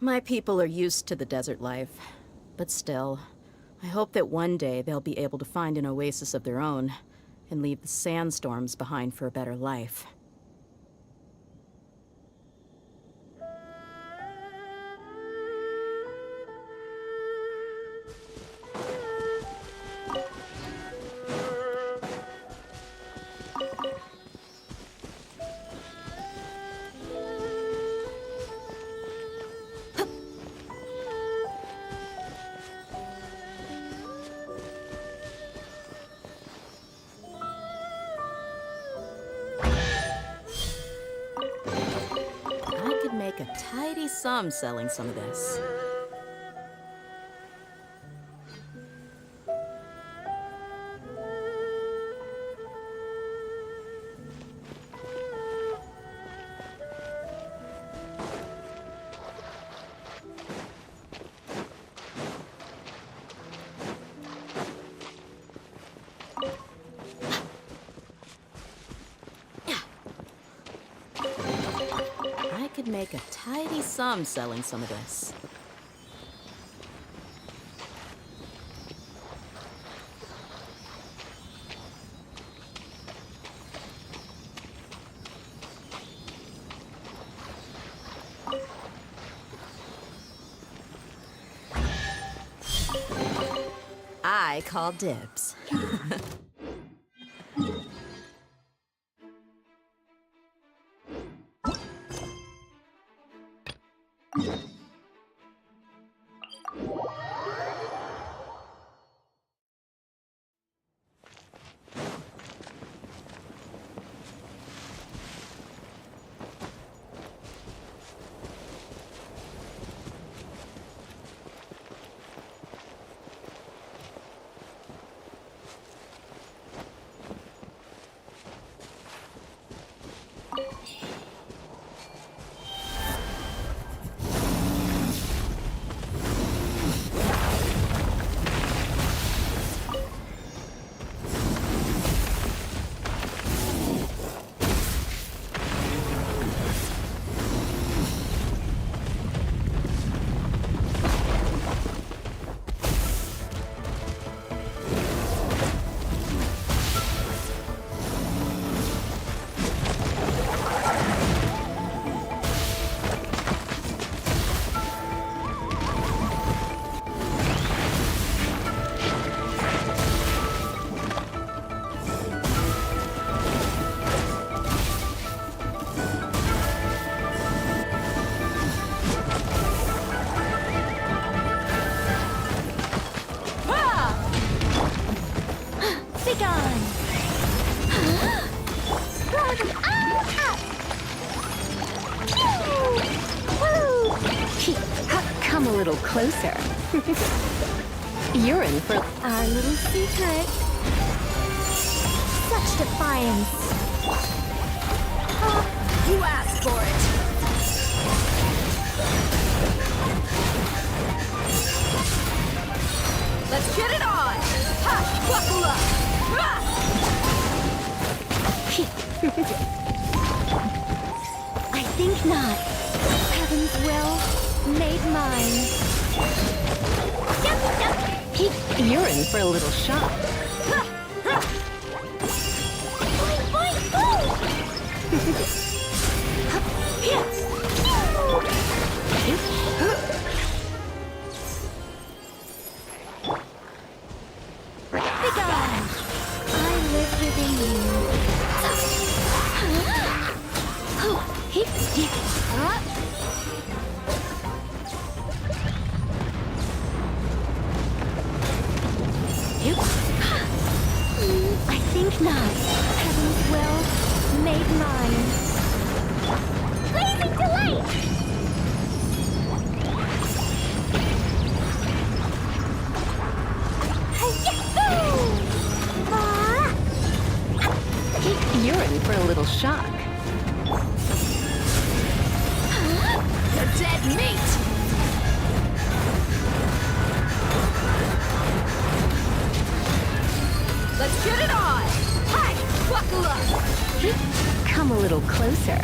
My people are used to the desert life, but still, I hope that one day they'll be able to find an oasis of their own and leave the sandstorms behind for a better life. I could make a tidy sum selling some of this. I could make a tidy sum selling some of this. I call dibs. Come a little closer. You're in for our little secret. Such defiance. You asked for it! Let's get it on! Ha! Buckle up! I think not. Heaven's will made mine. You're in for a little shock. I live within you. I think not. Heaven's will made mine. Blazing delight! You're in for a little shock. You're dead meat! Let's get it on! Hi! Buckle up! Come a little closer.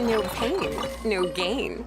No pain, no gain.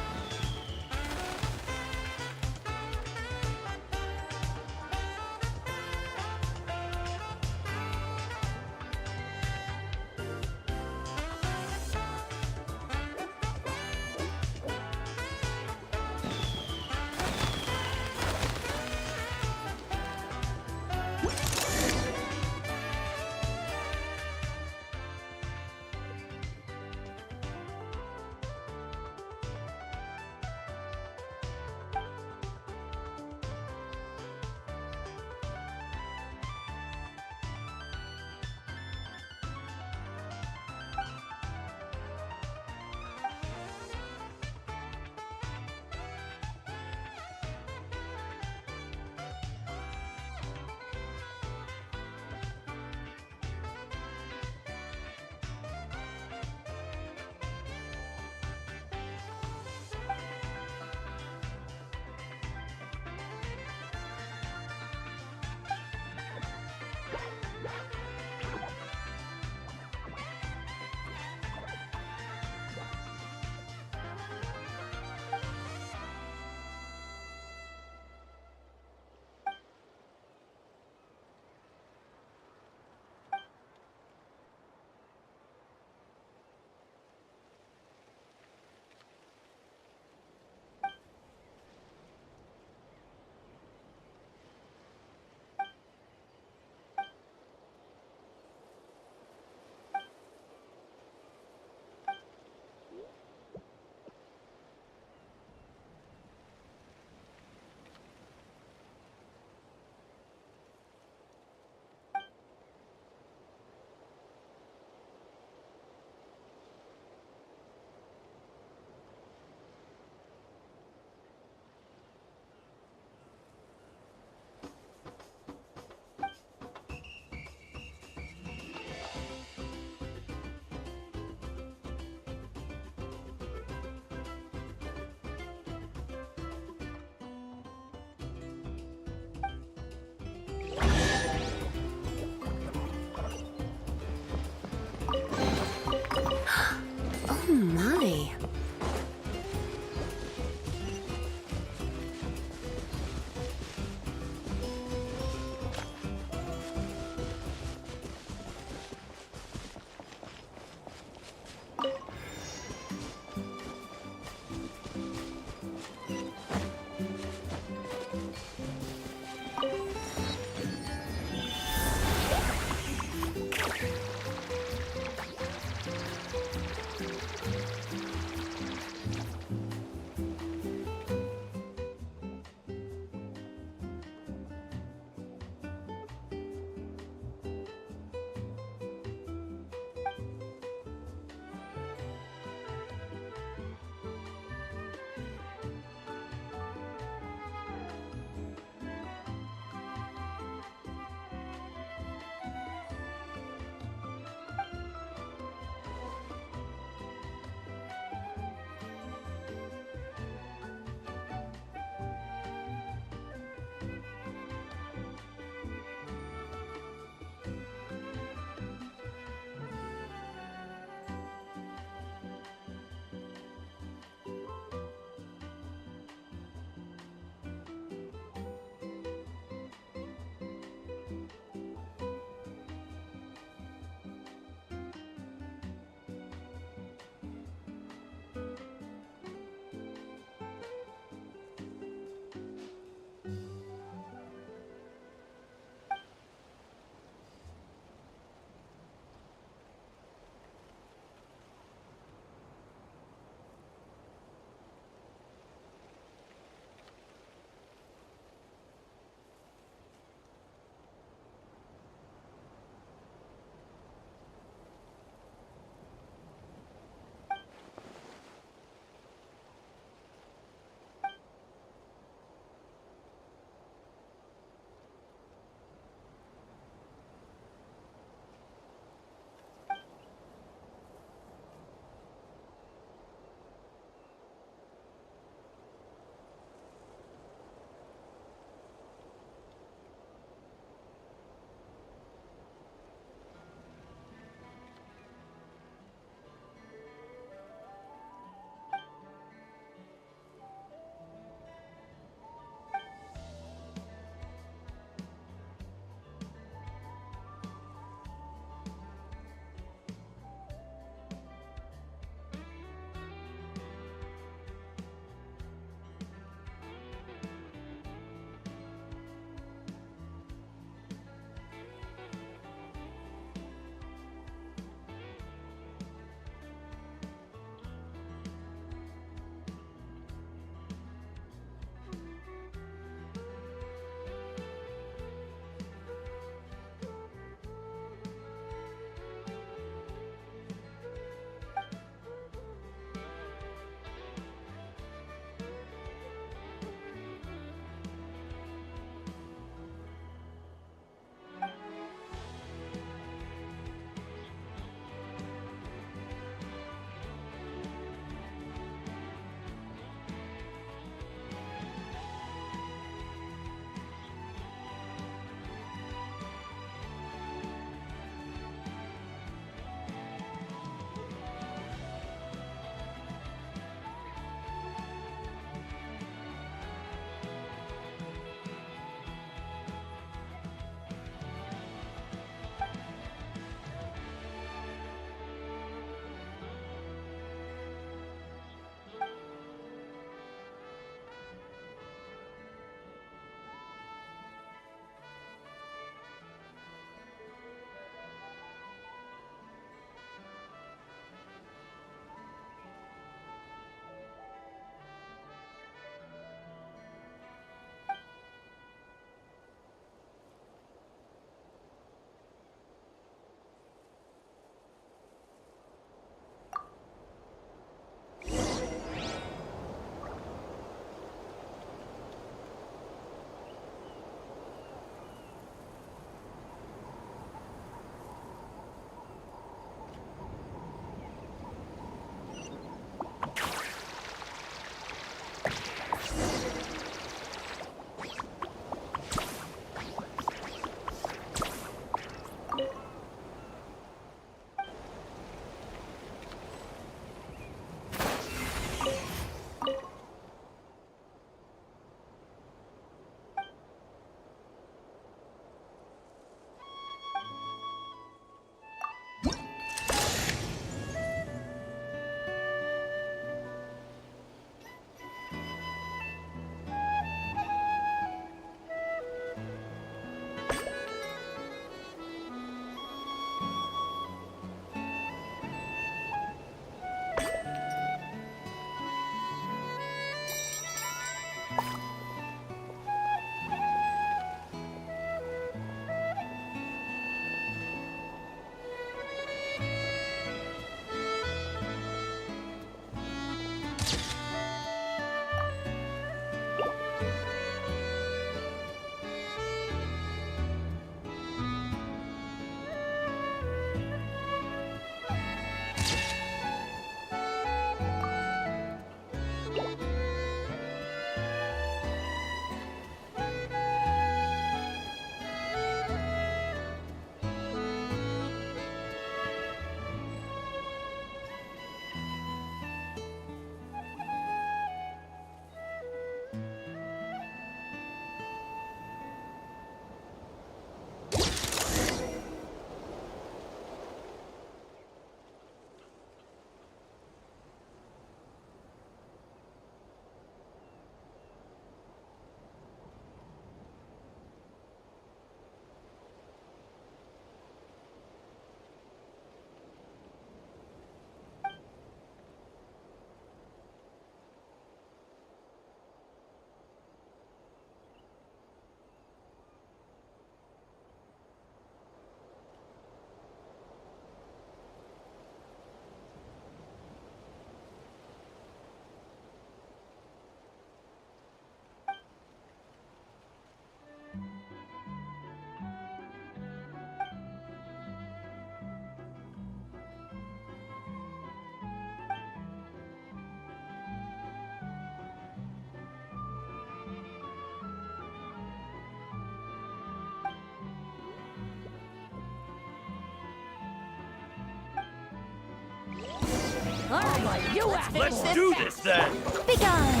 Let's do this then! Begone!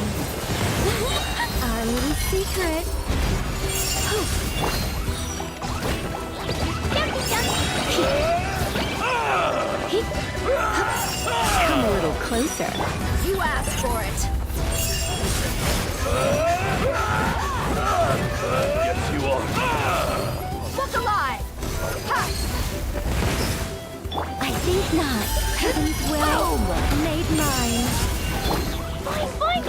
Our little secret. Come a little closer. You asked for it. Yes, you are. Look alive! I think not. Heaven's will made mine. Fine,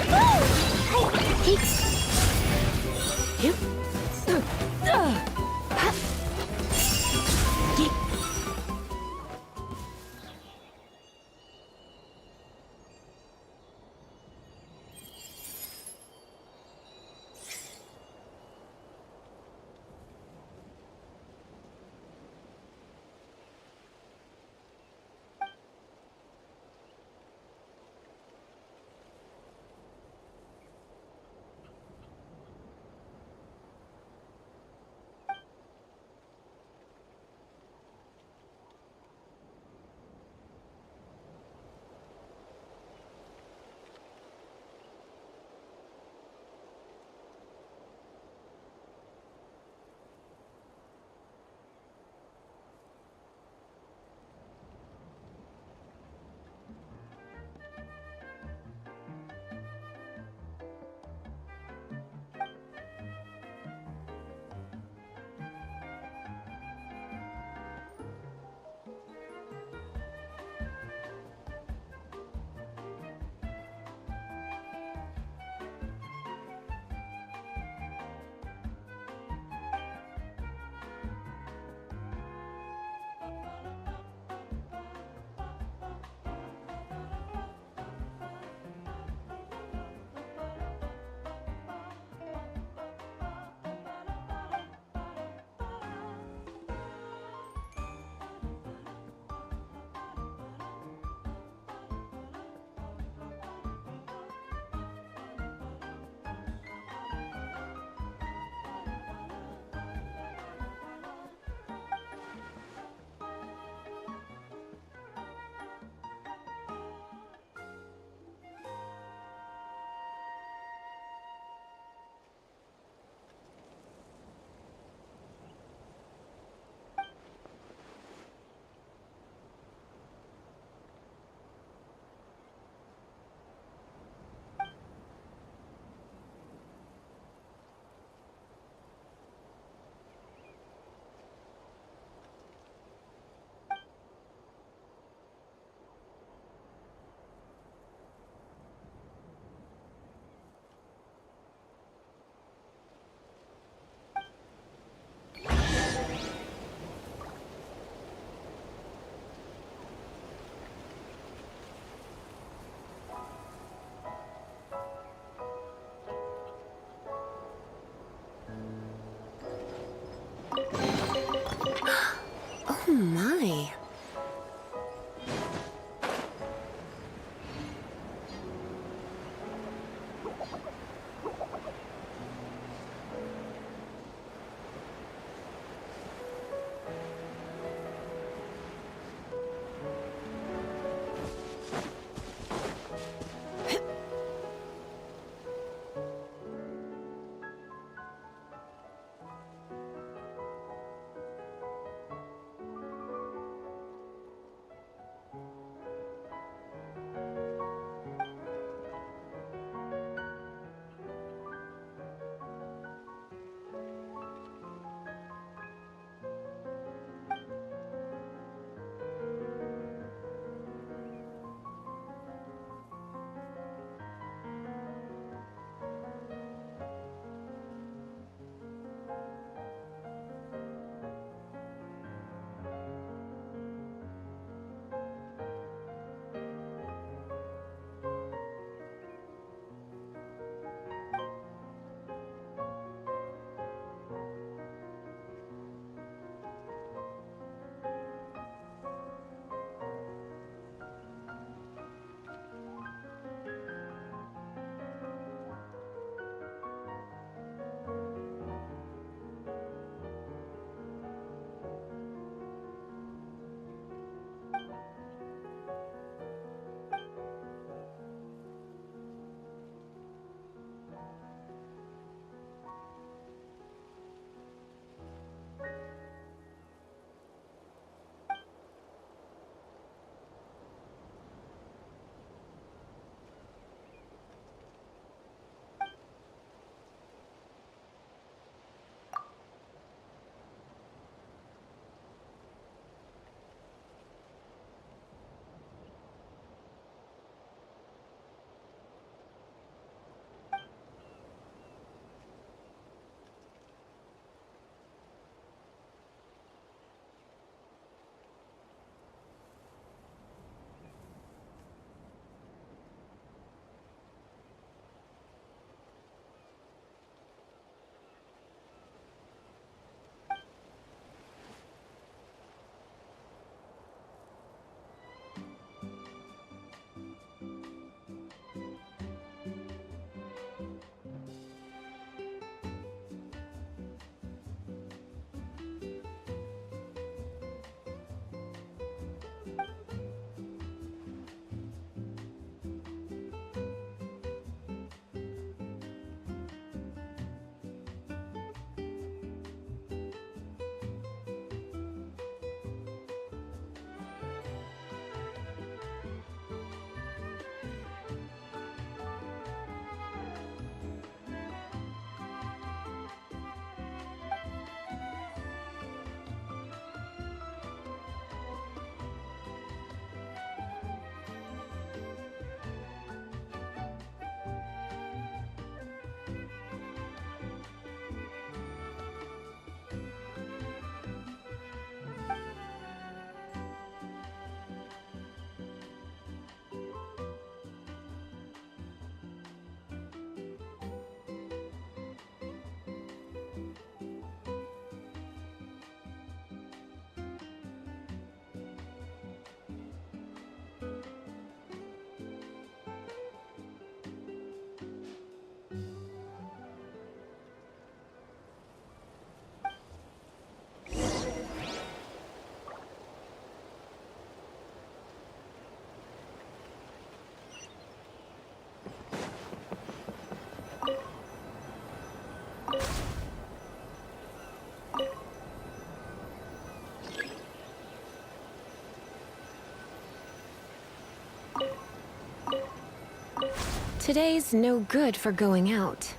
Today's no good for going out.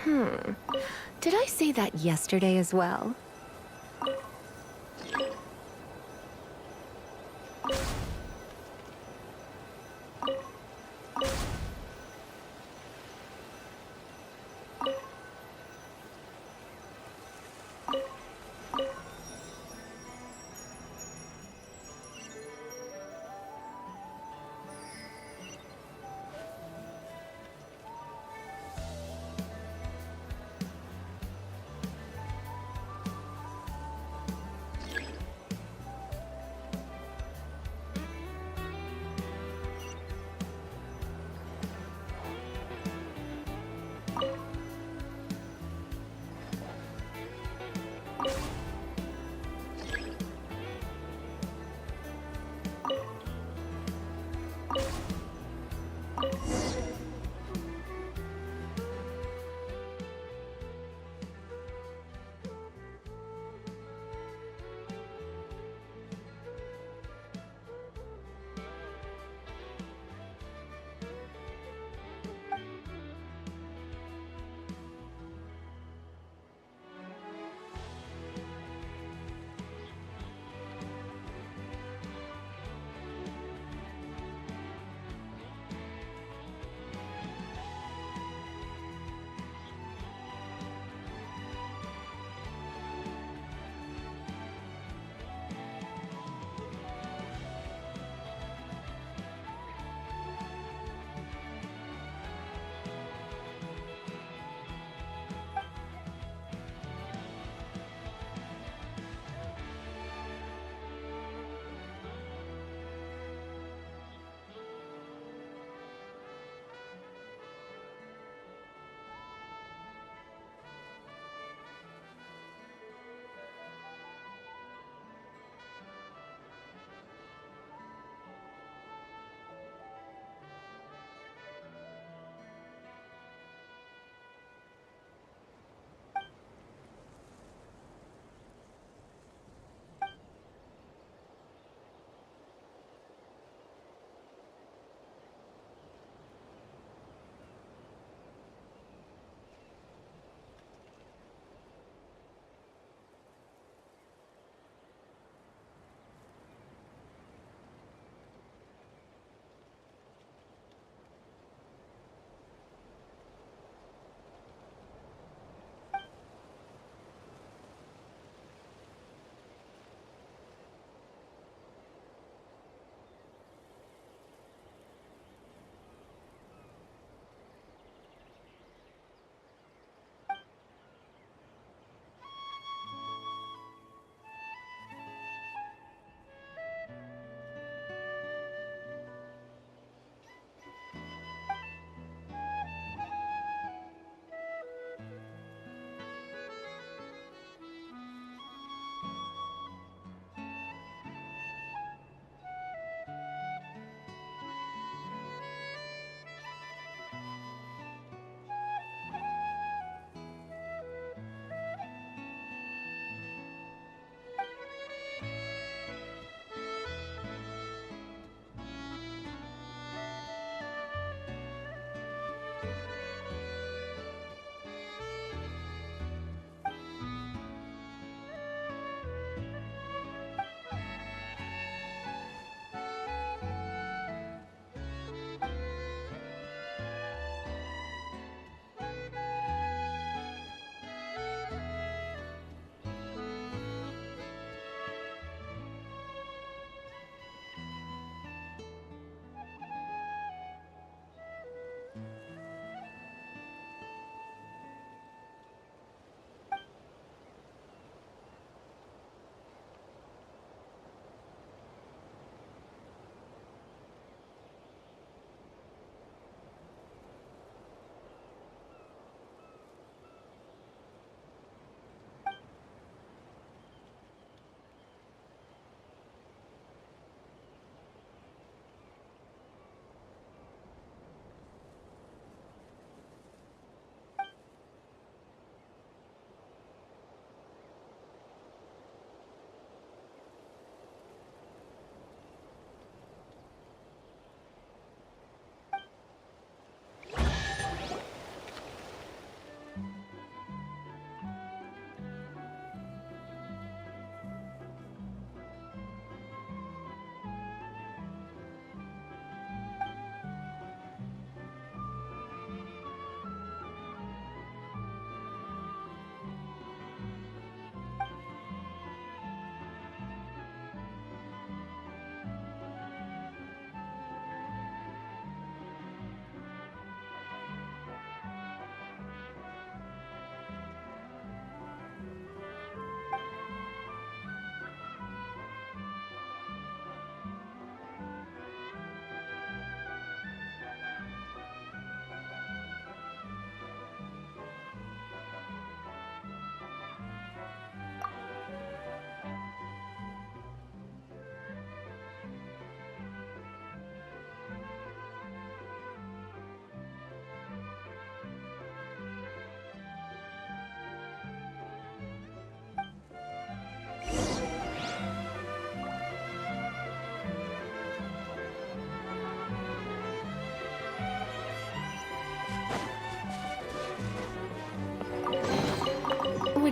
Did I say that yesterday as well?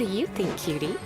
do you think, cutie?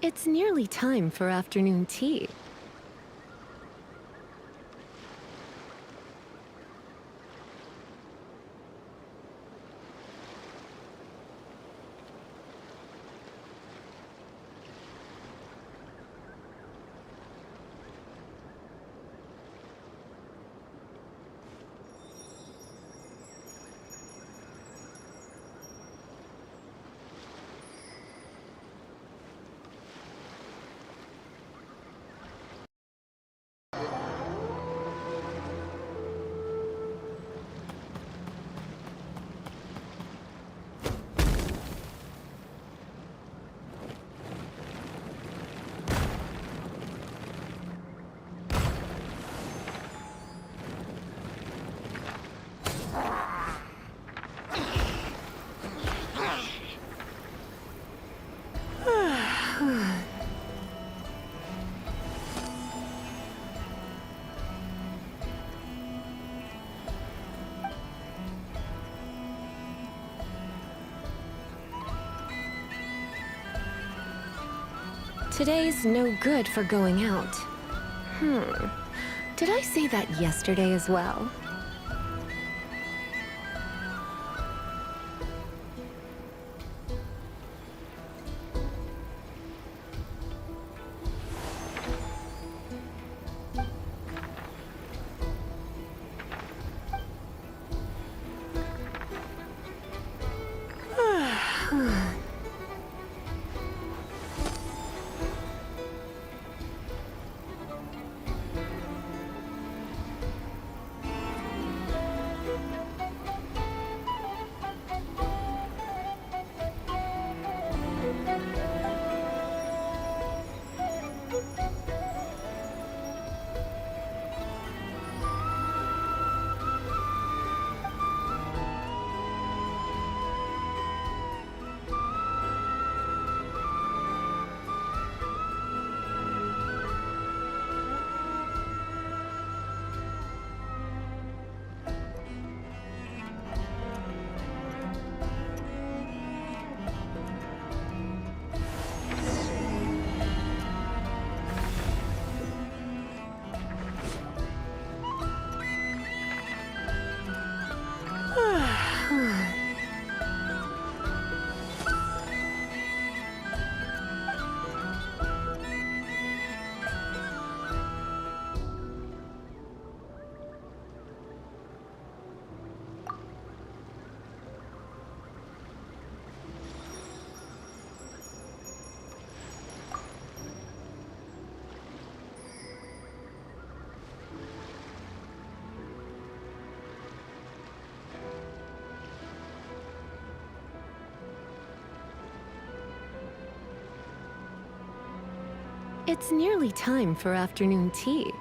It's nearly time for afternoon tea. Today's no good for going out. Did I say that yesterday as well? It's nearly time for afternoon tea.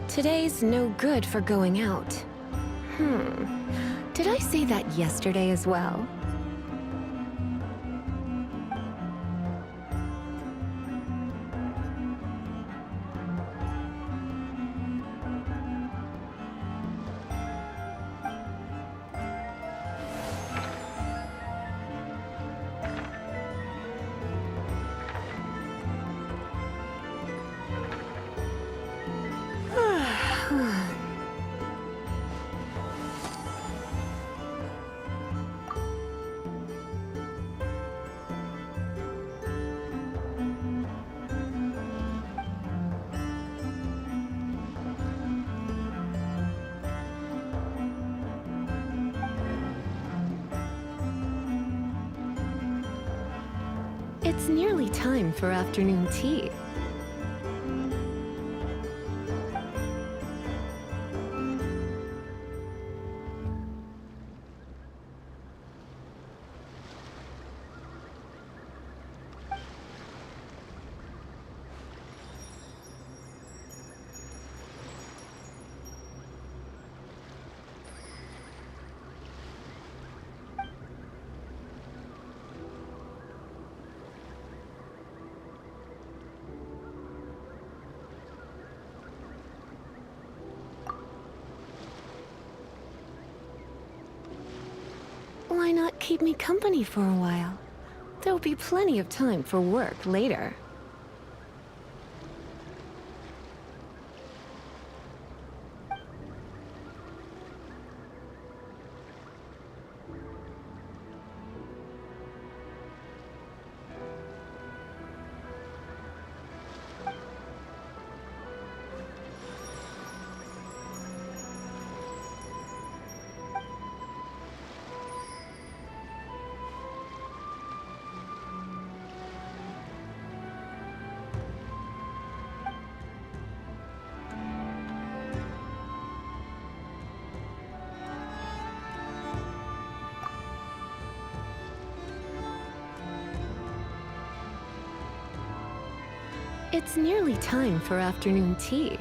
Today's no good for going out. Did I say that yesterday as well? It's nearly time for afternoon tea. Why not keep me company for a while? There'll be plenty of time for work later. It's nearly time for afternoon tea.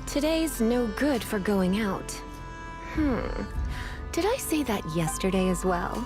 Today's no good for going out. Did I say that yesterday as well?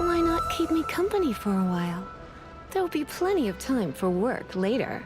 Why not keep me company for a while? There'll be plenty of time for work later.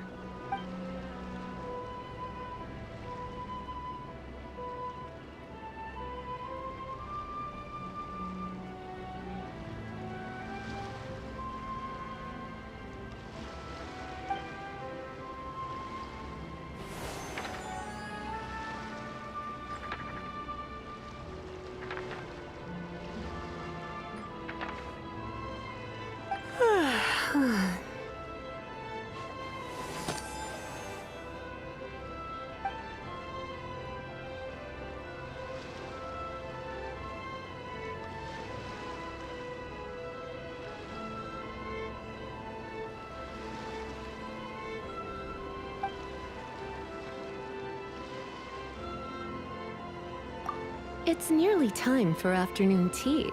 It's nearly time for afternoon tea.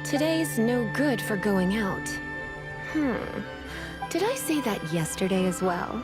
Today's no good for going out. Did I say that yesterday as well?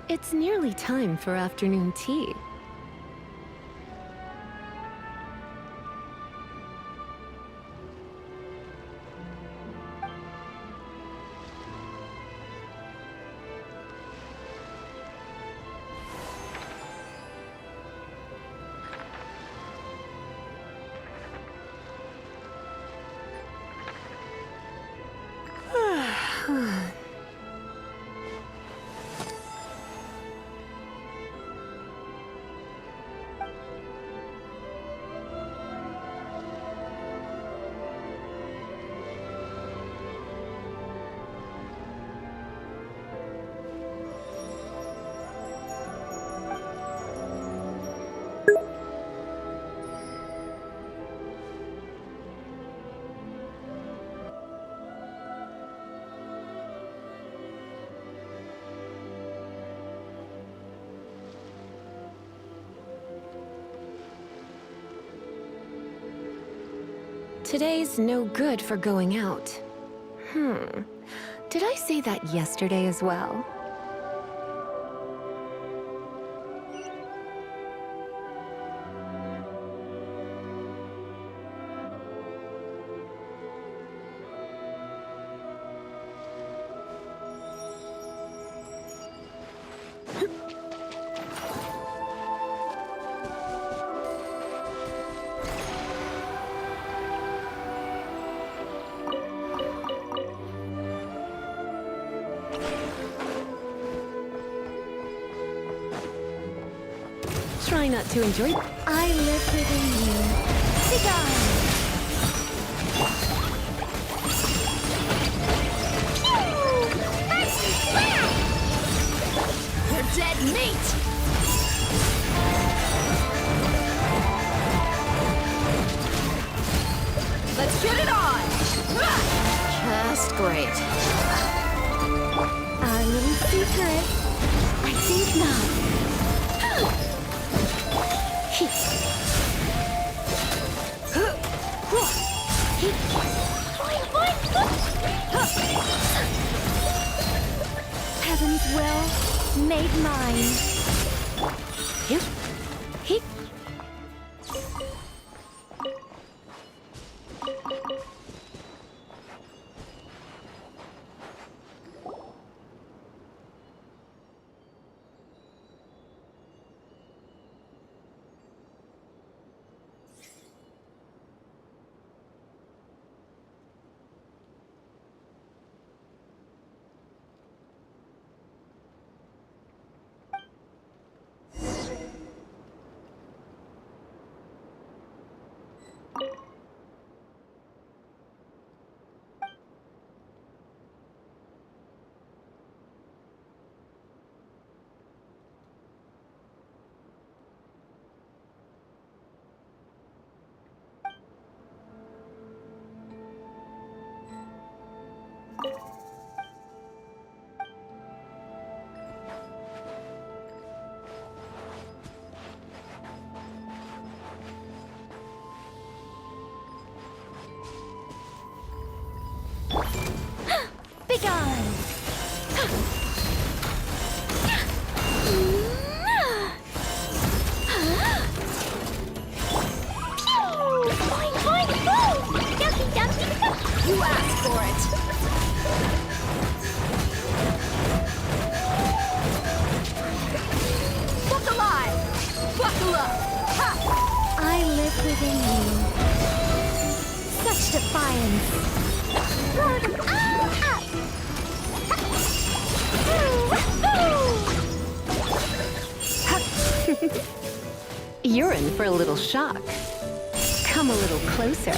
It's nearly time for afternoon tea. Today's no good for going out. Did I say that yesterday as well? Try not to enjoy. I live within you. Begone! You're dead meat! Let's get it on! Just great. Our little secret. I think not. Heaven's will made mine. You You asked for it. Look alive! Buckle up! Ha! I live within you. Such defiance. You're in for a little shock. Come a little closer.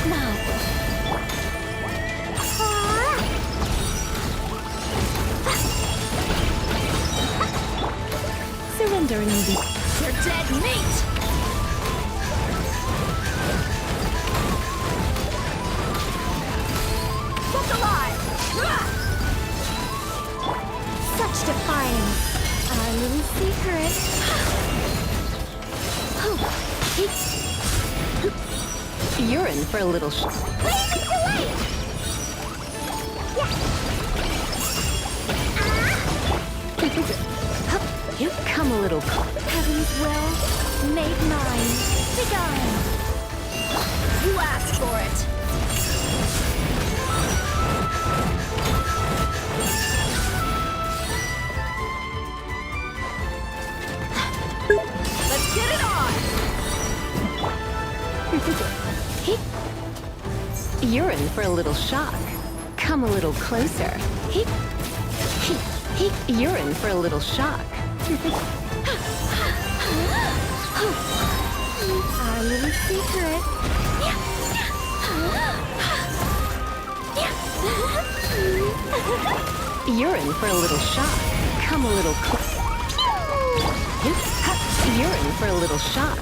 not. Surrender and you'll be... You're dead meat! Look alive! Such defiance. Our little secret. You're in for a little You come a little Heaven's will, made mine. Begone! You asked for it. Let's get it on! You're in for a little shock. Come a little closer. You're in for a little shock. Our little secret. You're in for a little shock. Come a little closer. You're in for a little shock.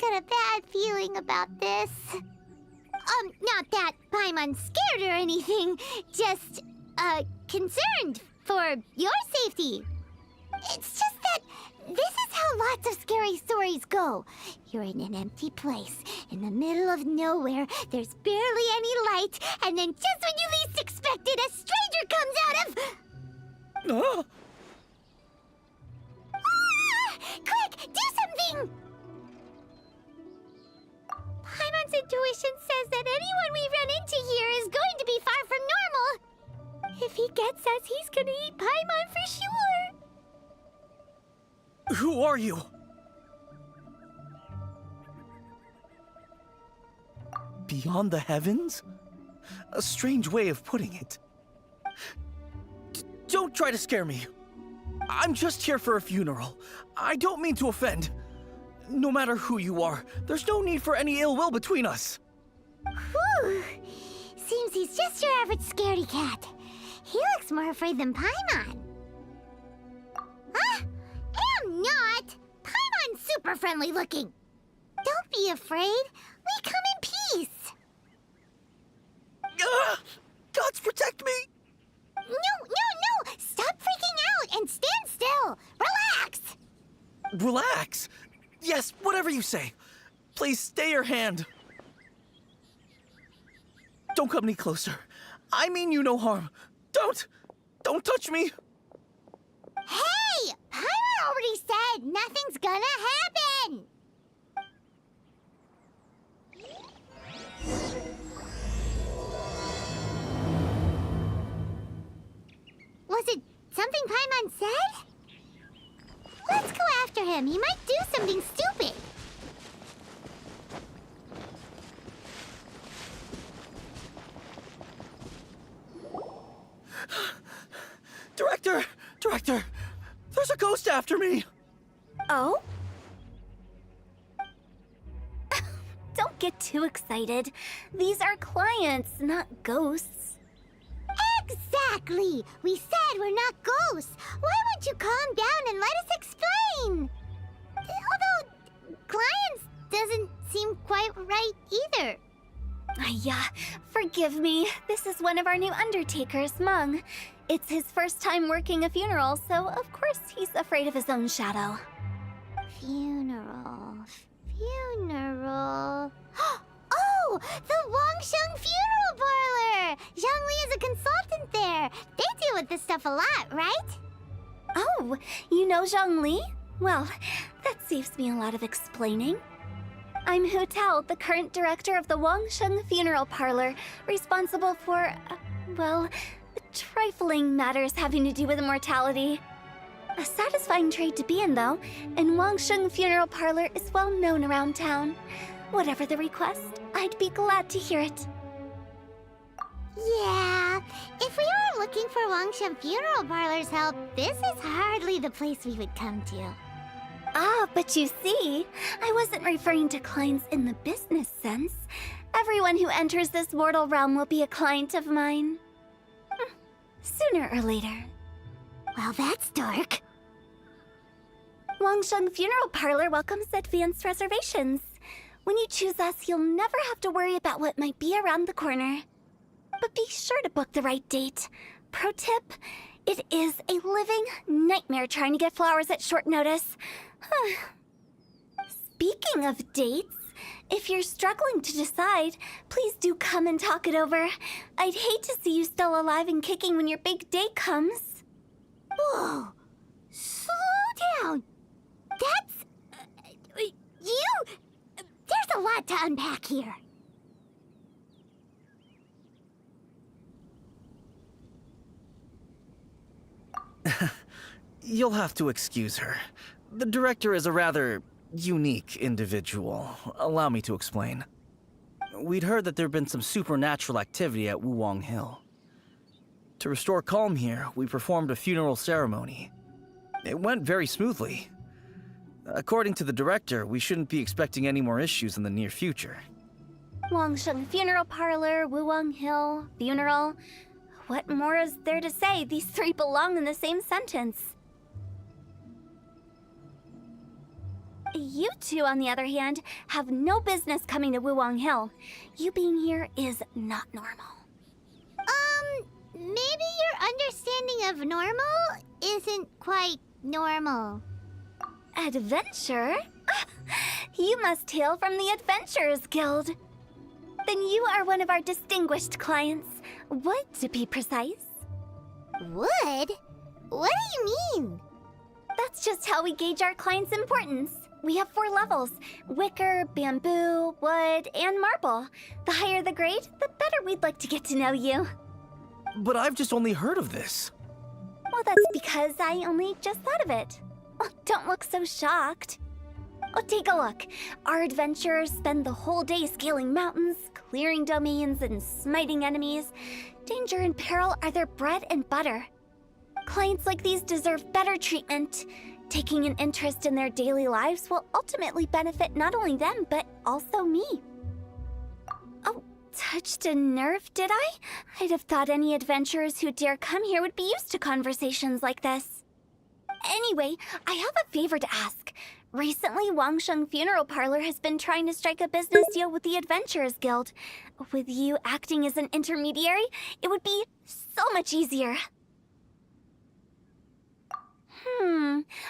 got a bad feeling about this. Not that Paimon's scared or anything, just, concerned for your safety. It's just that this is how lots of scary stories go. You're in an empty place, in the middle of nowhere, there's barely any light, and then just when you least expect it, a stranger comes out of... Oh, Quick, do something! Paimon's intuition says that anyone we run into here is going to be far from normal. If he gets us, he's gonna eat Paimon for sure. who are you? Beyond the heavens? A strange way of putting it. Don't try to scare me. I'm just here for a funeral. I don't mean to offend. No matter who you are, there's no need for any ill will between us. Whew. Seems he's just your average scaredy cat. He looks more afraid than Paimon. Huh? Am not! Paimon's super friendly looking. Don't be afraid. We come in peace. Gods protect me! No! Stop freaking out and stand still. Relax. Relax. Yes, whatever you say. Please stay your hand. Don't come any closer. I mean you no harm. Don't touch me. Hey! Paimon already said nothing's gonna happen. Was it something Paimon said? Let's go after him. He might do something stupid. Director, there's a ghost after me. Oh? Don't get too excited. These are clients, not ghosts. Exactly! We said we're not ghosts. Why won't you calm down and let us explain? Although, clients doesn't seem quite right either. Yeah, forgive me. This is one of our new undertakers, Mung. It's his first time working a funeral, so of course he's afraid of his own shadow. Funeral. Oh! The Wangsheng Funeral Parlor! Zhongli is a consultant there. They deal with this stuff a lot, right? Oh, you know Zhongli? Well, that saves me a lot of explaining. I'm Hu Tao, the current director of the Wangsheng Funeral Parlor, responsible for, trifling matters having to do with immortality. A satisfying trade to be in, though, and Wangsheng Funeral Parlor is well known around town. Whatever the request, I'd be glad to hear it. Yeah, if we were looking for Wangsheng Funeral Parlor's help, this is hardly the place we would come to. Ah, but you see, I wasn't referring to clients in the business sense. Everyone who enters this mortal realm will be a client of mine. Sooner or later. Well, that's dark. Wangsheng Funeral Parlor welcomes advanced reservations. When you choose us, you'll never have to worry about what might be around the corner. But be sure to book the right date. Pro tip, it is a living nightmare trying to get flowers at short notice. Speaking of dates, if you're struggling to decide, please do come and talk it over. I'd hate to see you still alive and kicking when your big day comes. Whoa! Slow down! That's... There's a lot to unpack here. You'll have to excuse her. The director is a rather unique individual. Allow me to explain. We'd heard that there'd been some supernatural activity at Wuwang Hill. To restore calm here, we performed a funeral ceremony. It went very smoothly. According to the director, we shouldn't be expecting any more issues in the near future. Wangsheng Funeral Parlor, Wuwang Hill, funeral. What more is there to say? These three belong in the same sentence. You two, on the other hand, have no business coming to Wuwang Hill. You being here is not normal. Maybe your understanding of normal isn't quite normal. Adventure? You must hail from the Adventurers Guild. Then you are one of our distinguished clients. Wood, to be precise. Wood? What do you mean? That's just how we gauge our clients' importance. We have 4 levels: wicker, bamboo, wood, and marble. The higher the grade, the better we'd like to get to know you. But I've just only heard of this. Well, that's because I only just thought of it. Oh, don't look so shocked. Oh, take a look. Our adventurers spend the whole day scaling mountains, clearing domains, and smiting enemies. Danger and peril are their bread and butter. Clients like these deserve better treatment. Taking an interest in their daily lives will ultimately benefit not only them, but also me. Oh, touched a nerve, did I? I'd have thought any adventurers who dare come here would be used to conversations like this. Anyway, I have a favor to ask. Recently, Wangsheng Funeral Parlor has been trying to strike a business deal with the Adventurers Guild. With you acting as an intermediary, it would be so much easier.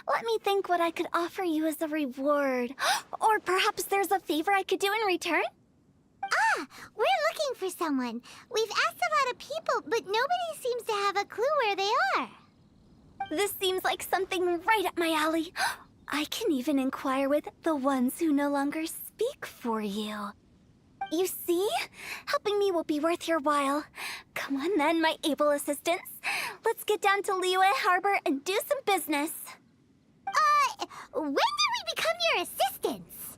Let me think what I could offer you as a reward. Or perhaps there's a favor I could do in return? Ah, we're looking for someone. We've asked a lot of people, but nobody seems to have a clue where they are. This seems like something right up my alley. I can even inquire with the ones who no longer speak for you. You see? Helping me will be worth your while. Come on then, my able assistants. Let's get down to Liyue Harbor and do some business. When did we become your assistants?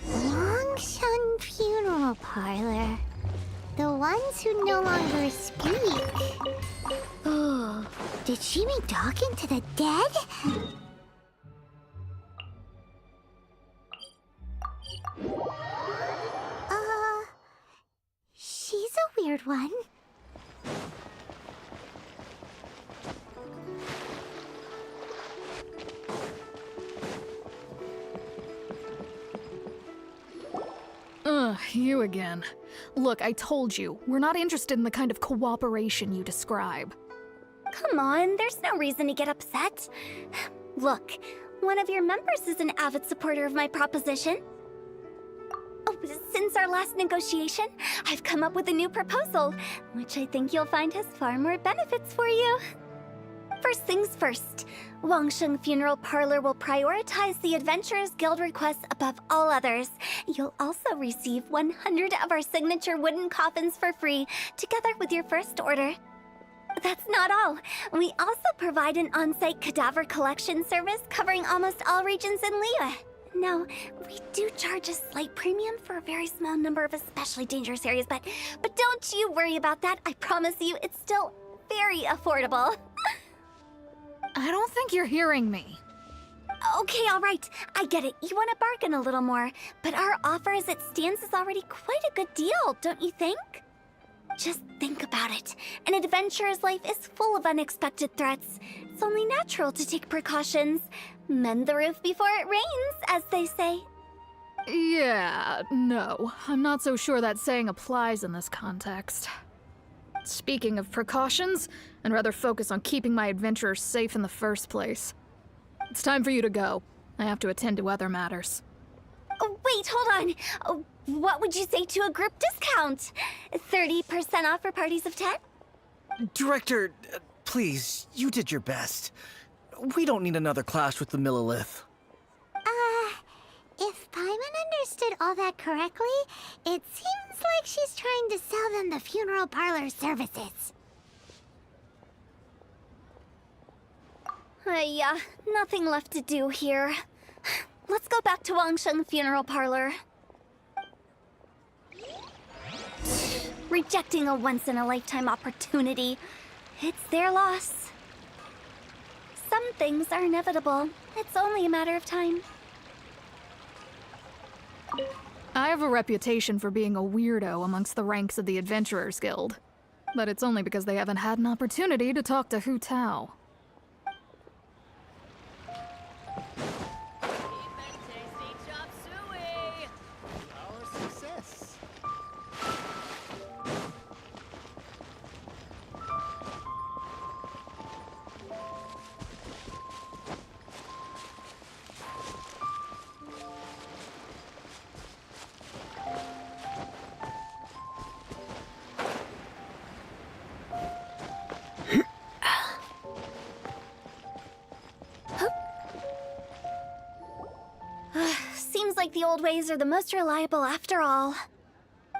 Longshun Funeral Parlor. The ones who no longer speak. Oh, did she mean talking to the dead? She's a weird one. You again. Look, I told you, we're not interested in the kind of cooperation you describe. Come on, there's no reason to get upset. Look, one of your members is an avid supporter of my proposition. Oh, since our last negotiation, I've come up with a new proposal, which I think you'll find has far more benefits for you. First things first, Wangsheng Funeral Parlor will prioritize the Adventurers Guild requests above all others. You'll also receive 100 of our signature wooden coffins for free, together with your first order. That's not all. We also provide an on-site cadaver collection service covering almost all regions in Liyue. Now, we do charge a slight premium for a very small number of especially dangerous areas, but don't you worry about that. I promise you, it's still very affordable. I don't think you're hearing me. Okay, all right. I get it. You want to bargain a little more, but our offer as it stands is already quite a good deal, don't you think? Just think about it. An adventurer's life is full of unexpected threats. It's only natural to take precautions. Mend the roof before it rains, as they say. Yeah, no. I'm not so sure that saying applies in this context. Speaking of precautions, I'd rather focus on keeping my adventurers safe in the first place. It's time for you to go. I have to attend to other matters. Oh, wait, hold on. Oh, what would you say to a group discount? 30% off for parties of 10? Director, please, you did your best. We don't need another clash with the Millilith. If Paimon understood all that correctly, it seems like she's trying to sell them the funeral parlor services. Yeah, nothing left to do here. Let's go back to Wangsheng Funeral Parlor. Rejecting a once-in-a-lifetime opportunity. It's their loss. Some things are inevitable. It's only a matter of time. I have a reputation for being a weirdo amongst the ranks of the Adventurers Guild. But it's only because they haven't had an opportunity to talk to Hu Tao. like the old ways are the most reliable after all.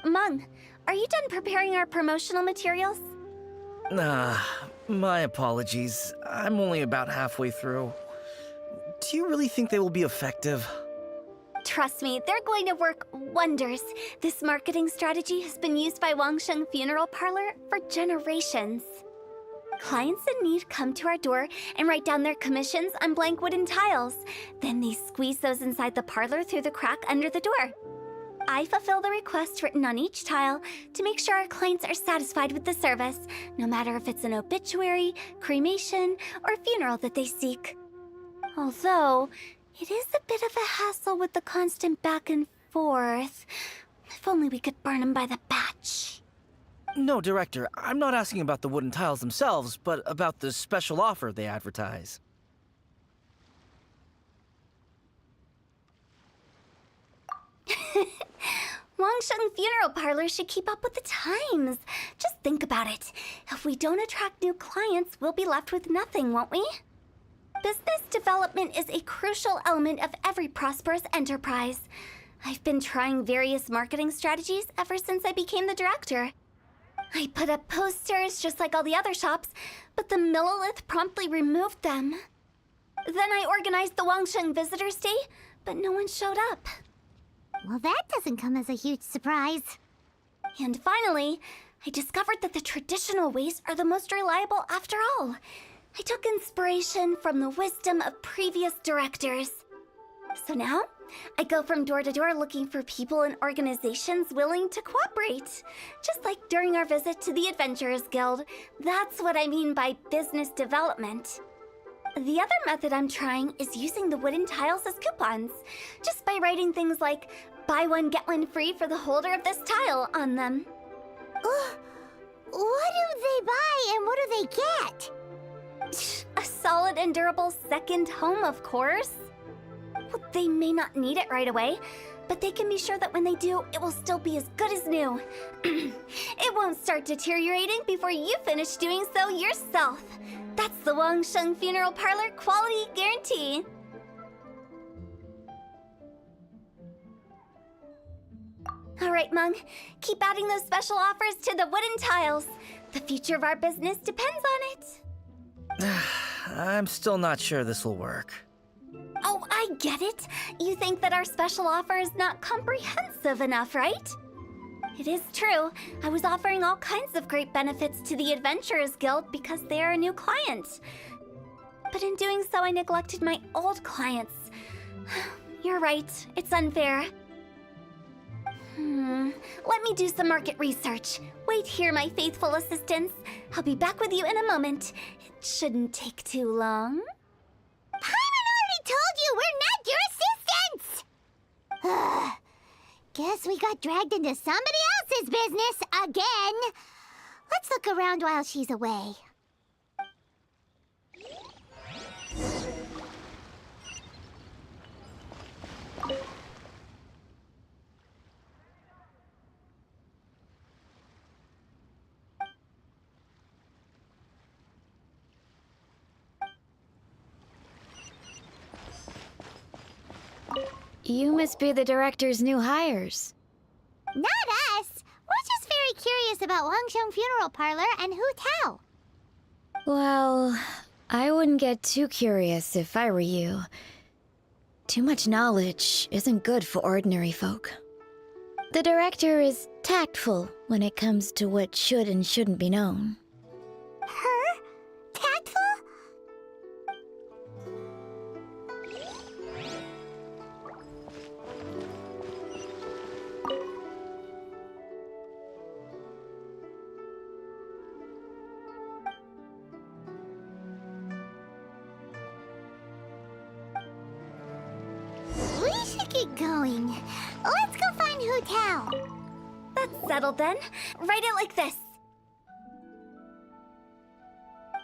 Mung, are you done preparing our promotional materials? My apologies. I'm only about halfway through. Do you really think they will be effective? Trust me, they're going to work wonders. This marketing strategy has been used by Wangsheng Funeral Parlor for generations. Clients in need come to our door and write down their commissions on blank wooden tiles. Then they squeeze those inside the parlor through the crack under the door. I fulfill the request written on each tile to make sure our clients are satisfied with the service, no matter if it's an obituary, cremation, or funeral that they seek. Although, it is a bit of a hassle with the constant back and forth. If only we could burn them by the batch. No, Director, I'm not asking about the wooden tiles themselves, but about the special offer they advertise. Wangsheng Funeral Parlor should keep up with the times. Just think about it. If we don't attract new clients, we'll be left with nothing, won't we? Business development is a crucial element of every prosperous enterprise. I've been trying various marketing strategies ever since I became the director. I put up posters just like all the other shops, but the Millilith promptly removed them. Then I organized the Wangsheng Visitors Day, but no one showed up. Well, that doesn't come as a huge surprise. And finally, I discovered that the traditional ways are the most reliable after all. I took inspiration from the wisdom of previous directors. So now, I go from door to door looking for people and organizations willing to cooperate. Just like during our visit to the Adventurers Guild. That's what I mean by business development. The other method I'm trying is using the wooden tiles as coupons. Just by writing things like, buy one, get one free for the holder of this tile on them. What do they buy and what do they get? A solid and durable second home, of course. Well, they may not need it right away, but they can be sure that when they do, it will still be as good as new. It won't start deteriorating before you finish doing so yourself. That's the Wangsheng Funeral Parlor quality guarantee. All right, Mung. Keep adding those special offers to the wooden tiles. The future of our business depends on it. I'm still not sure this will work. Oh, I get it. You think that our special offer is not comprehensive enough, right? It is true. I was offering all kinds of great benefits to the Adventurers Guild because they are a new client. But in doing so, I neglected my old clients. You're right. It's unfair. Let me do some market research. Wait here, my faithful assistants. I'll be back with you in a moment. It shouldn't take too long. Paimon already told you we're not your assistants! Guess we got dragged into somebody else's business again. Let's look around while she's away. You must be the director's new hires. Not us. We're just very curious about Wangsheng Funeral Parlor and Hu Tao. Well, I wouldn't get too curious if I were you. Too much knowledge isn't good for ordinary folk. The director is tactful when it comes to what should and shouldn't be known. Her? Tactful? We should get going. Let's go find Hu Tao. That's settled then. Write it like this.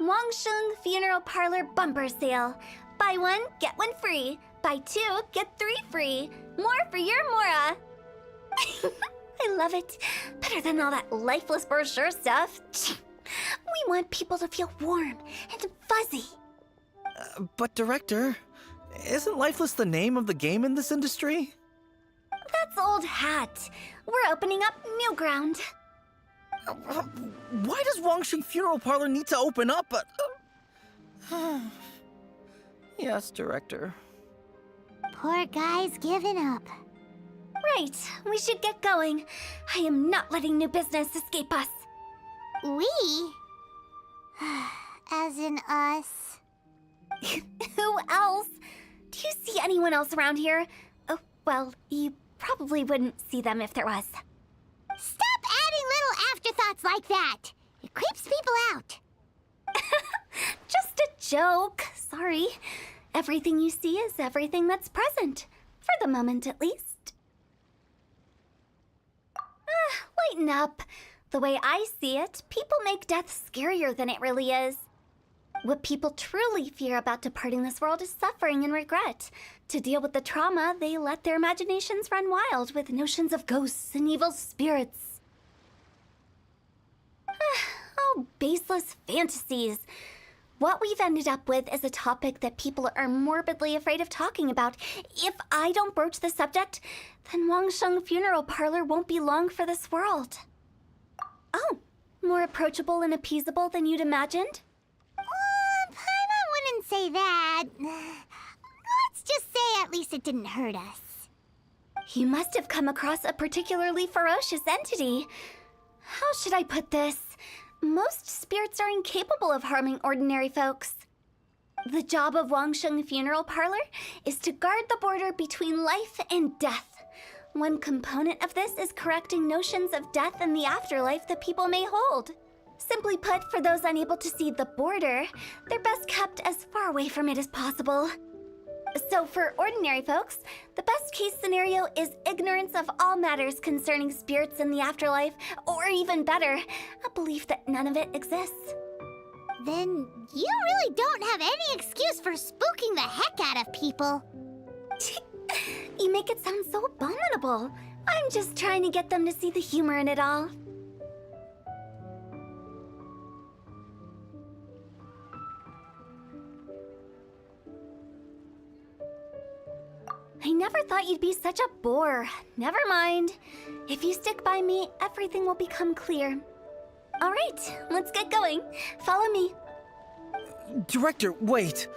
Wangsheng Funeral Parlor Bumper Sale. Buy one, get one free. Buy two, get three free. More for your Mora. I love it. Better than all that lifeless brochure stuff. We want people to feel warm and fuzzy. But Director, isn't Lifeless the name of the game in this industry? old hat. We're opening up new ground. Why does Wangsheng Funeral Parlor need to open up? Yes, Director. Poor guy's given up. Right, we should get going. I am not letting new business escape us. We? As in us. Who else? Do you see anyone else around here? Oh, well, you probably wouldn't see them if there was. Stop adding little afterthoughts like that! It creeps people out. Just a joke. Sorry. Everything you see is everything that's present. For the moment, at least. Lighten up. The way I see it, people make death scarier than it really is. What people truly fear about departing this world is suffering and regret. To deal with the trauma, they let their imaginations run wild with notions of ghosts and evil spirits. Oh, baseless fantasies. What we've ended up with is a topic that people are morbidly afraid of talking about. If I don't broach the subject, then Wangsheng Funeral Parlor won't be long for this world. Oh, more approachable and appeasable than you'd imagined? Paimon wouldn't say that. Let's just say at least it didn't hurt us. You must have come across a particularly ferocious entity. How should I put this? Most spirits are incapable of harming ordinary folks. The job of Wangsheng Funeral Parlor is to guard the border between life and death. One component of this is correcting notions of death and the afterlife that people may hold. Simply put, for those unable to see the border, they're best kept as far away from it as possible. So for ordinary folks, the best case scenario is ignorance of all matters concerning spirits in the afterlife, or even better, a belief that none of it exists. Then you really don't have any excuse for spooking the heck out of people. You make it sound so abominable. I'm just trying to get them to see the humor in it all. I never thought you'd be such a bore. Never mind. If you stick by me, everything will become clear. All right, let's get going. Follow me. Director, wait.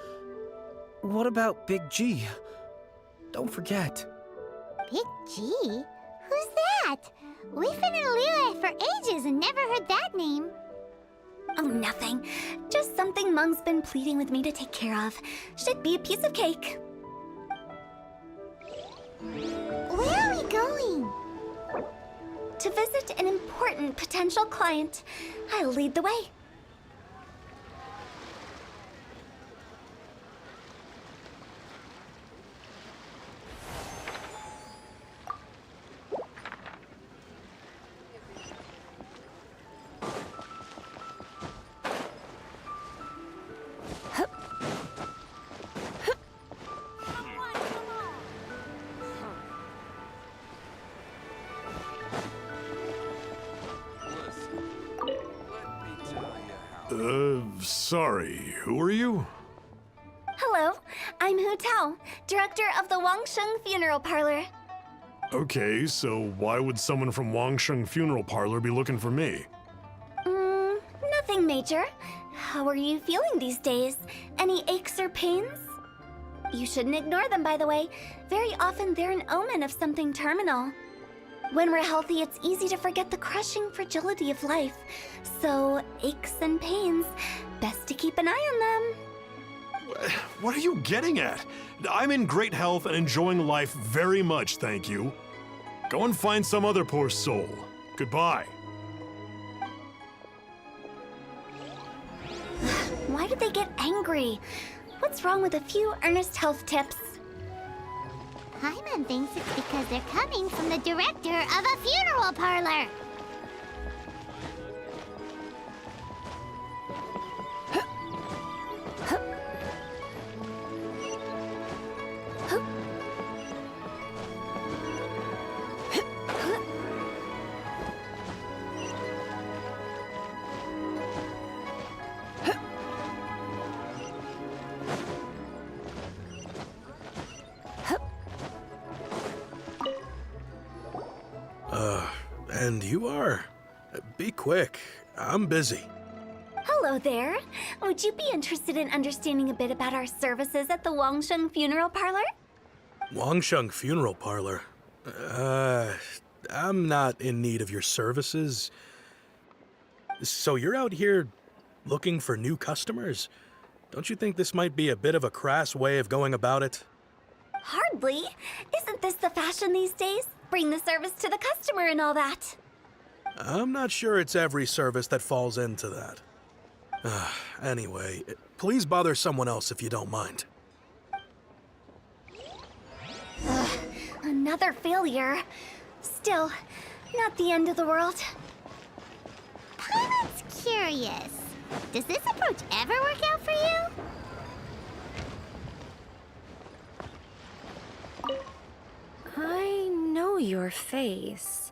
What about Big G? Don't forget. Big G? Who's that? We've been in Liyue for ages and never heard that name. Oh, nothing. Just something Mung's been pleading with me to take care of. Should be a piece of cake. Where are we going? To visit an important potential client. I'll lead the way. Sorry, who are you? Hello, I'm Hu Tao, director of the Wangsheng Funeral Parlor. Okay, so why would someone from Wangsheng Funeral Parlor be looking for me? Nothing major. How are you feeling these days? Any aches or pains? You shouldn't ignore them, by the way. Very often they're an omen of something terminal. When we're healthy, it's easy to forget the crushing fragility of life. So, aches and pains, best to keep an eye on them. What are you getting at? I'm in great health and enjoying life very much, thank you. Go and find some other poor soul. Goodbye. Why did they get angry? What's wrong with a few earnest health tips? Paimon thinks it's because they're coming from the director of a funeral parlor. And you are? Be quick. I'm busy. Hello there. Would you be interested in understanding a bit about our services at the Wangsheng Funeral Parlor? Wangsheng Funeral Parlor? I'm not in need of your services. So you're out here looking for new customers? Don't you think this might be a bit of a crass way of going about it? Hardly. Isn't this the fashion these days? Bring the service to the customer and all that. I'm not sure it's every service that falls into that. Anyway, please bother someone else if you don't mind. Another failure. Still, not the end of the world. Paimon's curious. Does this approach ever work out for you? I know your face.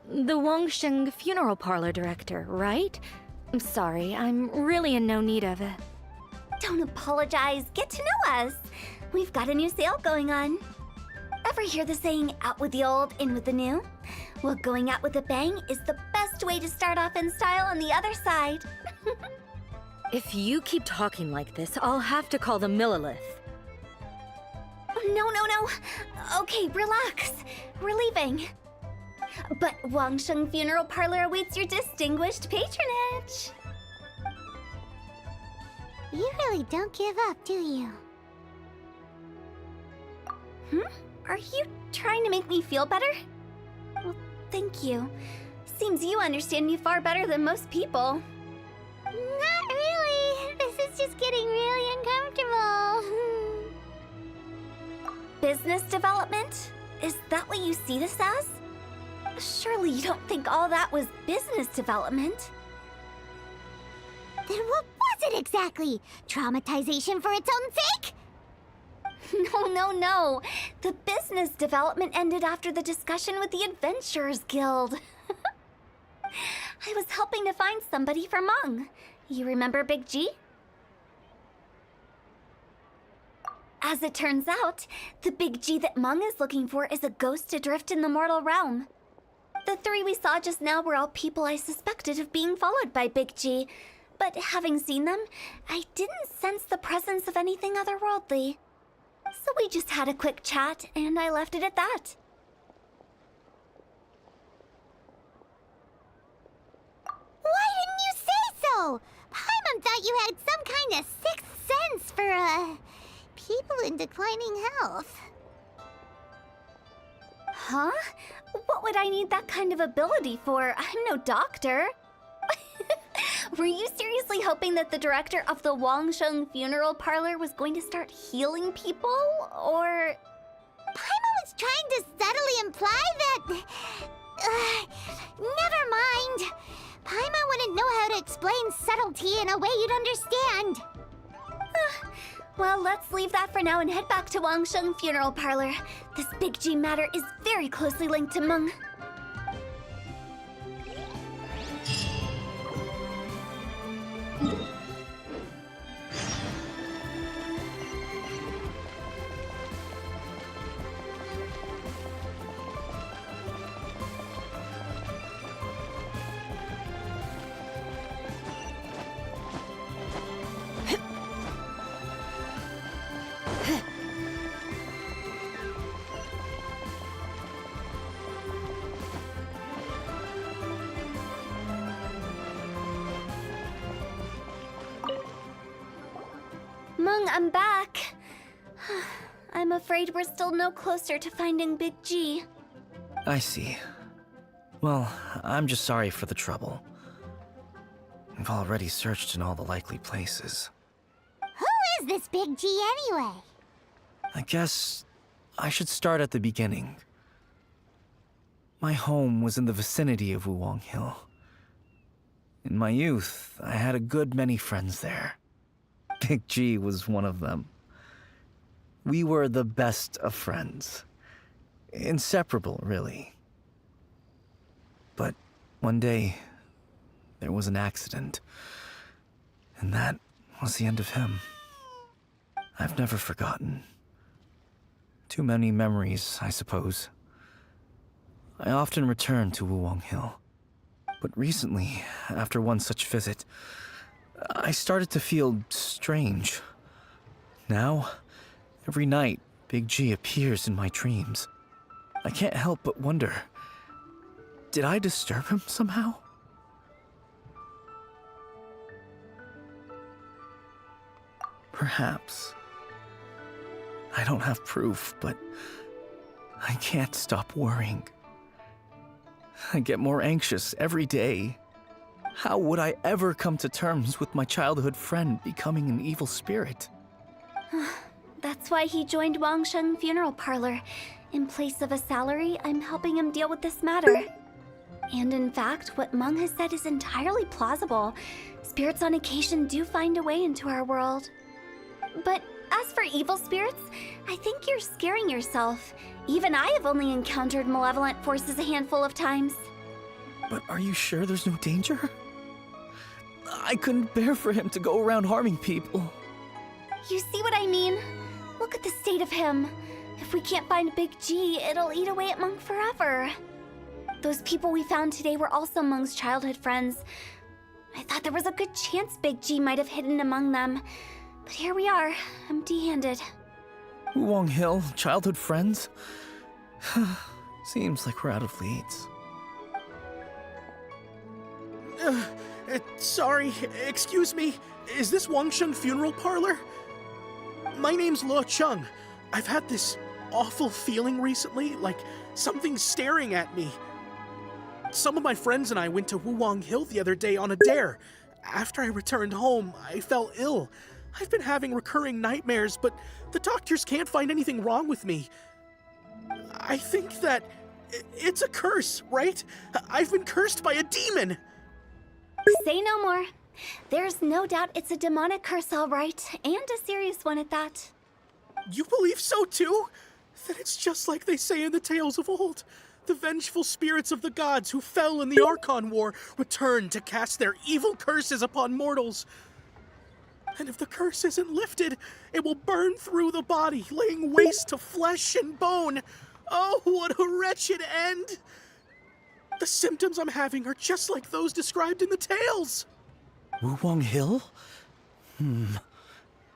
The Wangsheng Funeral Parlor director, right? I'm sorry, I'm really in no need of it. Don't apologize. Get to know us. We've got a new sale going on. Ever hear the saying, out with the old, in with the new? Well, going out with a bang is the best way to start off in style on the other side. If you keep talking like this, I'll have to call the Millilith. No. Okay, relax. We're leaving. But Wangsheng Funeral Parlor awaits your distinguished patronage. You really don't give up, do you? Are you trying to make me feel better? Well, thank you. Seems you understand me far better than most people. Not really. This is just getting really uncomfortable. Business development? Is that what you see this as? Surely you don't think all that was business development. Then what was it exactly? Traumatization for its own sake? No. The business development ended after the discussion with the Adventurers Guild. I was helping to find somebody for Meng. You remember Big G? As it turns out, the Big G that Meng is looking for is a ghost adrift in the mortal realm. The three we saw just now were all people I suspected of being followed by Big G, but having seen them, I didn't sense the presence of anything otherworldly. So we just had a quick chat, and I left it at that. Why didn't you say so? Paimon thought you had some kind of sixth sense for, people in declining health. Huh? What would I need that kind of ability for? I'm no doctor. Were you seriously hoping that the director of the Wangsheng Funeral Parlor was going to start healing people, or...? Paimon was trying to subtly imply that... never mind. Paimon wouldn't know how to explain subtlety in a way you'd understand. Well, let's leave that for now and head back to Wangsheng Funeral Parlor. This Big G matter is very closely linked to Meng. Meng, I'm back. I'm afraid we're still no closer to finding Big G. I see. Well, I'm just sorry for the trouble. We've already searched in all the likely places. Who is this Big G anyway? I guess I should start at the beginning. My home was in the vicinity of Wuwang Hill. In my youth, I had a good many friends there. Big G was one of them. We were the best of friends. Inseparable, really. But one day, there was an accident. And that was the end of him. I've never forgotten. Too many memories, I suppose. I often return to Wuwang Hill. But recently, after one such visit, I started to feel strange. Now, every night, Big G appears in my dreams. I can't help but wonder, did I disturb him somehow? Perhaps. I don't have proof, but I can't stop worrying. I get more anxious every day. How would I ever come to terms with my childhood friend becoming an evil spirit? That's why he joined Wangsheng Funeral Parlor. In place of a salary, I'm helping him deal with this matter. And in fact, what Meng has said is entirely plausible. Spirits on occasion do find a way into our world. But as for evil spirits, I think you're scaring yourself. Even I have only encountered malevolent forces a handful of times. But are you sure there's no danger? I couldn't bear for him to go around harming people. You see what I mean? Look at the state of him. If we can't find Big G, it'll eat away at Meng forever. Those people we found today were also Meng's childhood friends. I thought there was a good chance Big G might have hidden among them. But here we are, empty-handed. Wuwang Hill, childhood friends? Seems like we're out of leads. Sorry, excuse me. Is this Wangsheng Funeral Parlor? My name's Luo Chung. I've had this awful feeling recently, like something's staring at me. Some of my friends and I went to Wuwang Hill the other day on a dare. After I returned home, I fell ill. I've been having recurring nightmares, but the doctors can't find anything wrong with me. I think that it's a curse, right? I've been cursed by a demon. Say no more. There's no doubt it's a demonic curse, all right, and a serious one at that. You believe so too? Then it's just like they say in the tales of old. The vengeful spirits of the gods who fell in the Archon War return to cast their evil curses upon mortals. And if the curse isn't lifted, it will burn through the body, laying waste to flesh and bone. Oh, what a wretched end! The symptoms I'm having are just like those described in the tales. Wuwang Hill?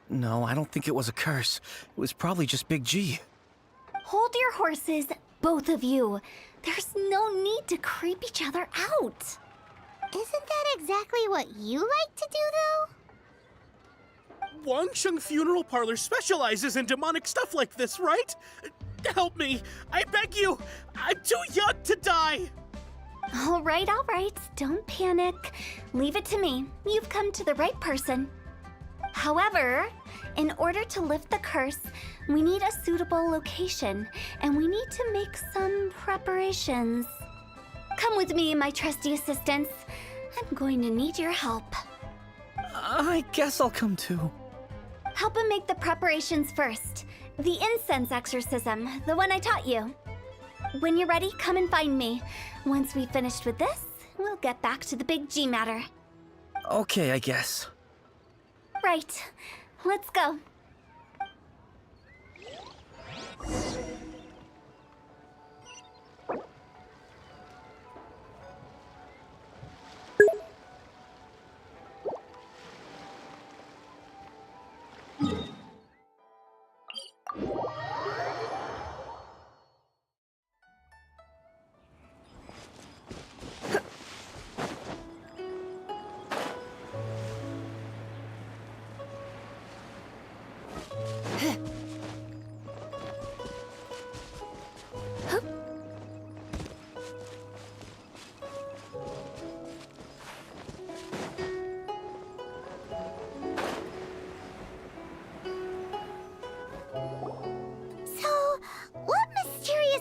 No, I don't think it was a curse. It was probably just Big G. Hold your horses, both of you. There's no need to creep each other out. Isn't that exactly what you like to do, though? Wangsheng Funeral Parlor specializes in demonic stuff like this, right? Help me! I beg you! I'm too young to die! All right, don't panic. Leave it to me. You've come to the right person. However, in order to lift the curse, we need a suitable location, and we need to make some preparations. Come with me, my trusty assistants. I'm going to need your help. I guess I'll come too. Help him make the preparations first. The incense exorcism, the one I taught you. When you're ready, come and find me. Once we've finished with this, we'll get back to the Big G matter. Okay, I guess. Right. Let's go.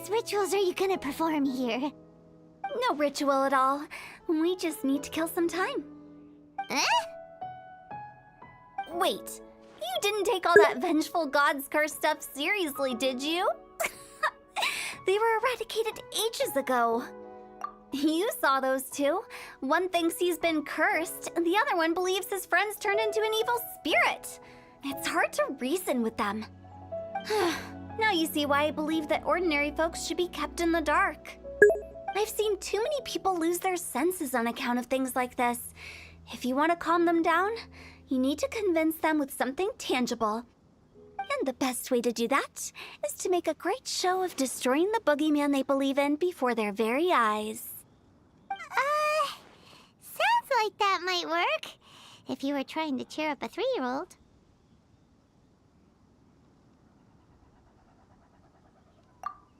Rituals are you gonna perform here? No ritual at all. We just need to kill some time. Eh? Wait, you didn't take all that vengeful god's curse stuff seriously, did you? They were eradicated ages ago. You saw those two. One thinks he's been cursed, and the other one believes his friends turned into an evil spirit. It's hard to reason with them. Now you see why I believe that ordinary folks should be kept in the dark. I've seen too many people lose their senses on account of things like this. If you want to calm them down, you need to convince them with something tangible. And the best way to do that is to make a great show of destroying the boogeyman they believe in before their very eyes. Sounds like that might work. If you were trying to cheer up a 3-year-old.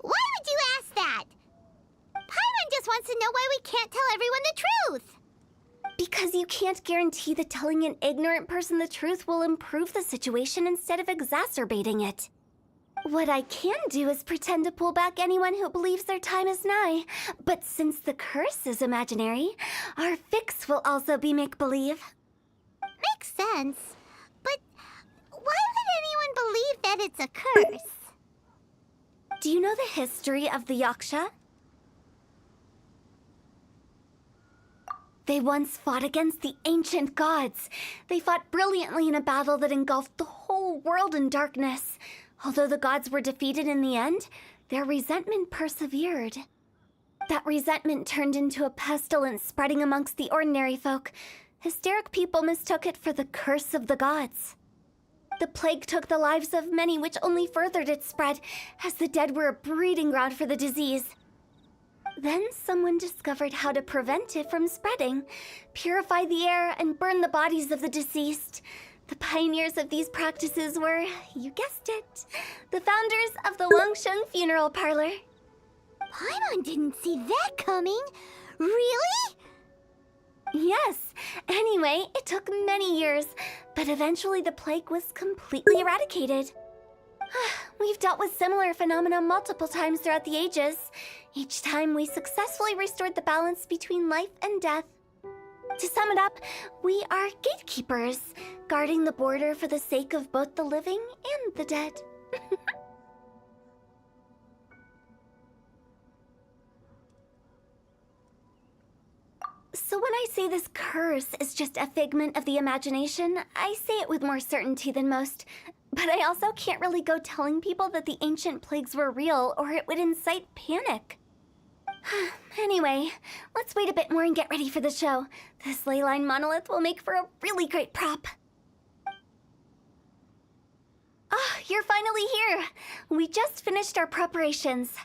Why would you ask that? Paimon just wants to know why we can't tell everyone the truth. Because you can't guarantee that telling an ignorant person the truth will improve the situation instead of exacerbating it. What I can do is pretend to pull back anyone who believes their time is nigh. But since the curse is imaginary, our fix will also be make-believe. Makes sense. But why would anyone believe that it's a curse? Do you know the history of the Yaksha? They once fought against the ancient gods. They fought brilliantly in a battle that engulfed the whole world in darkness. Although the gods were defeated in the end, their resentment persevered. That resentment turned into a pestilence spreading amongst the ordinary folk. Hysteric people mistook it for the curse of the gods. The plague took the lives of many, which only furthered its spread, as the dead were a breeding ground for the disease. Then someone discovered how to prevent it from spreading, purify the air, and burn the bodies of the deceased. The pioneers of these practices were, you guessed it, the founders of the Wangsheng Funeral Parlor. Paimon didn't see that coming. Really? Yes. Anyway, it took many years, but eventually the plague was completely eradicated. We've dealt with similar phenomena multiple times throughout the ages. Each time we successfully restored the balance between life and death. To sum it up, we are gatekeepers, guarding the border for the sake of both the living and the dead. So when I say this curse is just a figment of the imagination, I say it with more certainty than most. But I also can't really go telling people that the ancient plagues were real, or it would incite panic. Anyway, let's wait a bit more and get ready for the show. This leyline monolith will make for a really great prop. Ah, you're finally here! We just finished our preparations.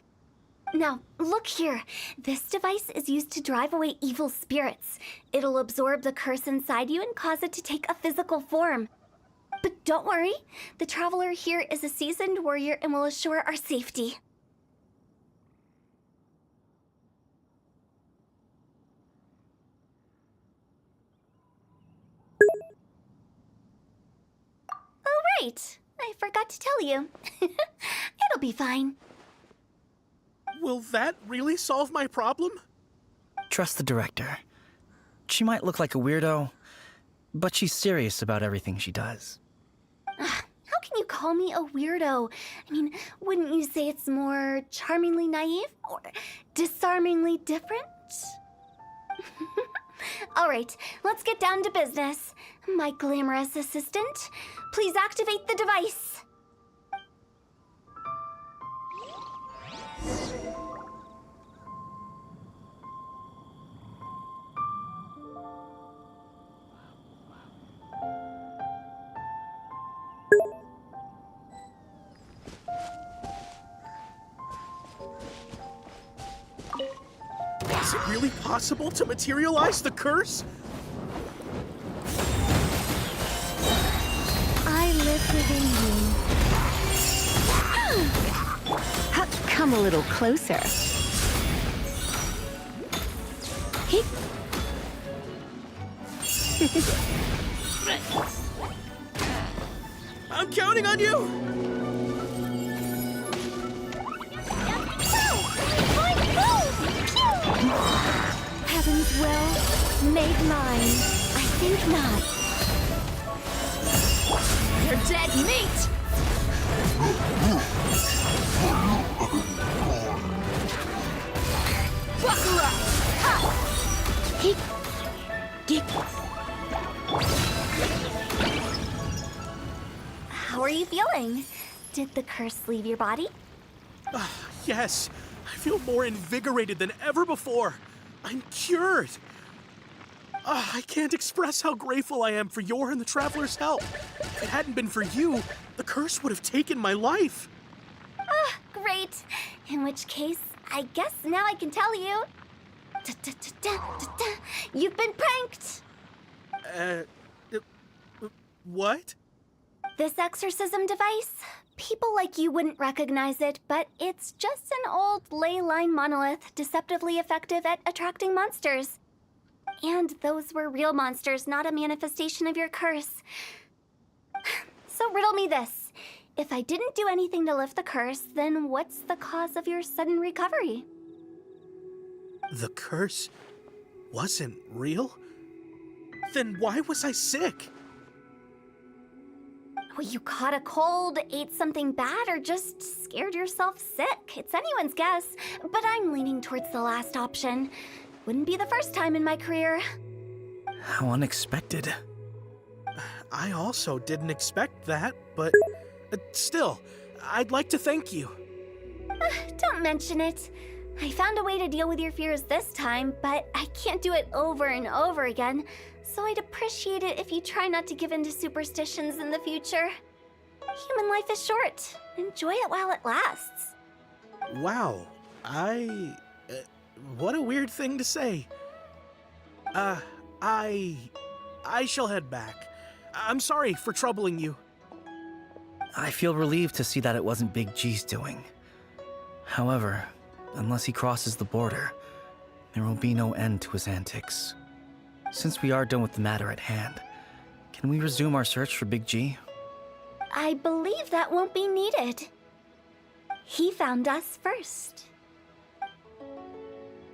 Now, look here. This device is used to drive away evil spirits. It'll absorb the curse inside you and cause it to take a physical form. But don't worry, the traveler here is a seasoned warrior and will assure our safety. Oh, right. I forgot to tell you. It'll be fine. Will that really solve my problem? Trust the director. She might look like a weirdo, but she's serious about everything she does. How can you call me a weirdo? I mean, wouldn't you say it's more charmingly naive or disarmingly different? All right, let's get down to business. My glamorous assistant, please activate the device. Is it really possible to materialize the curse? I live within you. Come a little closer. I'm counting on you! Heaven's will made mine. I think not. You're dead meat! Buckle up! How are you feeling? Did the curse leave your body? Yes, I feel more invigorated than ever before. I'm cured. I can't express how grateful I am for your and the Traveler's help. If it hadn't been for you, the curse would have taken my life. Great. In which case, I guess now I can tell you. You've been pranked! What? This exorcism device? People like you wouldn't recognize it, but it's just an old ley line monolith deceptively effective at attracting monsters. And those were real monsters, not a manifestation of your curse. So riddle me this. If I didn't do anything to lift the curse, then what's the cause of your sudden recovery? The curse wasn't real? Then why was I sick? Well, you caught a cold, ate something bad, or just scared yourself sick. It's anyone's guess, but I'm leaning towards the last option. Wouldn't be the first time in my career. How unexpected. I also didn't expect that, but still, I'd like to thank you. Don't mention it. I found a way to deal with your fears this time, but I can't do it over and over again, so I'd appreciate it if you try not to give in to superstitions in the future. Human life is short. Enjoy it while it lasts. Wow, what a weird thing to say. I shall head back. I'm sorry for troubling you. I feel relieved to see that it wasn't Big G's doing. However, unless he crosses the border, there will be no end to his antics. Since we are done with the matter at hand, can we resume our search for Big G? I believe that won't be needed. He found us first.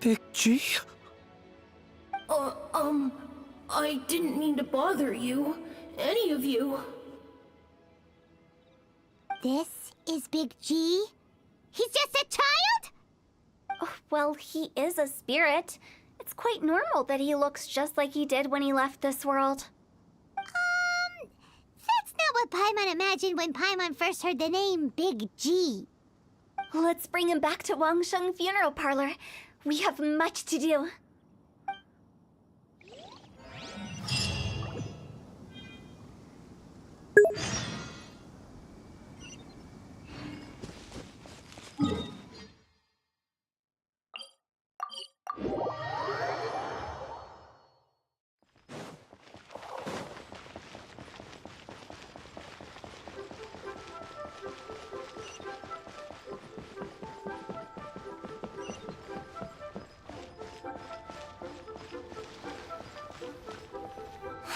Big G? I didn't mean to bother you. Any of you. This is Big G? He's just a child? Oh, well, he is a spirit. It's quite normal that he looks just like he did when he left this world. That's not what Paimon imagined when Paimon first heard the name Big G. Let's bring him back to Wangsheng Funeral Parlor. We have much to do.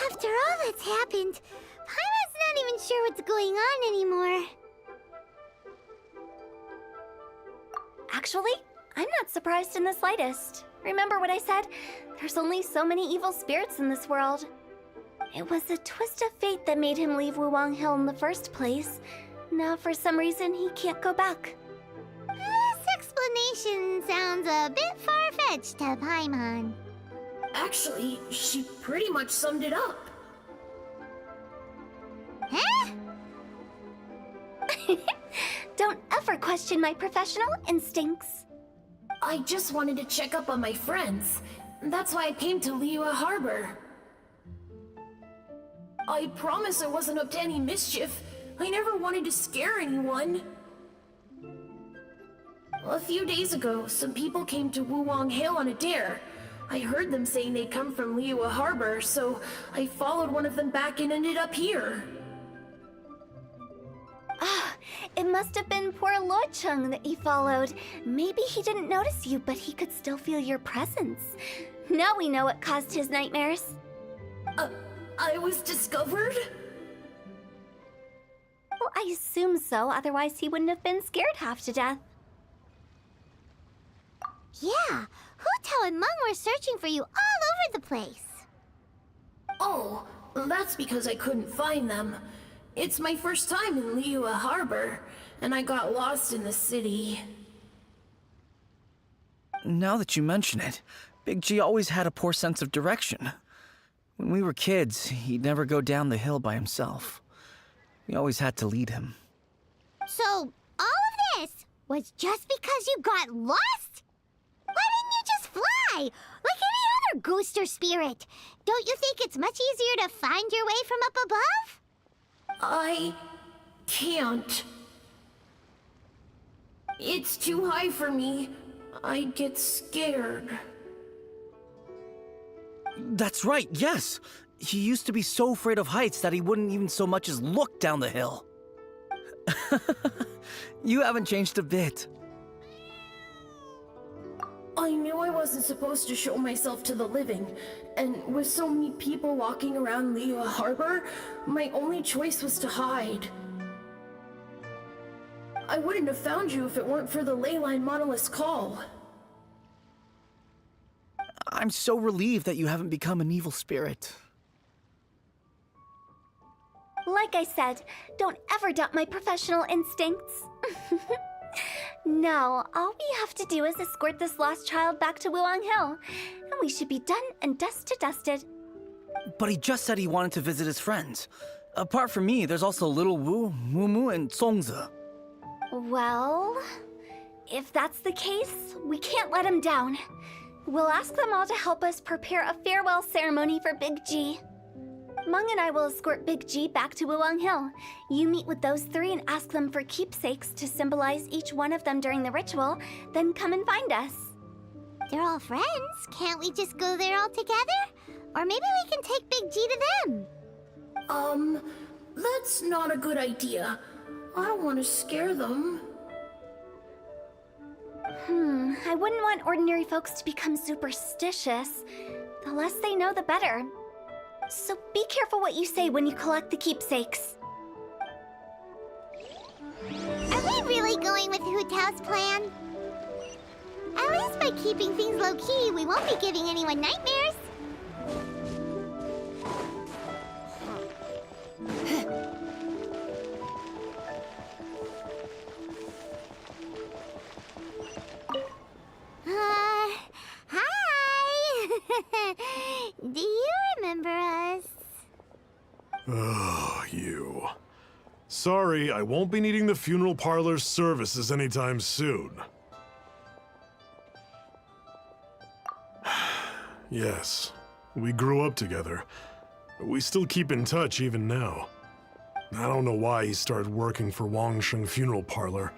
After all that's happened, Paimon's not even sure what's going on anymore. Actually, I'm not surprised in the slightest. Remember what I said? There's only so many evil spirits in this world. It was a twist of fate that made him leave Wuwang Hill in the first place. Now, for some reason, he can't go back. This explanation sounds a bit far-fetched to Paimon. Actually, she pretty much summed it up. Huh? Don't ever question my professional instincts. I just wanted to check up on my friends. That's why I came to Liyue Harbor. I promise I wasn't up to any mischief. I never wanted to scare anyone. A few days ago, some people came to Wuwang Hill on a dare. I heard them saying they'd come from Liyue Harbor, so I followed one of them back and ended up here. It must have been poor Luocheng that you followed. Maybe he didn't notice you, but he could still feel your presence. Now we know what caused his nightmares. I was discovered? Well, I assume so, otherwise he wouldn't have been scared half to death. Yeah, Hu Tao and Meng were searching for you all over the place. Oh, that's because I couldn't find them. It's my first time in Liyue Harbor, and I got lost in the city. Now that you mention it, Big G always had a poor sense of direction. When we were kids, he'd never go down the hill by himself. We always had to lead him. So, all of this was just because you got lost? Why didn't you just fly? Like any other ghost or spirit? Don't you think it's much easier to find your way from up above? I can't. It's too high for me. I'd get scared. That's right, yes! He used to be so afraid of heights that he wouldn't even so much as look down the hill. You haven't changed a bit. I knew I wasn't supposed to show myself to the living, and with so many people walking around Liyue Harbor, my only choice was to hide. I wouldn't have found you if it weren't for the Leyline Monolith's call. I'm so relieved that you haven't become an evil spirit. Like I said, don't ever doubt my professional instincts. Now, all we have to do is escort this lost child back to Wuong Hill, and we should be done and dust to dusted. But he just said he wanted to visit his friends. Apart from me, there's also Little Wu, Mumu, and Songzi. Well, if that's the case, we can't let him down. We'll ask them all to help us prepare a farewell ceremony for Big G. Mung and I will escort Big G back to Wuong Hill. You meet with those three and ask them for keepsakes to symbolize each one of them during the ritual, then come and find us. They're all friends. Can't we just go there all together? Or maybe we can take Big G to them. That's not a good idea. I don't want to scare them. I wouldn't want ordinary folks to become superstitious. The less they know, the better. So be careful what you say when you collect the keepsakes. Are we really going with Hu Tao's plan? At least by keeping things low-key, we won't be giving anyone nightmares. Hi! Do you remember us? Oh, you. Sorry, I won't be needing the funeral parlor's services anytime soon. Yes, we grew up together. We still keep in touch even now. I don't know why he started working for Wangsheng Funeral Parlor.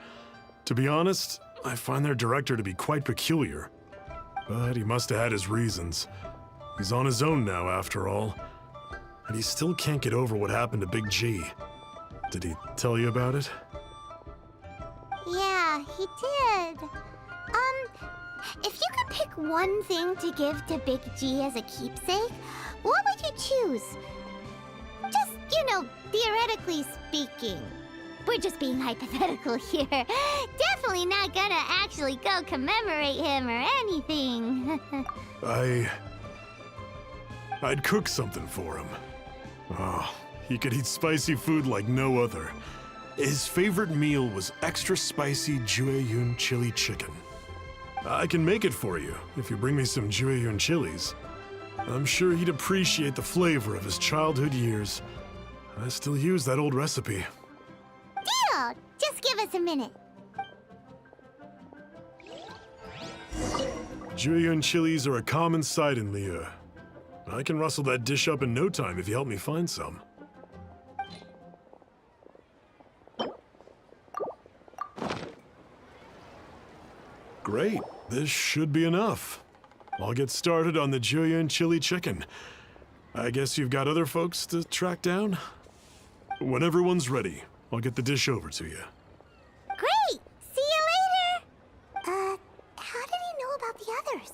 To be honest, I find their director to be quite peculiar. But he must have had his reasons. He's on his own now, after all. And he still can't get over what happened to Big G. Did he tell you about it? Yeah, he did. If you could pick one thing to give to Big G as a keepsake, what would you choose? Just, theoretically speaking. We're just being hypothetical here. Definitely not gonna actually go commemorate him or anything. I'd cook something for him. Oh, he could eat spicy food like no other. His favorite meal was extra spicy Jueyun chili chicken. I can make it for you if you bring me some Jueyun chilies. I'm sure he'd appreciate the flavor of his childhood years. I still use that old recipe. Deal! Just give us a minute. Jueyun chilies are a common sight in Liyue. I can rustle that dish up in no time if you help me find some. Great, this should be enough. I'll get started on the Jueyun chili chicken. I guess you've got other folks to track down? When everyone's ready, I'll get the dish over to you. Great! See you later! How did he know about the others?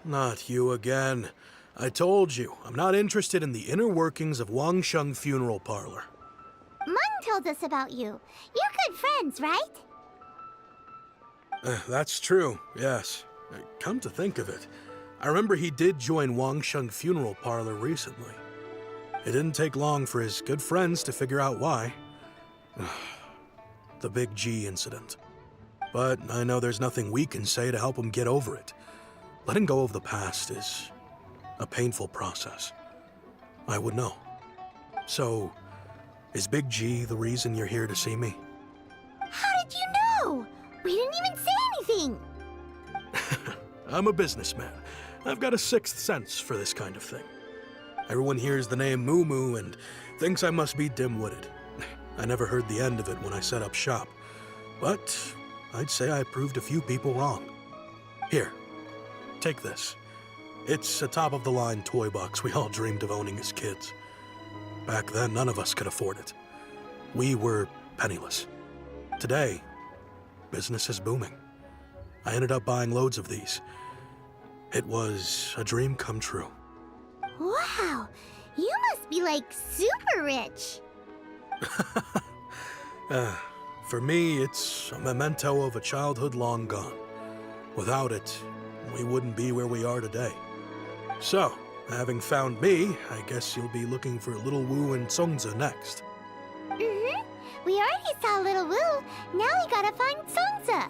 Not you again. I told you, I'm not interested in the inner workings of Wangsheng Funeral Parlor. Mung told us about you. You're good friends, right? That's true, yes. Come to think of it, I remember he did join Wangsheng Funeral Parlor recently. It didn't take long for his good friends to figure out why. The Big G incident. But I know there's nothing we can say to help him get over it. Letting go of the past is a painful process. I would know. So, is Big G the reason you're here to see me? How did you know? We didn't even say anything. I'm a businessman. I've got a sixth sense for this kind of thing. Everyone hears the name Moo Moo and thinks I must be dim-witted. I never heard the end of it when I set up shop. But I'd say I proved a few people wrong. Here, take this. It's a top-of-the-line toy box we all dreamed of owning as kids. Back then, none of us could afford it. We were penniless. Today, business is booming. I ended up buying loads of these. It was a dream come true. Wow, you must be like super rich. For me, it's a memento of a childhood long gone. Without it, we wouldn't be where we are today. So, having found me, I guess you'll be looking for Little Wu and Songza next. Mm-hmm. We already saw Little Wu. Now we gotta find Songza.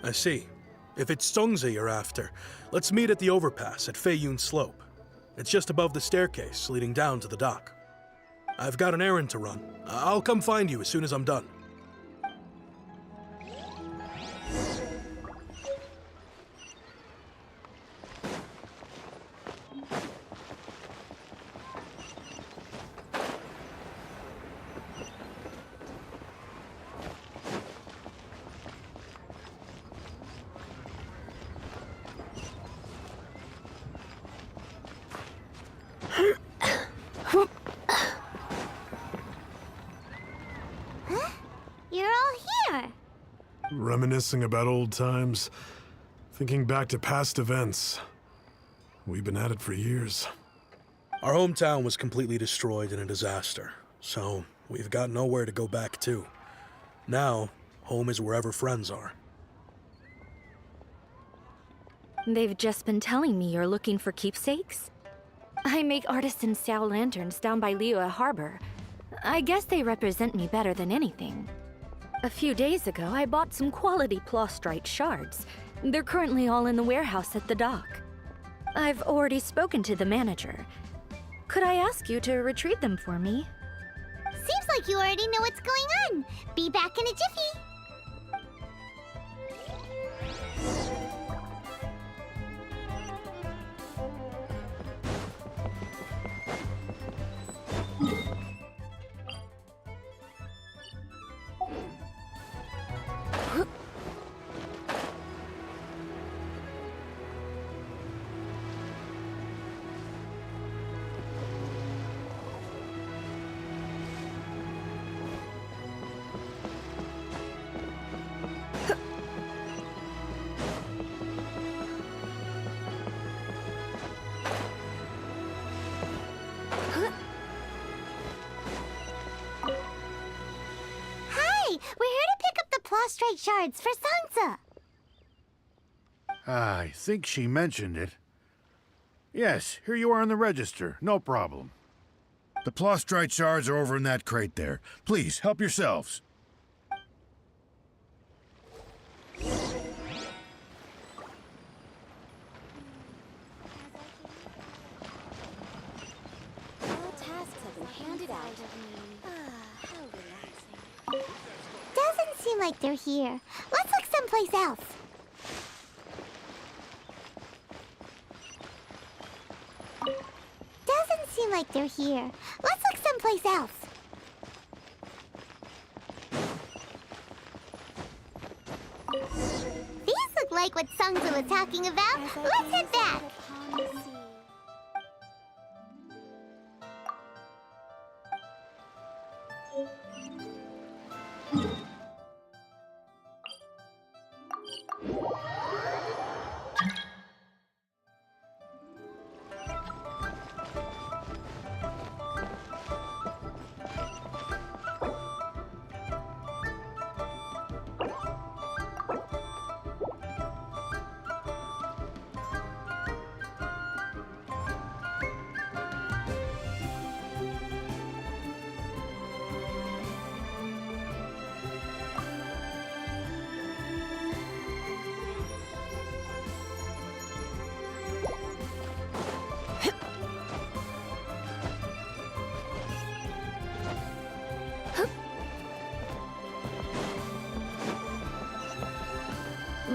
I see. If it's Songza you're after, let's meet at the overpass at Feiyun Slope. It's just above the staircase leading down to the dock. I've got an errand to run. I'll come find you as soon as I'm done. You're all here. Reminiscing about old times, thinking back to past events. We've been at it for years. Our hometown was completely destroyed in a disaster, so we've got nowhere to go back to. Now, home is wherever friends are. They've just been telling me you're looking for keepsakes. I make artisan sail lanterns down by Liyue Harbor. I guess they represent me better than anything. A few days ago, I bought some quality plastrite shards. They're currently all in the warehouse at the dock. I've already spoken to the manager. Could I ask you to retrieve them for me? Seems like you already know what's going on. Be back in a jiffy. We're here to pick up the plastrite shards for Sansa. I think she mentioned it. Yes, here you are on the register. No problem. The plastrite shards are over in that crate there. Please, help yourselves. All tasks have been handed out. How relaxing. Doesn't seem like they're here. Let's look someplace else. Doesn't seem like they're here. Let's look someplace else. These look like what Sungza was talking about. Let's head back.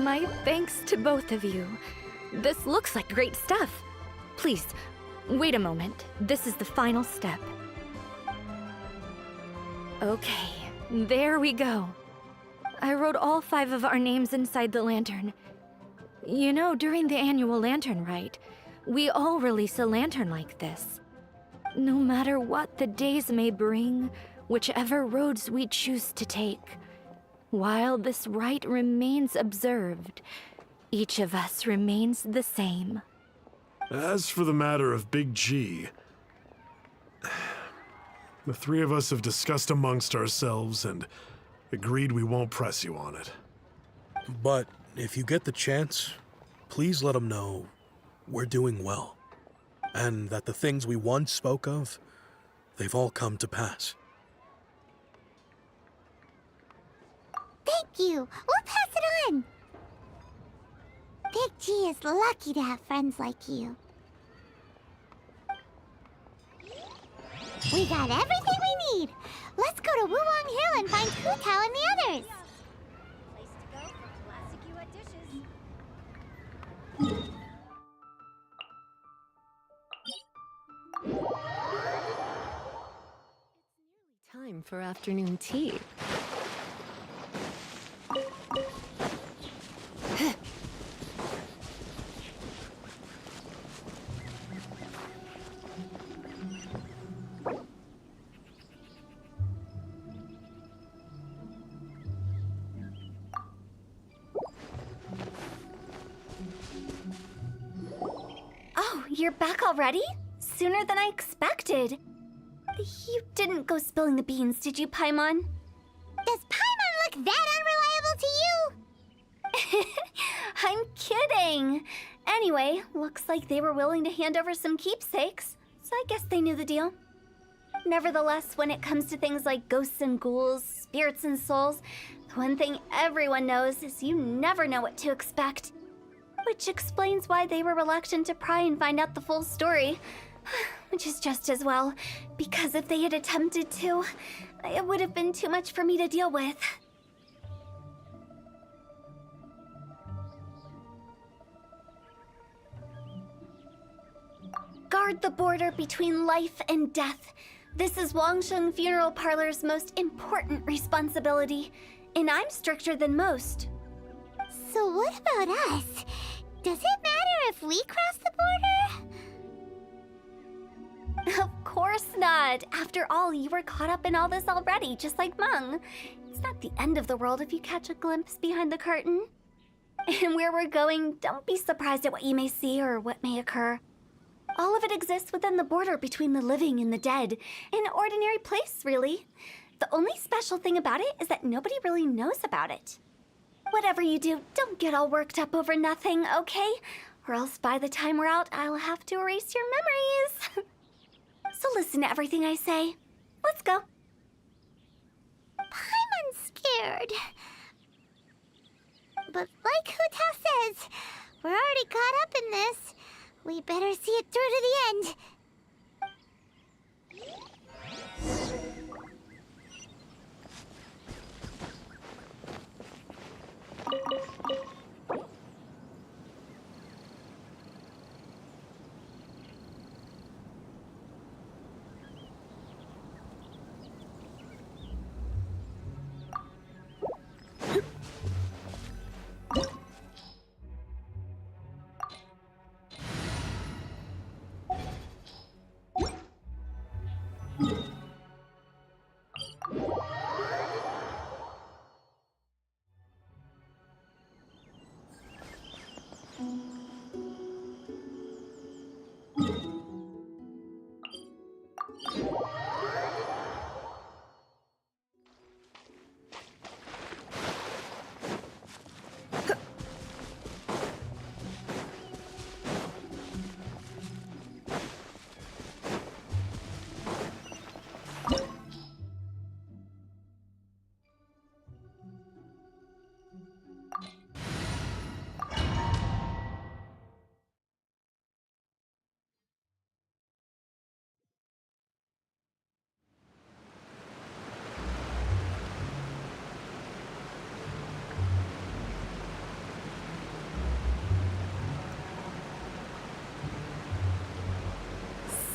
My thanks to both of you. This looks like great stuff. Please, wait a moment. This is the final step. Okay, there we go. I wrote all 5 of our names inside the lantern. You know, during the annual lantern rite, we all release a lantern like this. No matter what the days may bring, whichever roads we choose to take, while this rite remains observed, each of us remains the same. As for the matter of Big G, the 3 of us have discussed amongst ourselves and agreed we won't press you on it. But if you get the chance, please let him know we're doing well, and that the things we once spoke of, they've all come to pass. Thank you. We'll pass it on. Big G is lucky to have friends like you. We got everything we need. Let's go to Wulong Hill and find Hu Tao and the others. Place to go for classic Yue dishes. Time for afternoon tea. Oh, you're back already? Sooner than I expected. You didn't go spilling the beans, did you, Paimon? Does Paimon look that unreliable to you? I'm kidding. Anyway, looks like they were willing to hand over some keepsakes, so I guess they knew the deal. Nevertheless, when it comes to things like ghosts and ghouls, spirits and souls, the one thing everyone knows is you never know what to expect. Which explains why they were reluctant to pry and find out the full story. Which is just as well, because if they had attempted to, it would have been too much for me to deal with. Guard the border between life and death. This is Wangsheng Funeral Parlor's most important responsibility, and I'm stricter than most. So what about us? Does it matter if we cross the border? Of course not. After all, you were caught up in all this already, just like Meng. It's not the end of the world if you catch a glimpse behind the curtain. And where we're going, don't be surprised at what you may see or what may occur. All of it exists within the border between the living and the dead. An ordinary place, really. The only special thing about it is that nobody really knows about it. Whatever you do, don't get all worked up over nothing, okay? Or else by the time we're out, I'll have to erase your memories. So listen to everything I say. Let's go. Paimon's scared. But like Hu Tao says, we're already caught up in this. We better see it through to the end.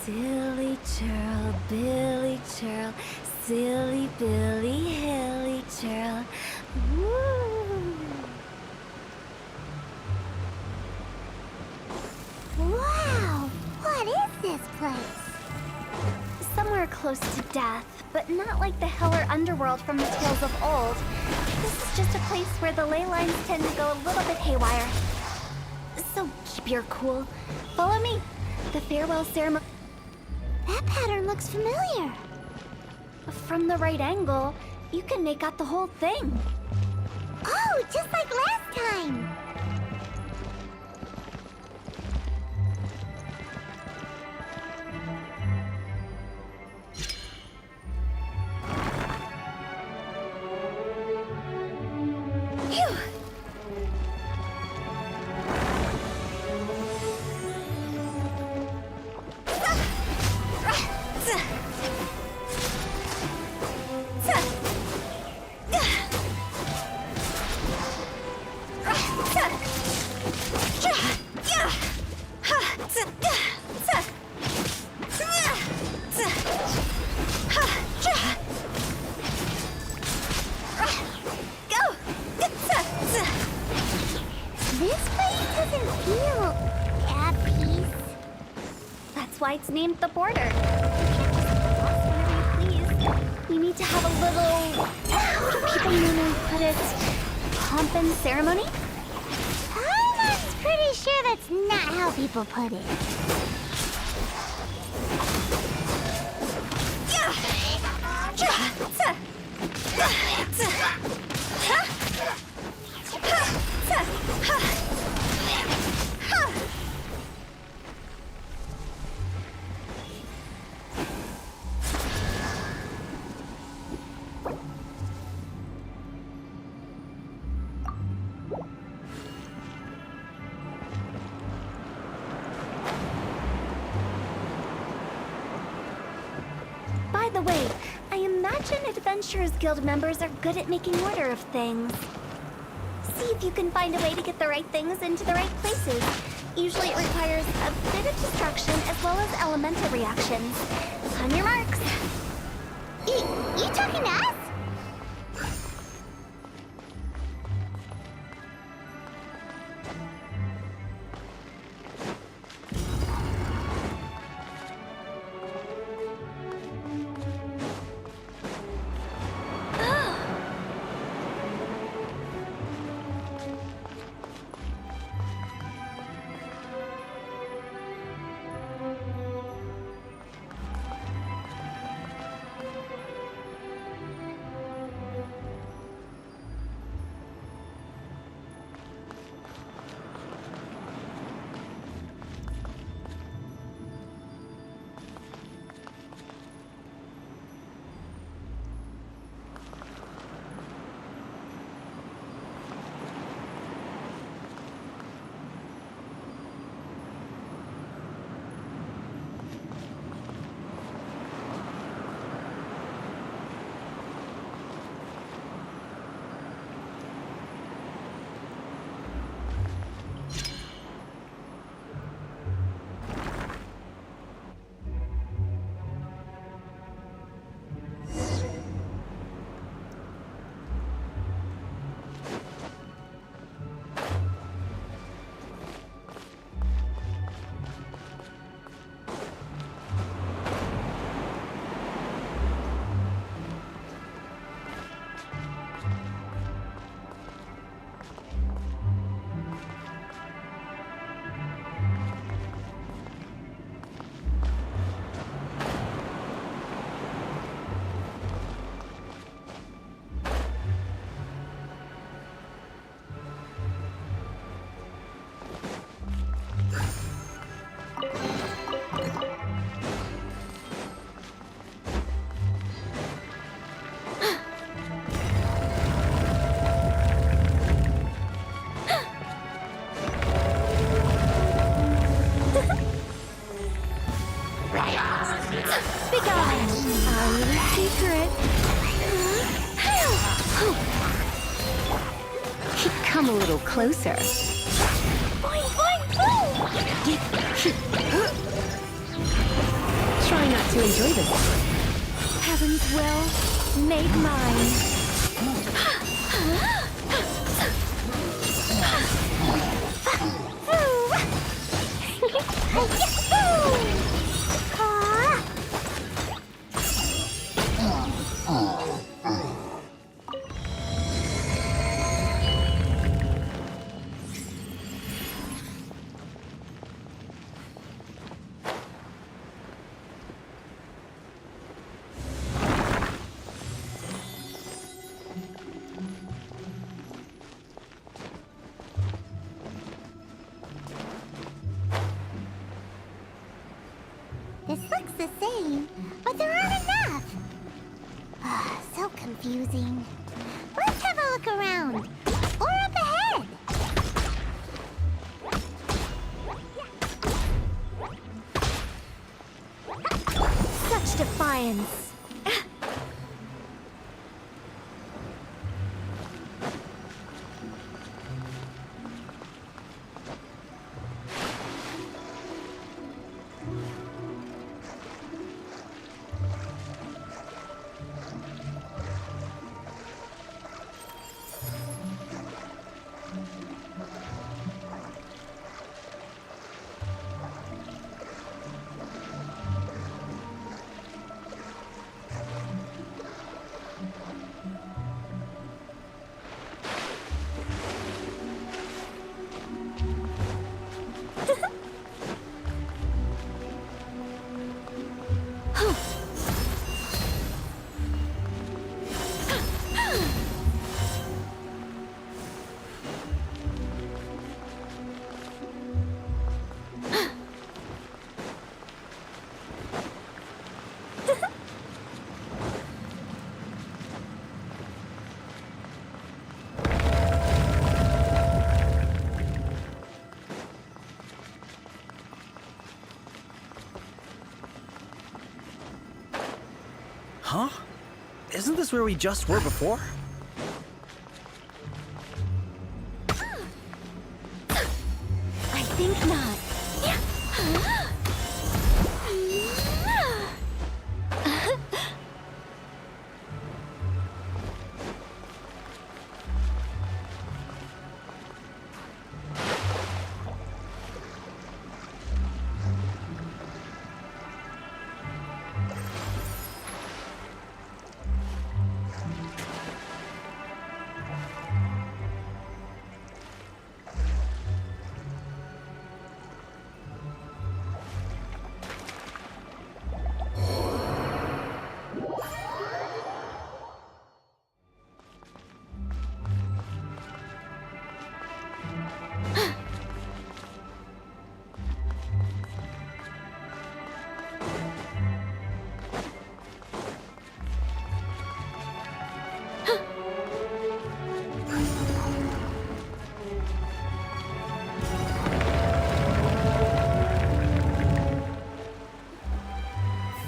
Silly churl, Billy churl, silly Billy, hilly churl. Woo! Wow! What is this place? Somewhere close to death, but not like the hell or underworld from the tales of old. This is just a place where the ley lines tend to go a little bit haywire. So keep your cool. Follow me. The farewell ceremony. That pattern looks familiar. From the right angle, you can make out the whole thing. Oh, just like last time. Phew! This place doesn't feel at peace. That's why it's named the Border. You can't just cross whenever you please. You need to have a little, how do people normally put it, pomp and ceremony? I'm pretty sure that's not how people put it. By the way, I imagine Adventurers Guild members are good at making order of things. See if you can find a way to get the right things into the right places. Usually it requires a bit of destruction as well as elemental reactions. On your marks. You talking to us? Come a little closer. Boing, boing, boing! to enjoy this. Heaven's will, made mine. This looks the same, but there aren't enough. So confusing. Let's have a look around. Or up ahead. Such defiance. Huh? Isn't this where we just were before? I think not.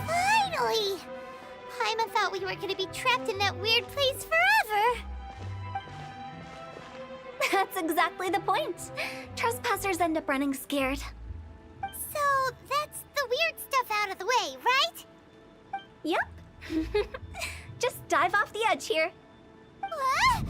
Finally! Paimon thought we were gonna be trapped in that weird place forever. That's exactly the point. Trespassers end up running scared. So that's the weird stuff out of the way, right? Yep. Just dive off the edge here. What?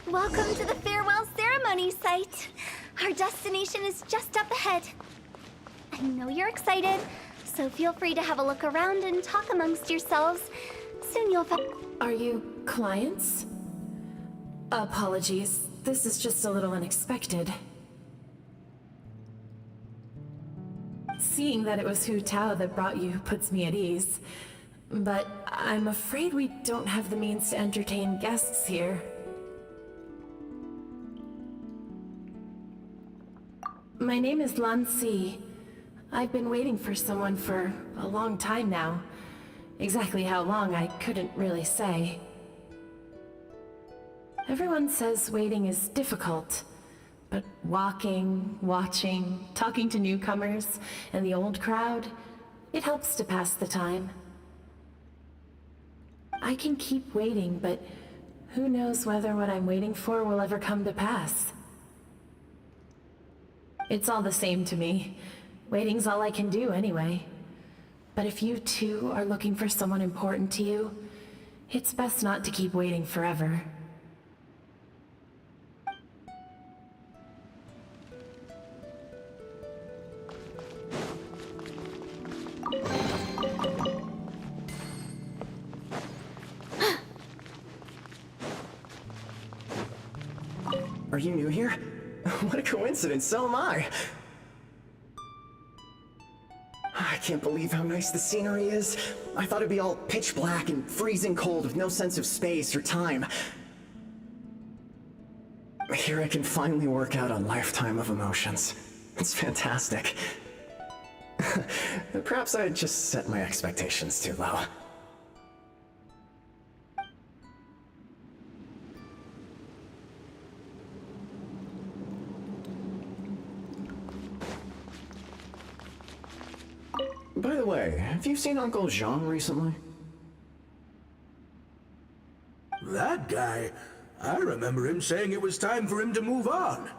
Welcome to the farewell ceremony site. Our destination is just up ahead. I know you're excited, so feel free to have a look around and talk amongst yourselves. Soon you'll find. Are you clients? Apologies. This is just a little unexpected. Seeing that it was Hu Tao that brought you puts me at ease. But I'm afraid we don't have the means to entertain guests here. My name is Lan Si. I've been waiting for someone for a long time now. Exactly how long, I couldn't really say. Everyone says waiting is difficult, but walking, watching, talking to newcomers, and the old crowd, it helps to pass the time. I can keep waiting, but who knows whether what I'm waiting for will ever come to pass. It's all the same to me. Waiting's all I can do anyway. But if you too are looking for someone important to you, it's best not to keep waiting forever. Are you new here? What a coincidence, so am I! I can't believe how nice the scenery is. I thought it'd be all pitch black and freezing cold with no sense of space or time. Here I can finally work out a lifetime of emotions. It's fantastic. Perhaps I just set my expectations too low. By the way, have you seen Uncle Jean recently? That guy? I remember him saying it was time for him to move on.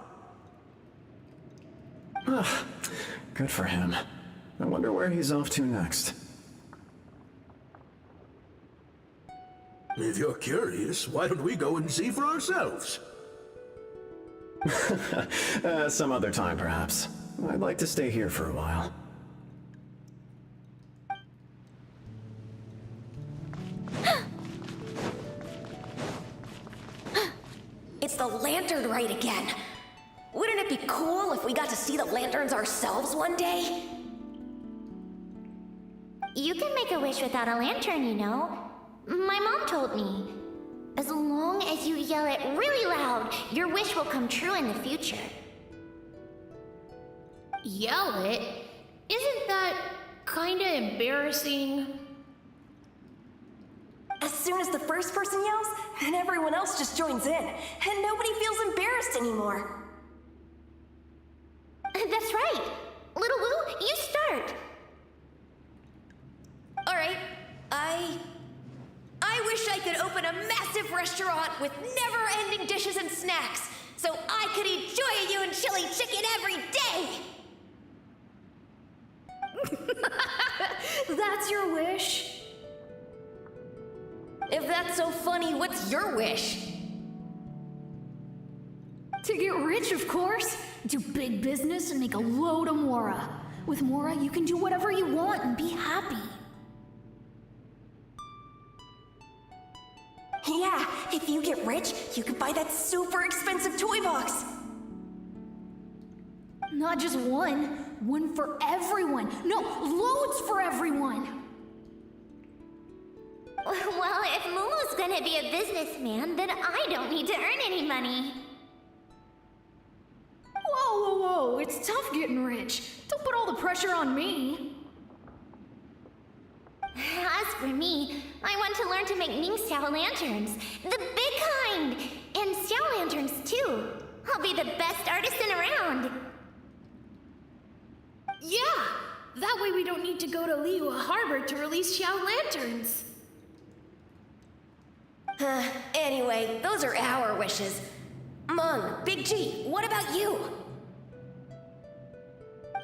Good for him. I wonder where he's off to next. If you're curious, why don't we go and see for ourselves? Some other time, perhaps. I'd like to stay here for a while. It's the lantern rite again. Wouldn't it be cool if we got to see the lanterns ourselves one day? You can make a wish without a lantern, you know. My mom told me. As long as you yell it really loud, your wish will come true in the future. Yell it? Isn't that kinda embarrassing? As soon as the first person yells, then everyone else just joins in, and nobody feels embarrassed anymore. That's right. Little Wu, you start. All right, I wish I could open a massive restaurant with never-ending dishes and snacks, so I could enjoy you and chili chicken every day! That's your wish? If that's so funny, what's your wish? To get rich, of course. Do big business and make a load of Mora. With Mora, you can do whatever you want and be happy. Yeah, if you get rich, you could buy that super expensive toy box. Not just one. One for everyone. No, loads for everyone. Well, if Momo's gonna be a businessman, then I don't need to earn any money. Whoa, whoa, whoa. It's tough getting rich. Don't put all the pressure on me. As for me, I want to learn to make Ning Xiao lanterns. The big kind! And Xiao lanterns, too. I'll be the best artisan around. Yeah! That way we don't need to go to Liyue Harbor to release Xiao lanterns. Anyway, those are our wishes. Mung, Big G, what about you?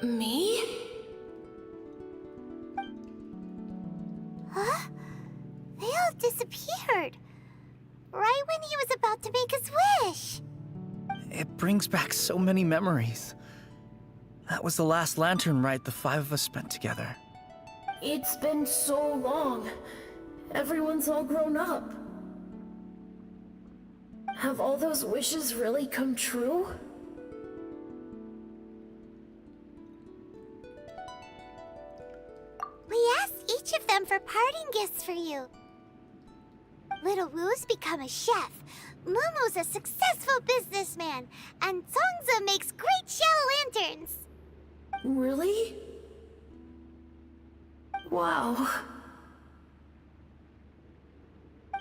Me? Huh? They all disappeared. Right when he was about to make his wish. It brings back so many memories. That was the last lantern rite the five of us spent together. It's been so long. Everyone's all grown up. Have all those wishes really come true? them for parting gifts for you. Little Wu's become a chef. Momo's a successful businessman, and Songza makes great shell lanterns. Really? Wow.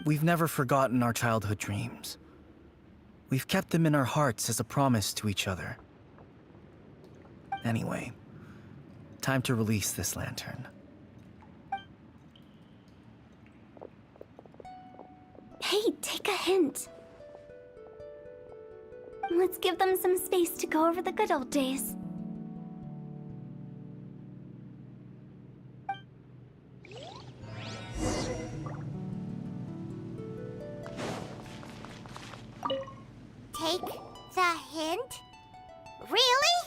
We've never forgotten our childhood dreams. We've kept them in our hearts as a promise to each other. Anyway, time to release this lantern. Hey, take a hint. Let's give them some space to go over the good old days. Take the hint? Really?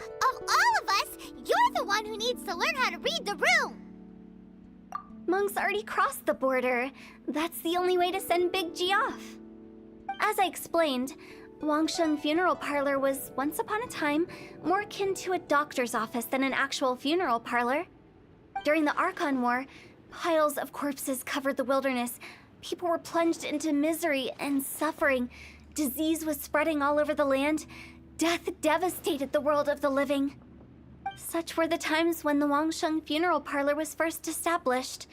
Of all of us, you're the one who needs to learn how to read the room. Monk's already crossed the border. That's the only way to send Big G off. As I explained, Wangsheng Funeral Parlor was once upon a time more akin to a doctor's office than an actual funeral parlor. During the Archon War, piles of corpses covered the wilderness. People were plunged into misery and suffering. Disease was spreading all over the land. Death devastated the world of the living. Such were the times when the Wangsheng Funeral Parlor was first established.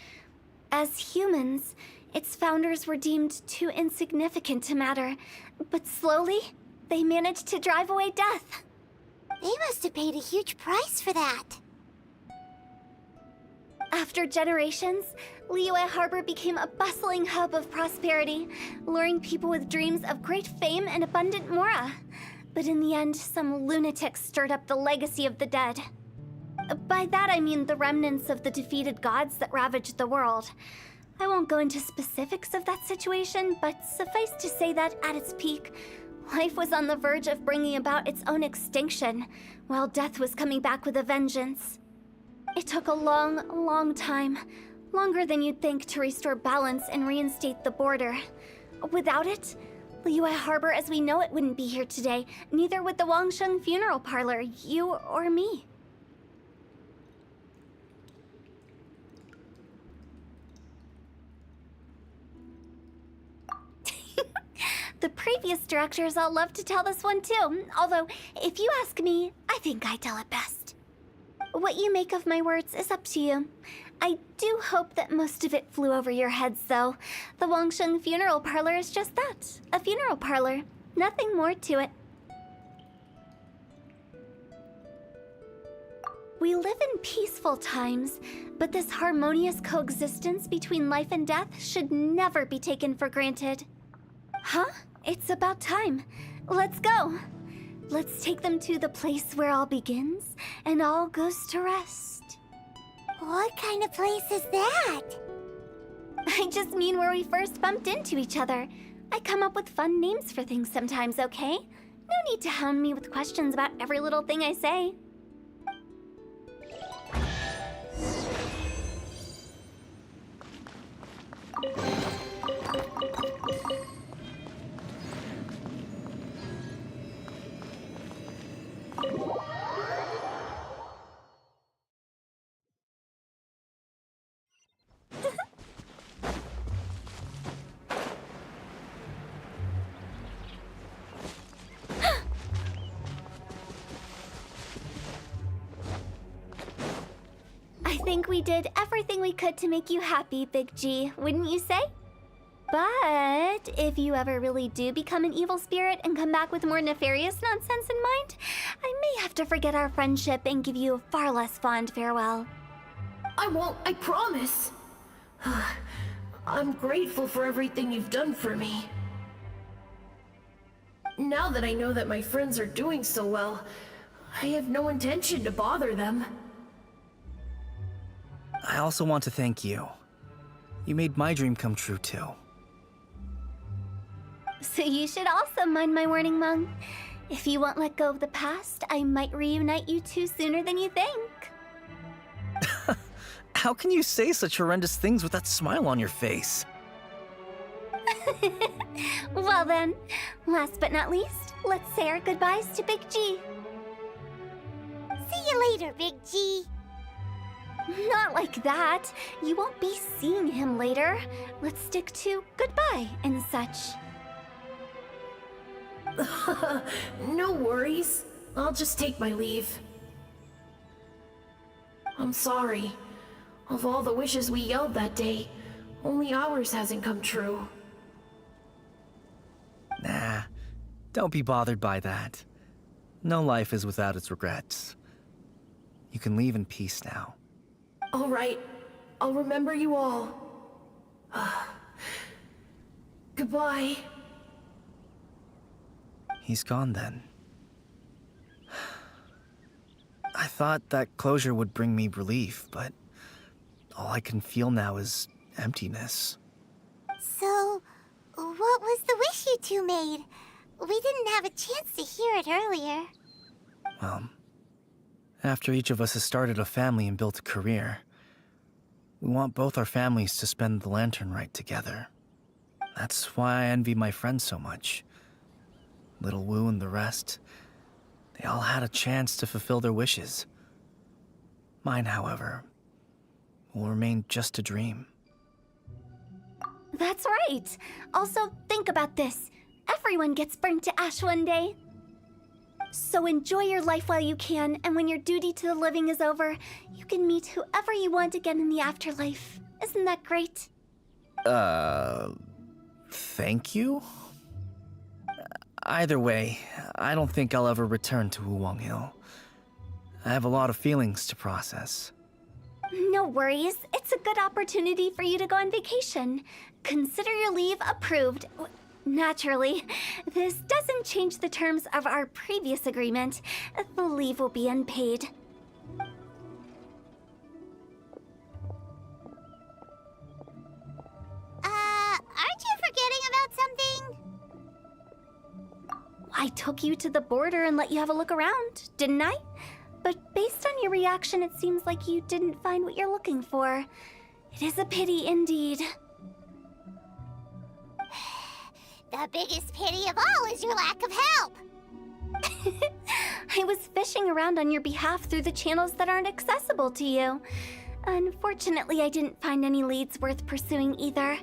As humans, its founders were deemed too insignificant to matter, but slowly, they managed to drive away death. They must have paid a huge price for that. After generations, Liyue Harbor became a bustling hub of prosperity, luring people with dreams of great fame and abundant mora. But in the end, some lunatics stirred up the legacy of the dead. By that I mean the remnants of the defeated gods that ravaged the world. I won't go into specifics of that situation, but suffice to say that at its peak, life was on the verge of bringing about its own extinction, while death was coming back with a vengeance. It took a long, long time, longer than you'd think, to restore balance and reinstate the border. Without it, Liyue Harbor as we know it wouldn't be here today, neither would the Wangsheng Funeral Parlor, you or me. The previous directors all love to tell this one too, although, if you ask me, I think I tell it best. What you make of my words is up to you. I do hope that most of it flew over your heads, though. The Wangsheng Funeral Parlor is just that, a funeral parlor. Nothing more to it. We live in peaceful times, but this harmonious coexistence between life and death should never be taken for granted. Huh? It's about time. Let's go. Let's take them to the place where all begins and all goes to rest. What kind of place is that? I just mean where we first bumped into each other. I come up with fun names for things sometimes, okay? No need to hound me with questions about every little thing I say. I think we did everything we could to make you happy, Big G, wouldn't you say? But if you ever really do become an evil spirit and come back with more nefarious nonsense in mind, I may have to forget our friendship and give you a far less fond farewell. I won't, I promise. I'm grateful for everything you've done for me. Now that I know that my friends are doing so well, I have no intention to bother them. I also want to thank you. You made my dream come true, too. So you should also mind my warning, Mung. If you won't let go of the past, I might reunite you two sooner than you think. How can you say such horrendous things with that smile on your face? Well then, last but not least, let's say our goodbyes to Big G. See you later, Big G. Not like that. You won't be seeing him later. Let's stick to goodbye and such. No worries. I'll just take my leave. I'm sorry. Of all the wishes we yelled that day, only ours hasn't come true. Nah, don't be bothered by that. No life is without its regrets. You can leave in peace now. All right. I'll remember you all. Goodbye. He's gone then. I thought that closure would bring me relief, but all I can feel now is emptiness. So, what was the wish you two made? We didn't have a chance to hear it earlier. Well, after each of us has started a family and built a career, we want both our families to spend the Lantern Rite together. That's why I envy my friends so much. Little Wu and the rest, they all had a chance to fulfill their wishes. Mine, however, will remain just a dream. That's right. Also, think about this. Everyone gets burnt to ash one day. So enjoy your life while you can, and when your duty to the living is over, you can meet whoever you want again in the afterlife. Isn't that great? Thank you? Either way, I don't think I'll ever return to Wuwang Hill. I have a lot of feelings to process. No worries. It's a good opportunity for you to go on vacation. Consider your leave approved. Naturally, this doesn't change the terms of our previous agreement. The leave will be unpaid. Aren't you forgetting about something? I took you to the border and let you have a look around, didn't I? But based on your reaction, it seems like you didn't find what you're looking for. It is a pity indeed. The biggest pity of all is your lack of help. I was fishing around on your behalf through the channels that aren't accessible to you. Unfortunately, I didn't find any leads worth pursuing either.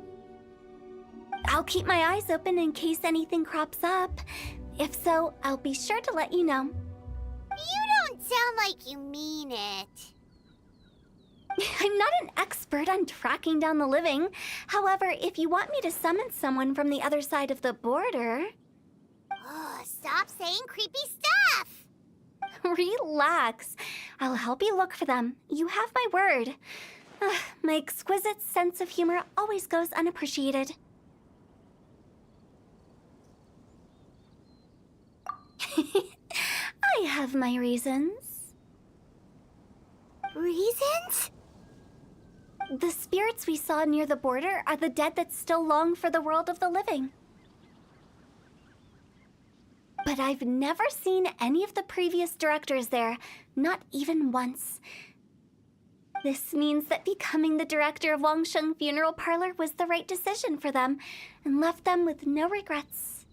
I'll keep my eyes open in case anything crops up. If so, I'll be sure to let you know. You don't sound like you mean it. I'm not an expert on tracking down the living. However, if you want me to summon someone from the other side of the border... Oh, stop saying creepy stuff! Relax. I'll help you look for them. You have my word. My exquisite sense of humor always goes unappreciated. I have my reasons. Reasons? The spirits we saw near the border are the dead that still long for the world of the living. But I've never seen any of the previous directors there, not even once. This means that becoming the director of Wangsheng Funeral Parlor was the right decision for them, and left them with no regrets.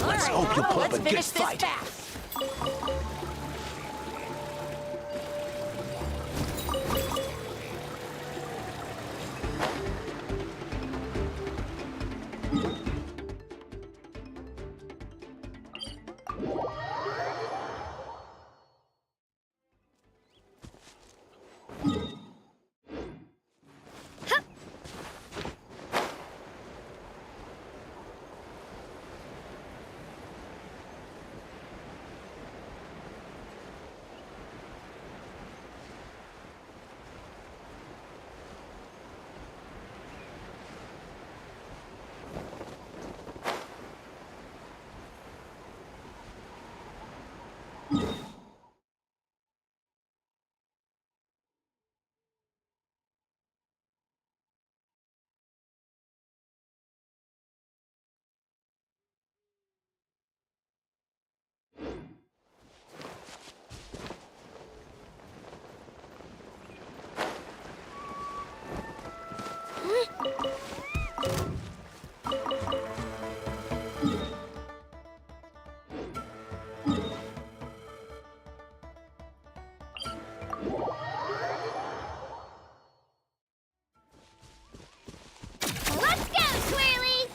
Let's hope you put up a good fight. Let's go, Swirly!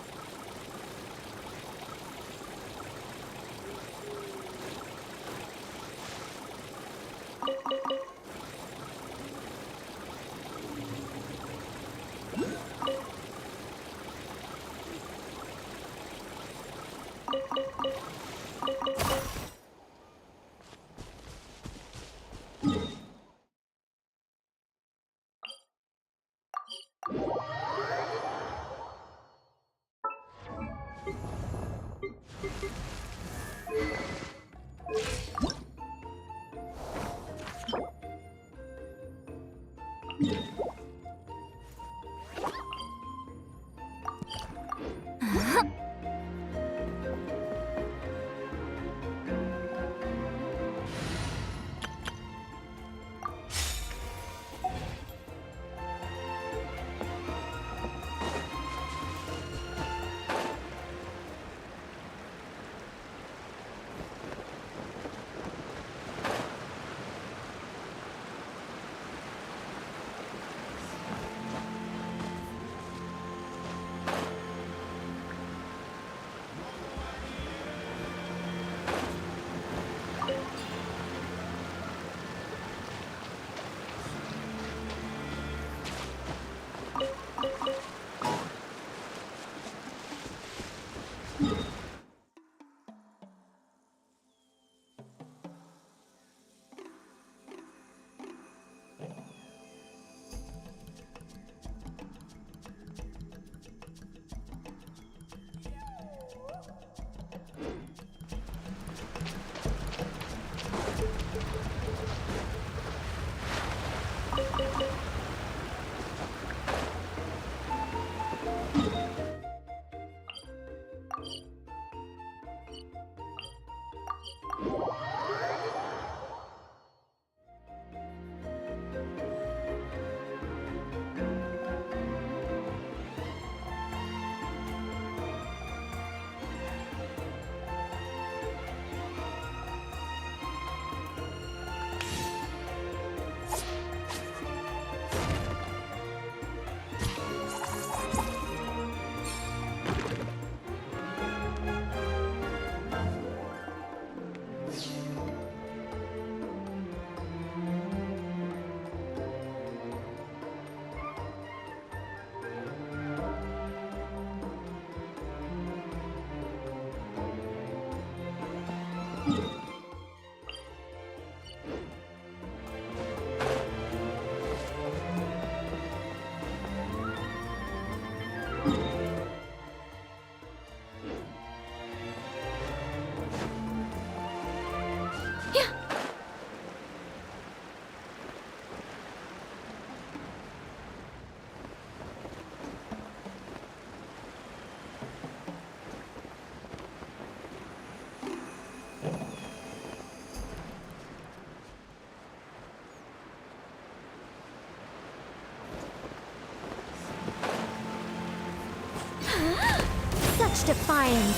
Such defiance.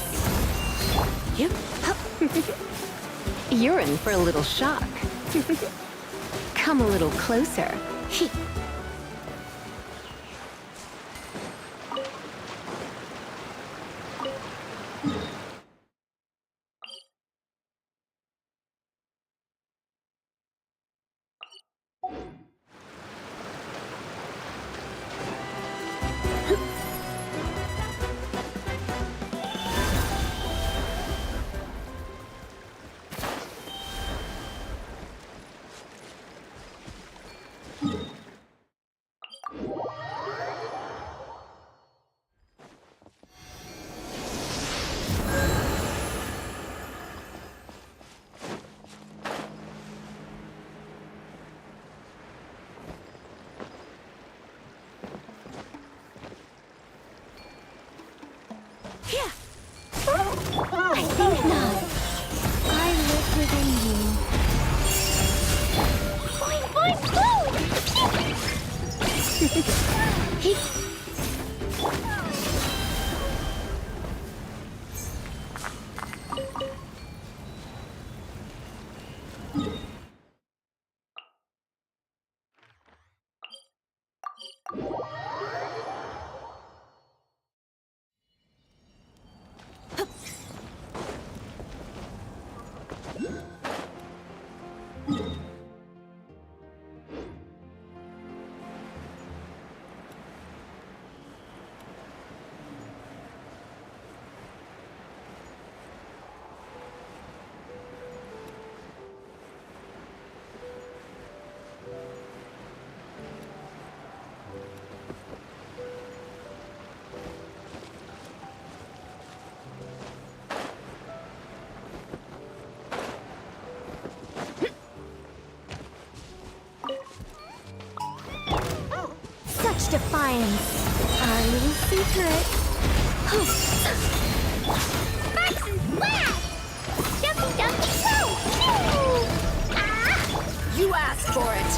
Yep. You're in for a little shock. Come a little closer. I think not. I live within you. Boing, boing, Such defiance. Our little secret. Sparks and splash! Jumpy, jumpy, go! Ah! You asked for it!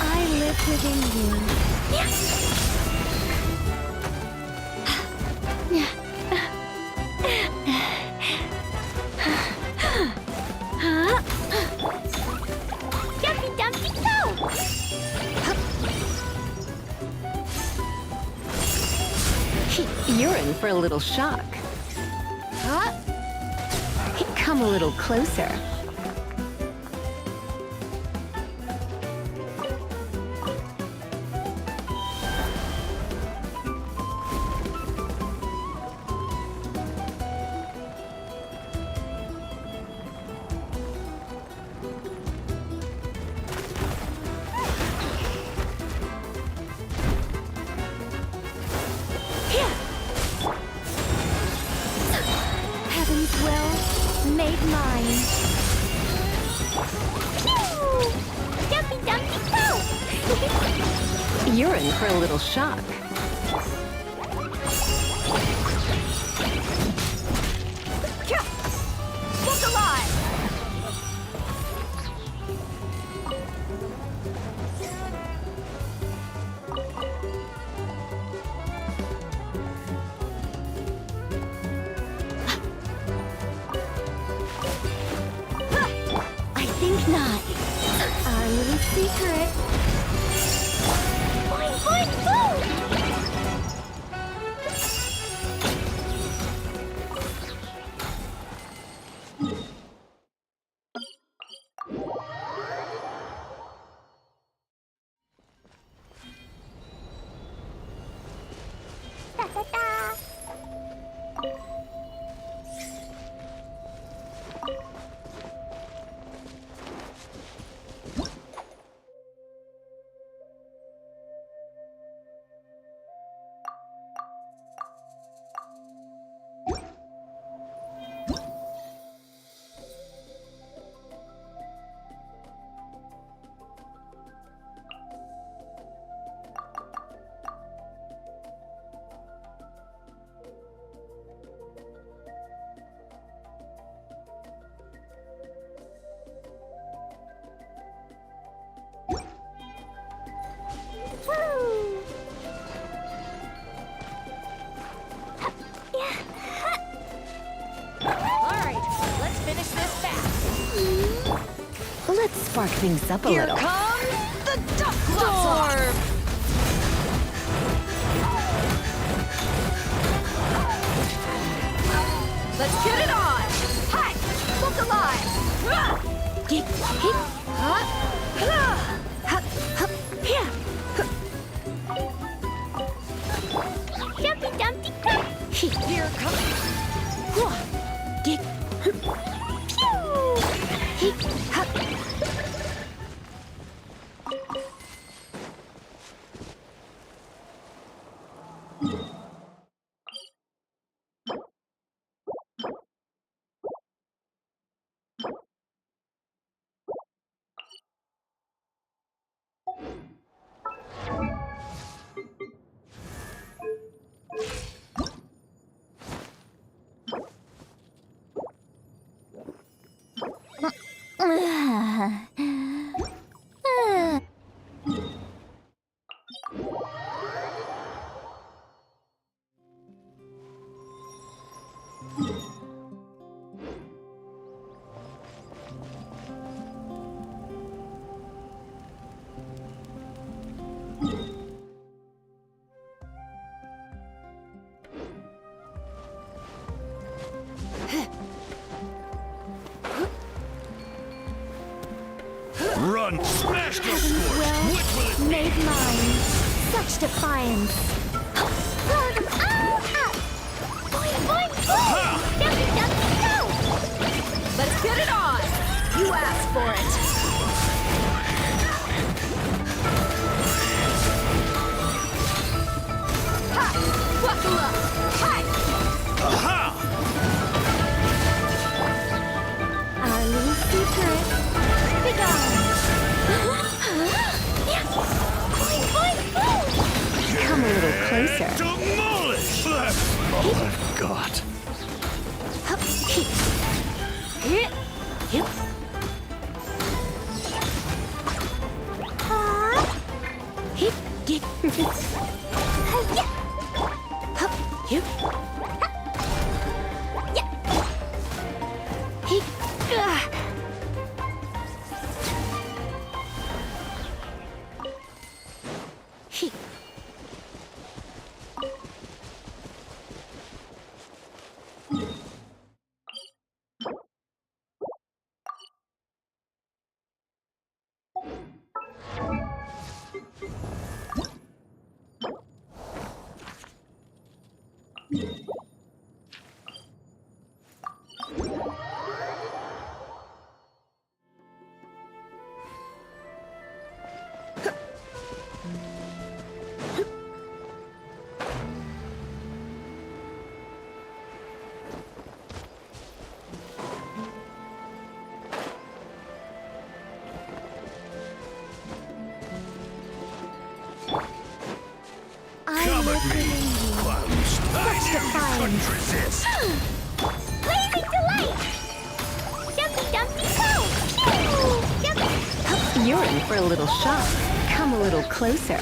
I live within you. Dumpy Dumpy go! You're in for a little shock. Come a little closer. Heaven's will made mine. Dumpy Dumpy go! You're in for a little shock. Look alive! I think not. Our little secret. Boing, boing, boom! Da, da, da. spark things up a Here little. comes the duck storm! Let's get it on! Hi! Look alive! Geek, geek, Huh? hup, hup, yeah. Dumpty Dumpty Duck. Here comes... Geek, Pew! geek, hup. Run! Smash those scores! Which will it be? Made mine. Such defiance. Blow them all up. Boing, boing, boing. Dumpty Dumpty go. Let's get it on! You asked for it! Ha! Buckle up! Hi! Aha! Our little secret. Be gone. Boing, boing, boing. Come a little closer. Demolish! Oh my god. Hup, geek. Here, yep. Hip, geek. Hup, yep. Hip, hip. Come at me, clowns! I knew you couldn't resist! Blazing delight. Dumpty Dumpty go. Pew! Dumpty. You're in for a little shock. Come a little closer.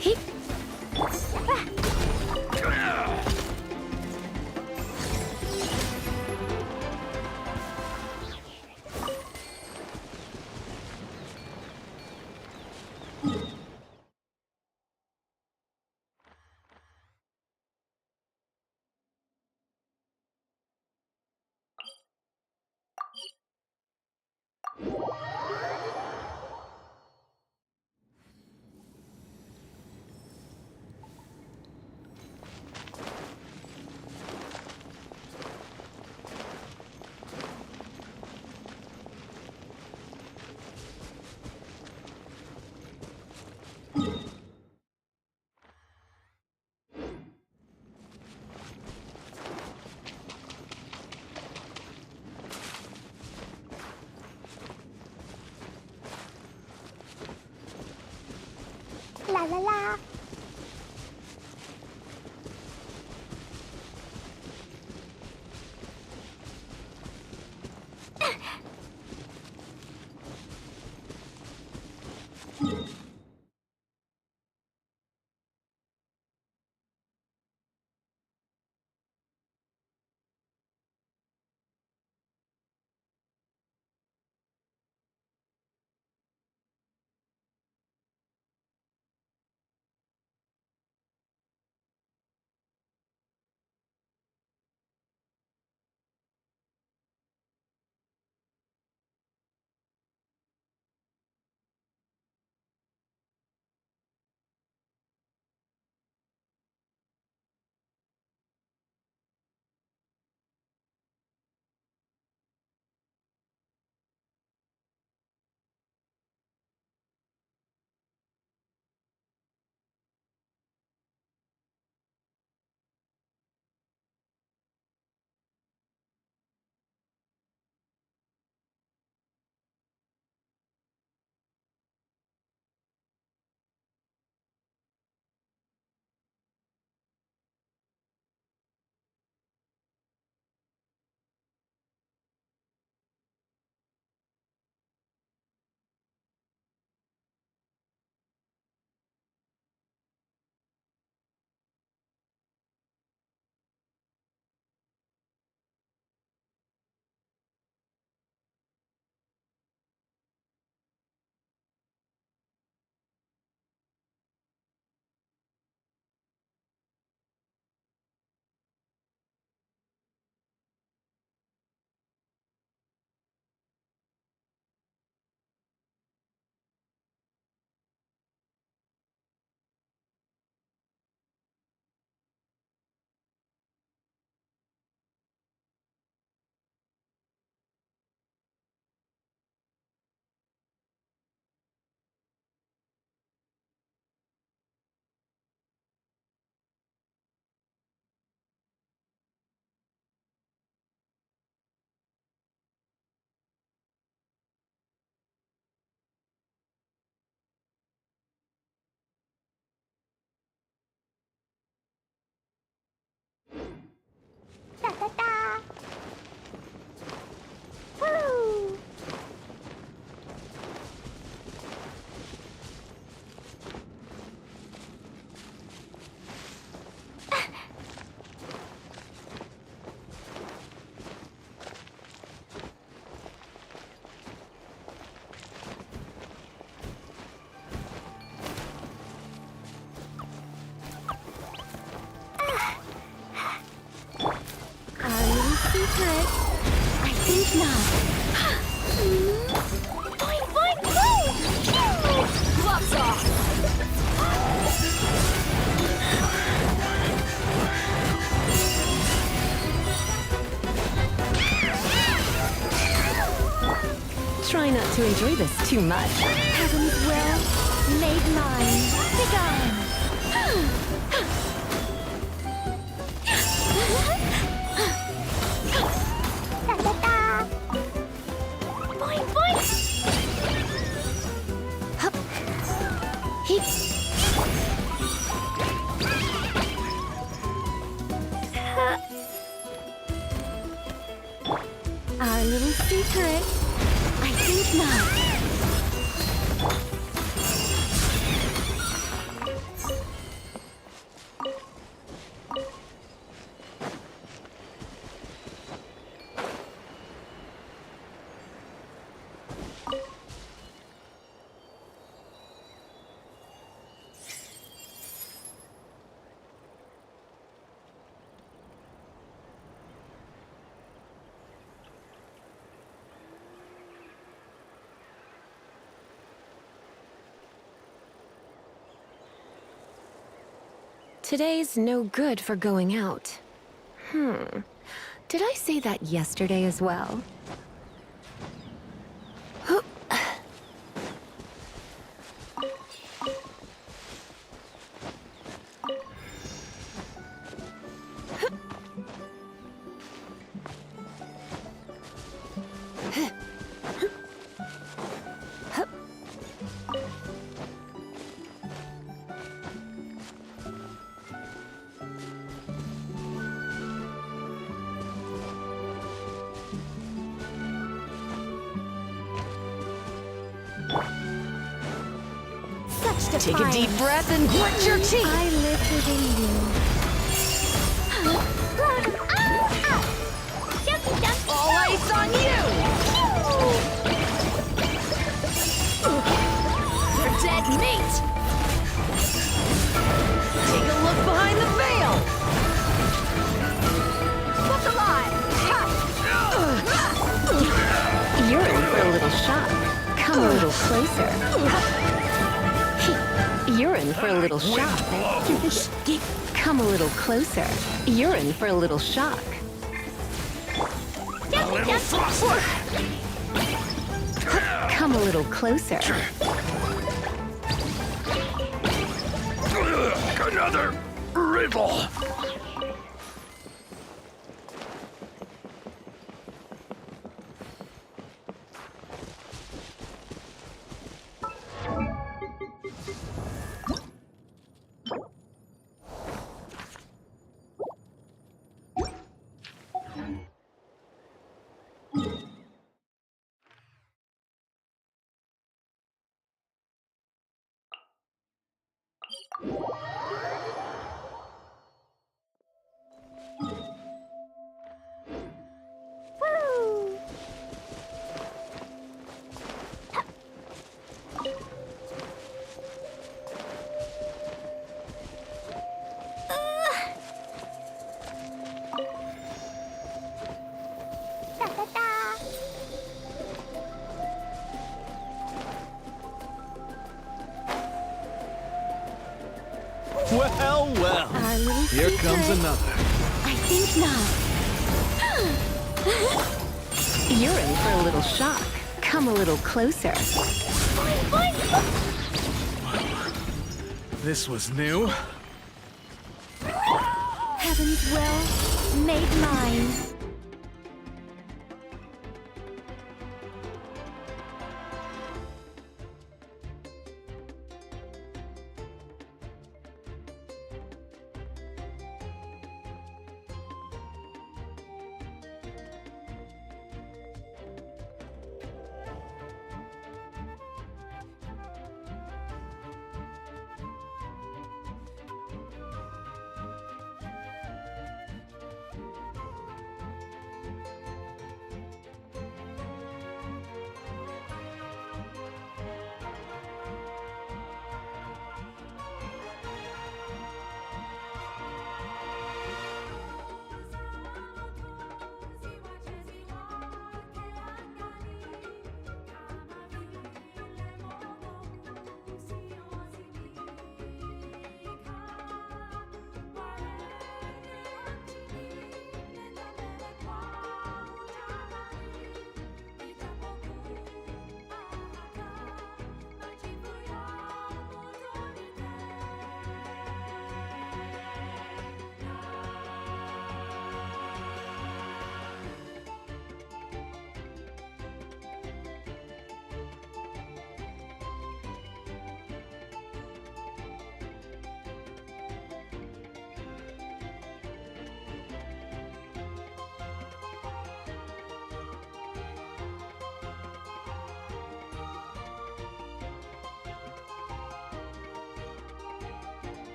Hip. La la la. think not. Boing, boing, boing! Gloves off! Try not to enjoy this too much. Heaven's will, made mine. Begone! Boing, boing! Hup. Heat. Our little secret. I think not. Today's no good for going out. Did I say that yesterday as well? Take a deep breath and grit your teeth. I live within you. All ice on you. You're dead meat. Take a look behind the veil. What's alive? You're in for a little shock. Come a little closer. You're in for a little shock. Come a little closer. You're in for a little shock. Come a little closer. Another riddle. Well, well. Here comes another. I think not. You're in for a little shock. Come a little closer. This was new. Heaven's will, made mine.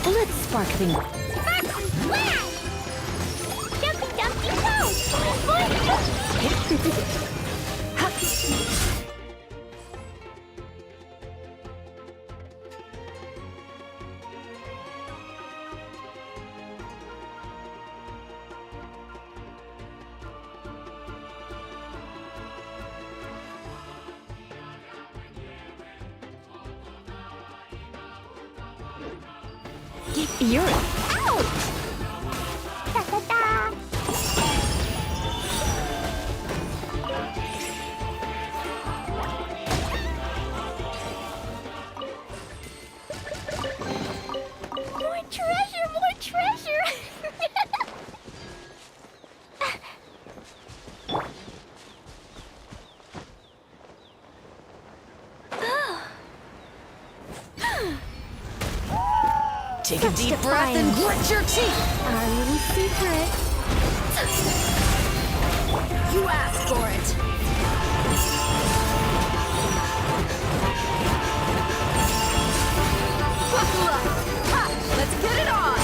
Let's spark things. Jumpy, jumpy, go! You're Ouch! Ta-ta-ta! More treasure! More treasure! Take a deep breath and grit your teeth! Our little secret. You asked for it! Buckle up! Ha! Let's get it on!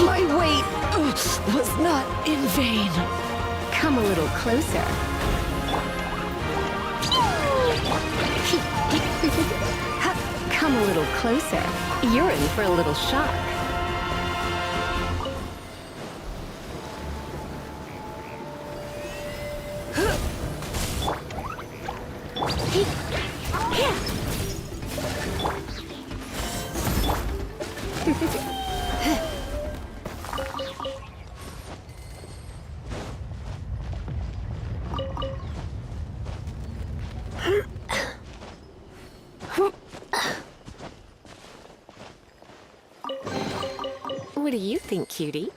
My wait was not in vain. Come a little closer. Come a little closer. You're in for a little shock. What do you think, cutie?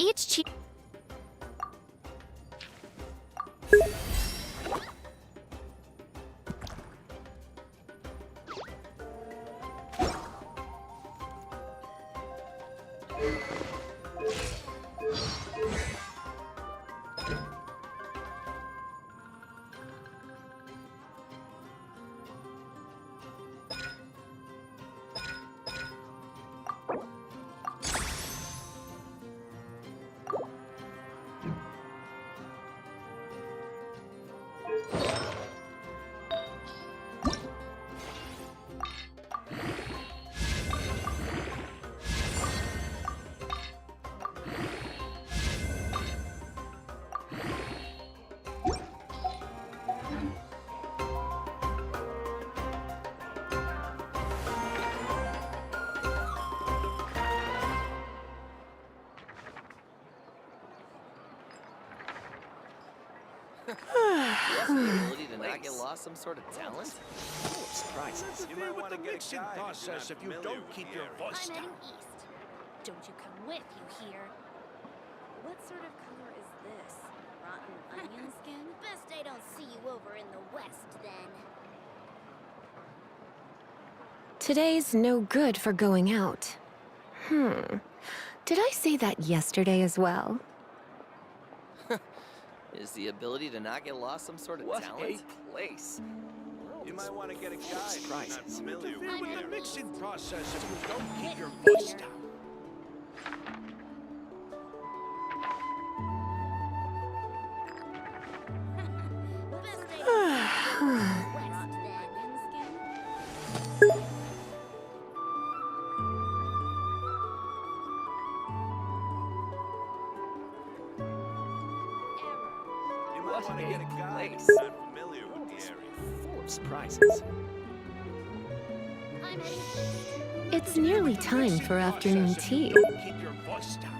Each cheek. Ability to not get lost some sort of talent? Full of surprises. You might want to get a guide process if you don't keep your voice I'm down. heading east. Don't you come with, you hear? What sort of color is this? Rotten onion skin? Best I don't see you over in the west, then. Today's no good for going out. Did I say that yesterday as well? Is the ability to not get lost some sort of talent? What a place. You might want to get a guide if you're not Surprises. familiar with I'm the heading mixing east. process if you don't keep With your you voice here. down. Best I don't see you over in the west, then. You might want to get a guide if place. you're not familiar with the area. Full of surprises. I'm heading east. It's nearly time for afternoon tea. Don't keep your voice down.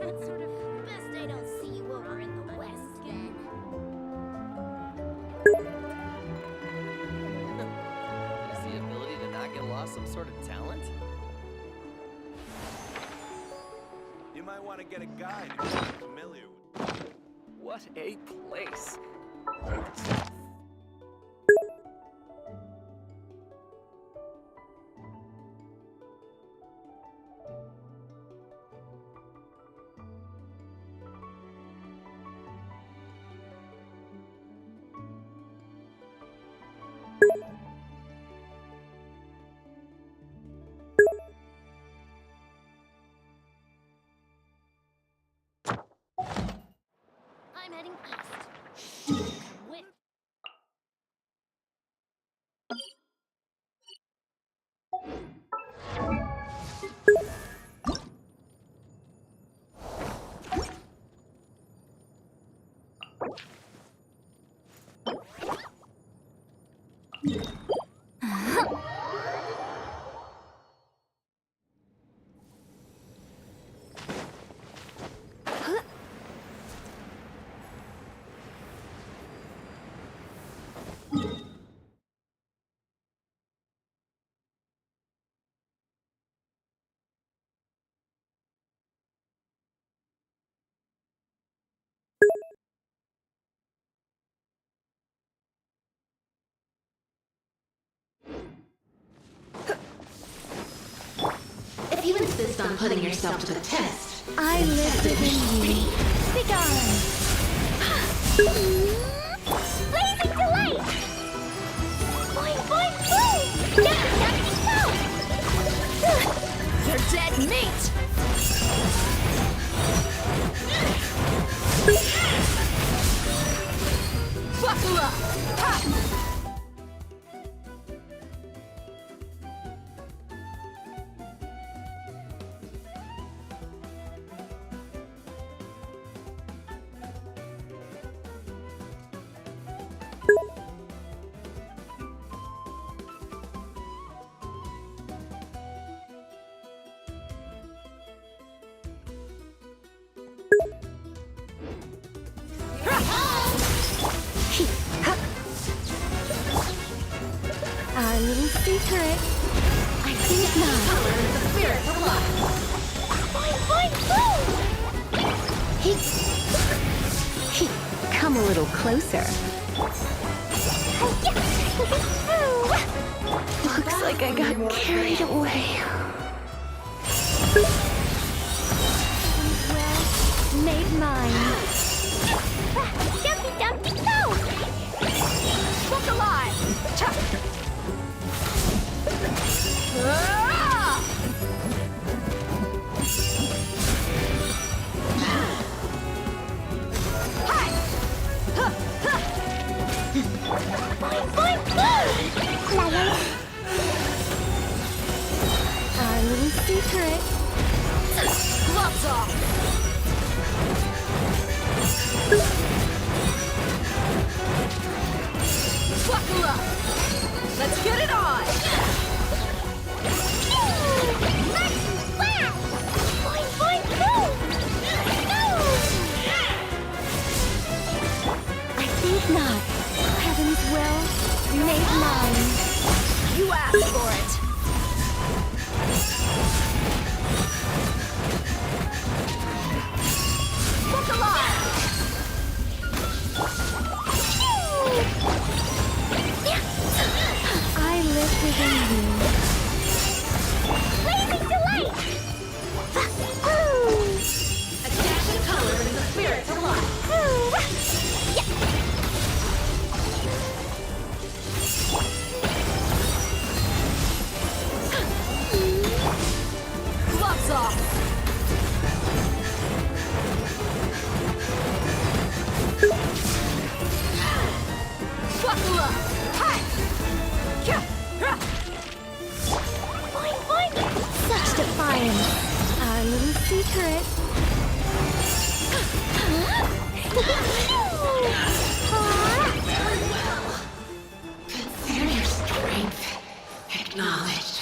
Sort of best I don't see you over in the west then. Is the ability to not get lost some sort of talent? You might want to get a guide if you're not familiar with. What a place. I'm heading east. With If you insist on putting yourself to the test, I live within you. Begone! Blazing delight! Boing, boing, boom! You're dead meat! Buckle up! Ha! Our little secret. I think not. the spirit's alive. Boing, boing, boom! Come a little closer. Looks like I got carried away. Well, made mine. Dumpy, dumpy, go! Look alive! Cha! Ah! Hi! Huh! Huh! Boing, boing, boom! La la la. Our little secret. Gloves off! Buckle up! Let's get it on! Let's whack! Boing, boing, boom! I think not. Heaven's will, made mine. You asked for it! Look alive! I live within you. Blazing delight! A dash of color and the spirit's alive. Gloves off! Buckle up! Hi! Kya! Ha! Boing, boing! Such defiance. Our little secret. Consider your strength acknowledged.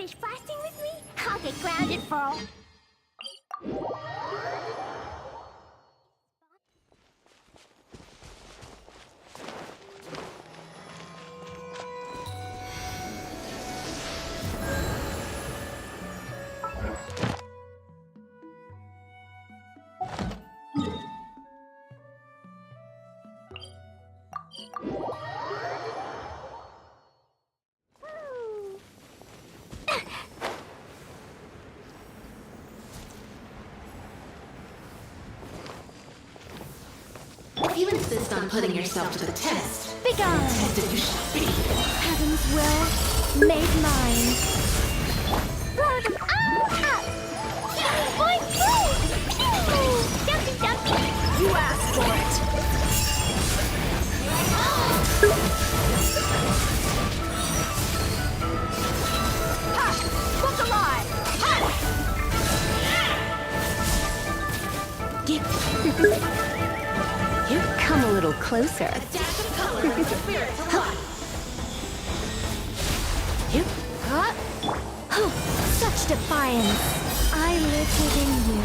finish blasting with me? I'll get grounded for all. If you insist on putting yourself to the test, Begone! tested you shall be. Heaven's will made mine. Blow them all up! Boing, boing! Pew! Jumpy, jumpy! You asked for it! Ha! Look alive! You come a little closer. Such defiance! I live within you.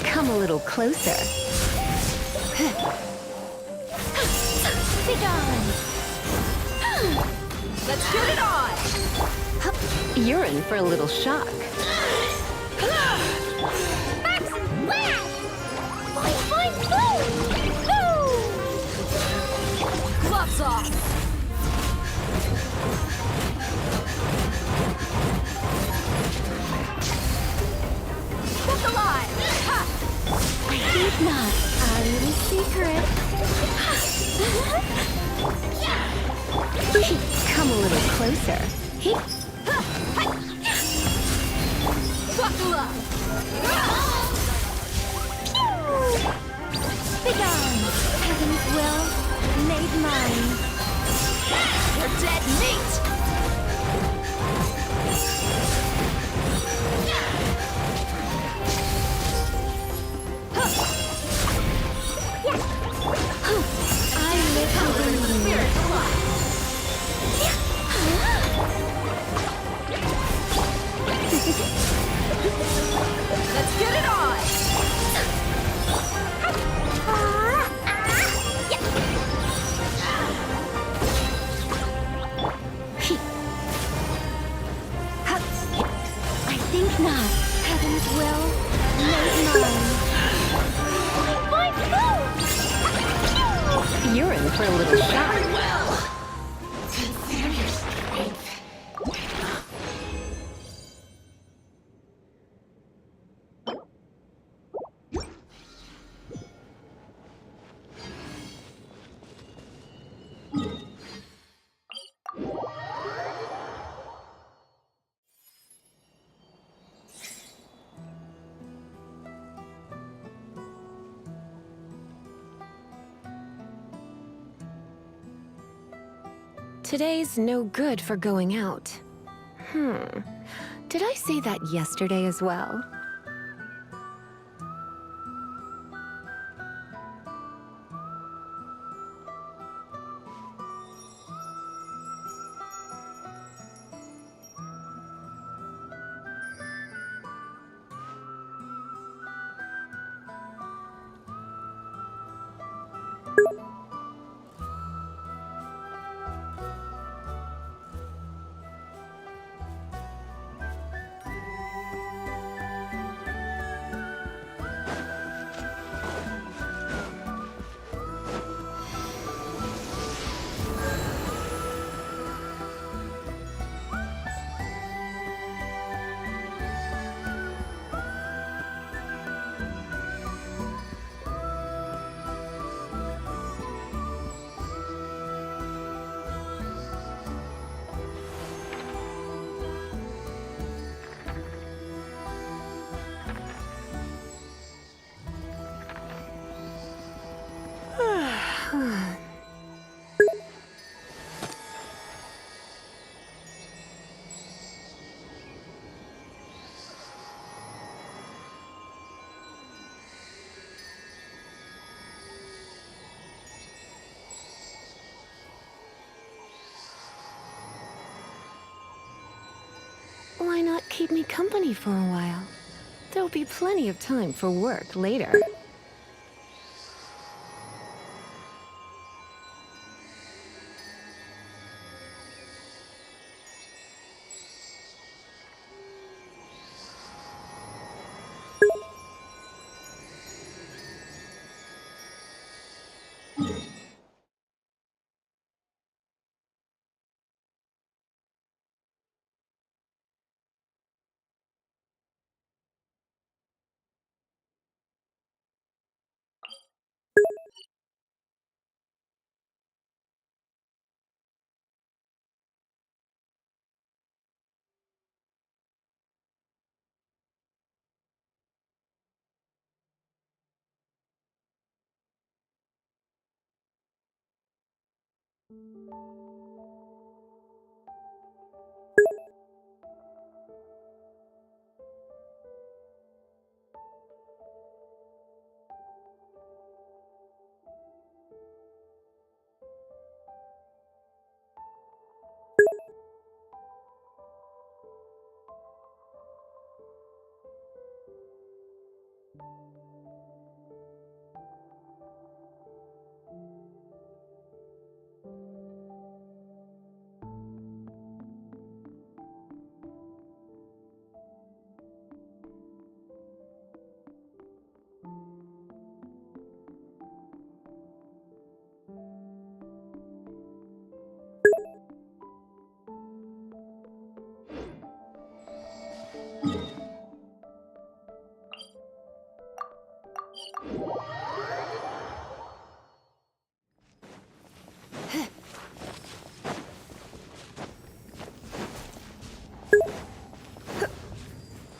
Come a little closer. Begone! Let's get it on! You're in for a little shock. Max and blast! Boing, boing, boom! Boom! Gloves off! Look alive! I think not. Our little secret. Come a little closer. Buckle up! Begone! Heaven's will made mine. You're dead meat! I live within you. Let's get it on! I think not. Heaven's will made mine. You're in for a little shock. Well, consider your strength. Today's no good for going out. Did I say that yesterday as well? Why not keep me company for a while? There'll be plenty of time for work later.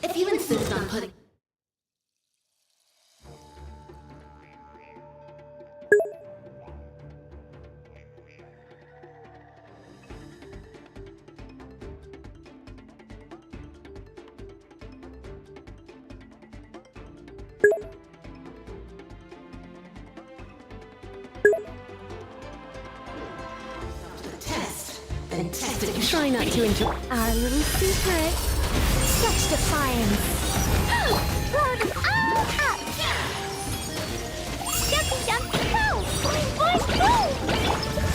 If you insist on putting... Then test it. Try not to enjoy Our little secret. Such defiance. Blow them all up. Jumpy, jumpy, go. Boing, boing, boom.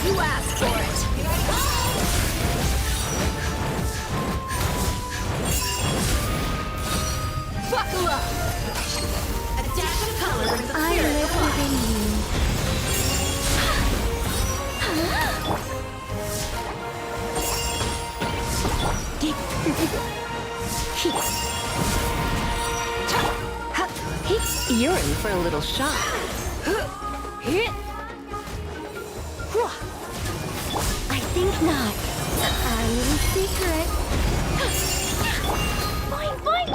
You asked for it. Buckle up. A dash of color is the I spirit live of life. within you. You're in for a little shock. I think not. Our little secret. Boing, boing.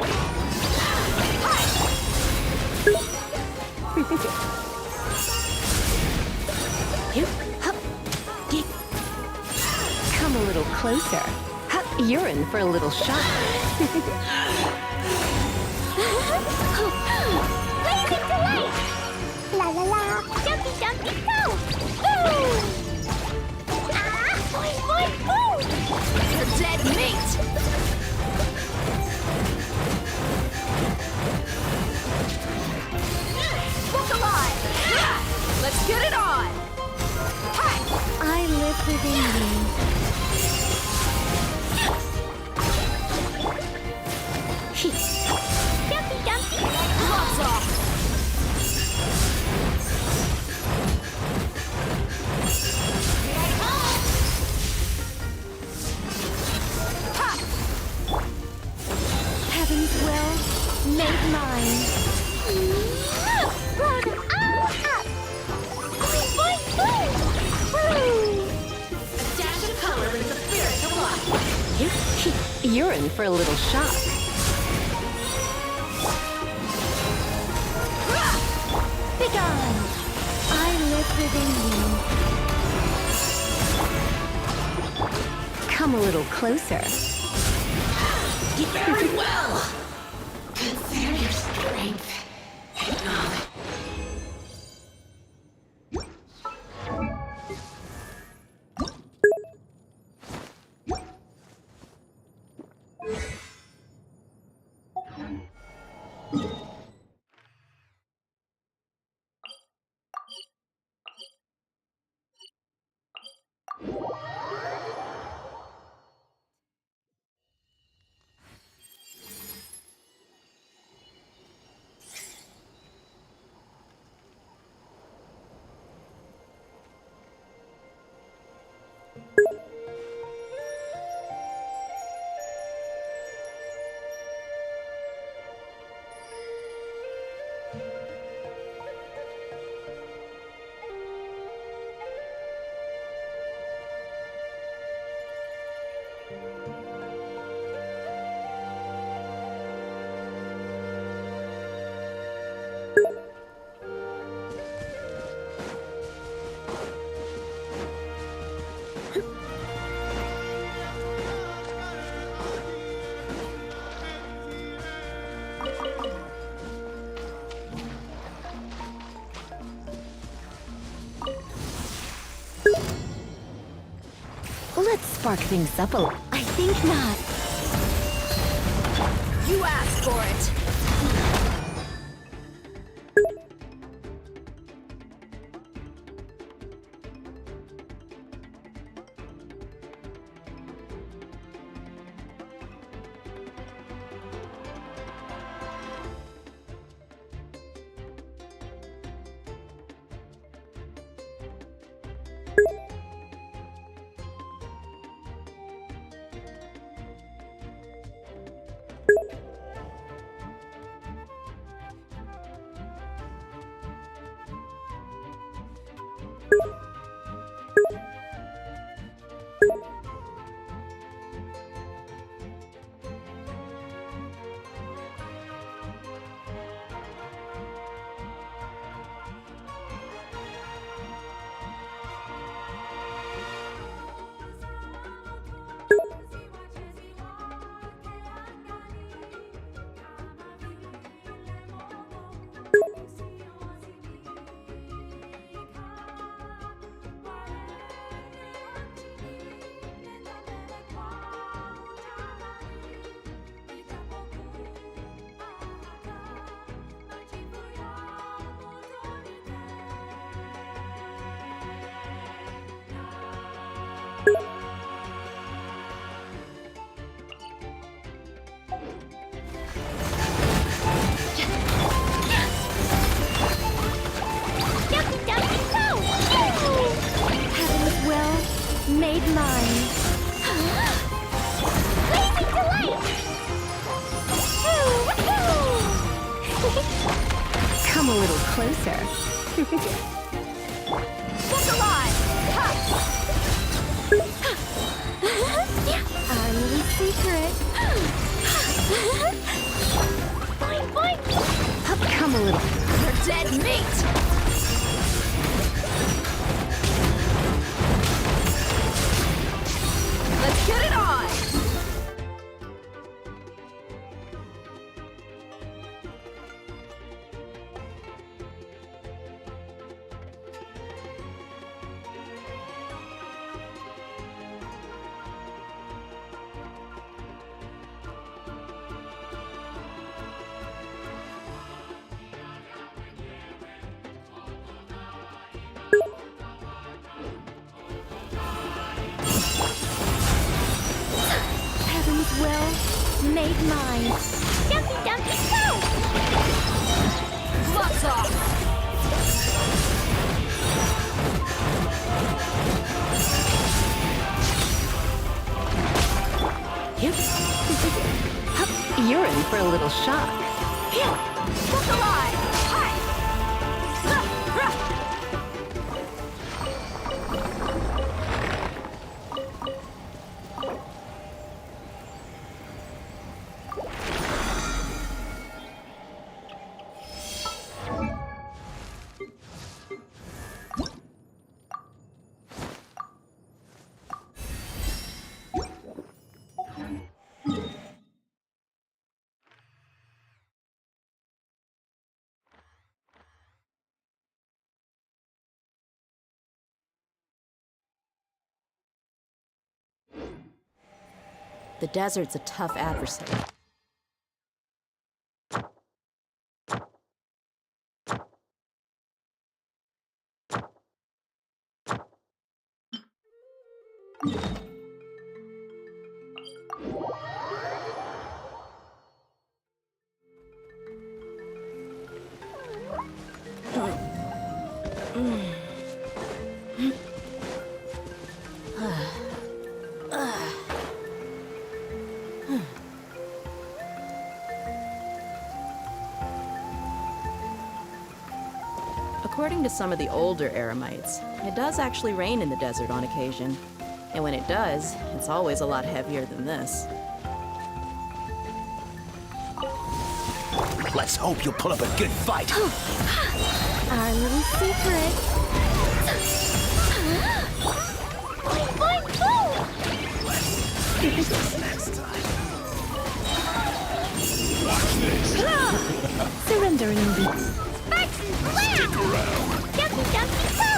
Come a little closer. You're in for a little shock. Blazing delight! La la la! Jumpy, jumpy, go! Boom! Ah! Boing, boing, boom! The dead meat. Look alive. Let's get it on. I live within you. Jumpy, jumpy! Gloves off. Heaven's will made mine. Blow them all up! Boing, boing, boom! Woo! A dash of color is the spirit of life. You're in for a little shock. Begone! I live within you. Come a little closer. Very well! Consider your strength acknowledged. Let's spark things up a little. I think not. You asked for it. Made mine. Blazing delight! Come a little closer. Look alive! Our little secret. Boing, boing! Come a little. You're dead meat! Let's get it on! Heaven's will made mine. Dumpy, dumpy, go! Lots off! Yep. You're in for a little shock. Look alive! Hi! The desert's a tough adversary. According to some of the older Eremites, it does actually rain in the desert on occasion. And when it does, it's always a lot heavier than this. Let's hope you'll pull up a good fight. Our little secret. Finish this next time. Watch this. Surrendering indeed. Stick around. Jumpy, jumpy, go!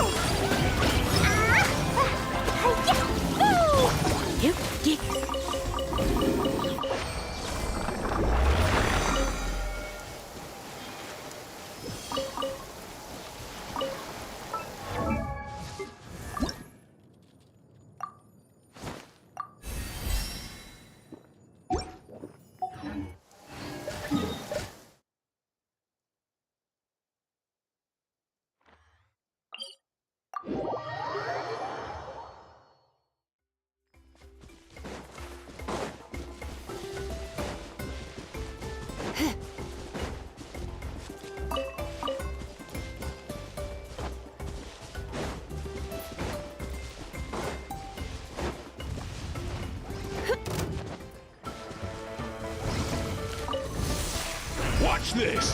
Watch this.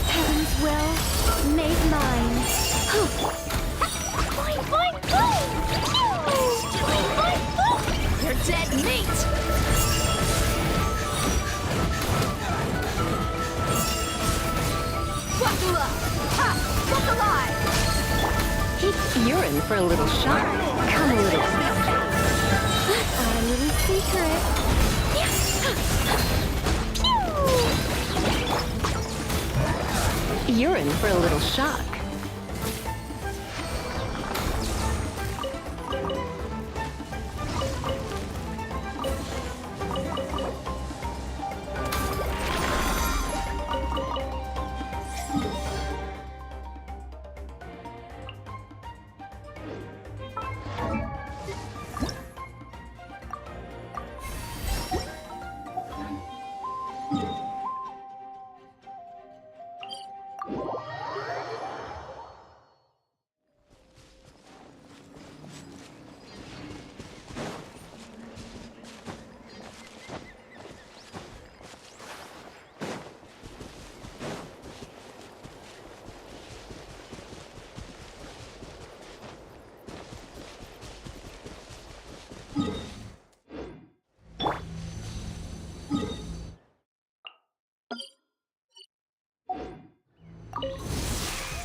Heaven's will made mine. Boing, boing, boing! Boing, boing, boing! You're dead meat! Buckle up! Ha! Look alive! You're in for a little shock. Come a little. Our little secret. You're in for a little shock.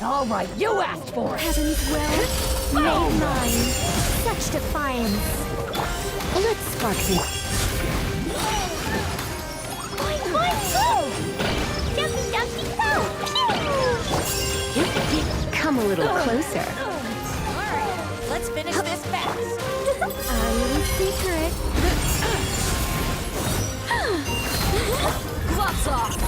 All right, you asked for it! Heaven's will made mine. Such defiance. Let's spark this. Boing, boing, go! Jumpy, jumpy, go! Come a little closer. Alright, let's finish this fast! Our little secret. Gloves off!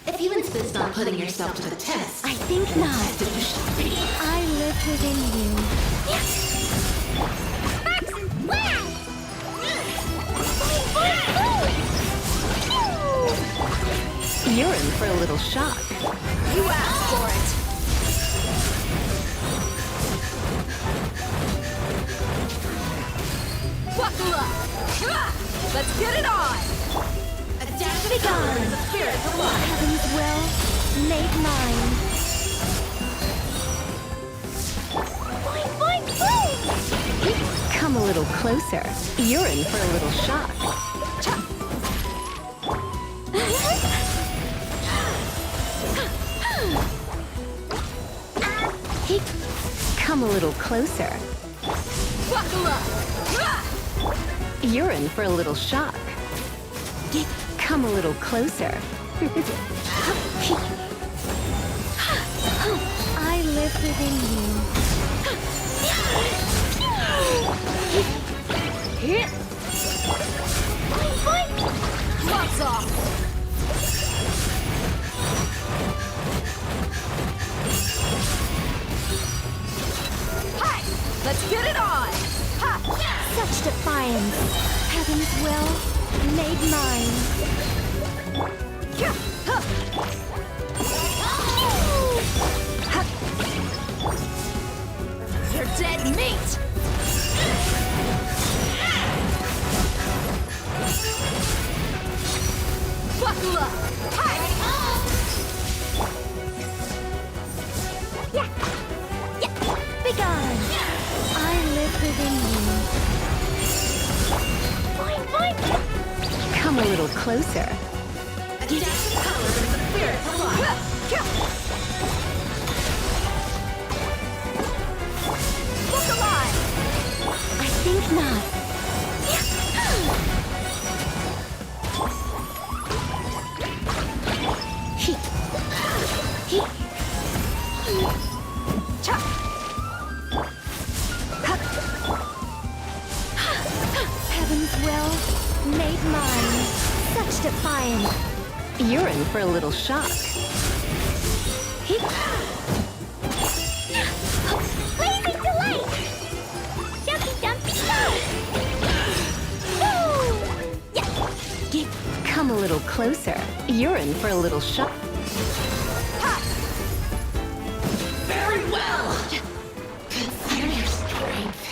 If you insist on putting yourself to the test, I think not. tested you should be. I live within you. You're in for a little shock. You asked for it. Buckle up. Let's get it on. Adapt to the color and the spirit of life. Heaven's will made mine. Boing, boing, boing! Come a little closer. You're in for a little shock. Come a little closer. Buckle up. You're in for a little shock. Come a little closer. I live within you. Boing, boing! Gloves off. Hi! Let's get it on! Ha! Such defiance. Heaven's will made mine. You're dead meat! Buckle up! Hi! Yeah! Yeah! Begone! I live within you. Boing, boing! Come a little closer. Adapt to the color and the spirit of life. Look alive! I think not. Heaven's will made mine. Such defiance. You're in for a little shock. Blazing delight! Jumpy dumpy go! Come a little closer. You're in for a little shock. Very well! Consider your strength.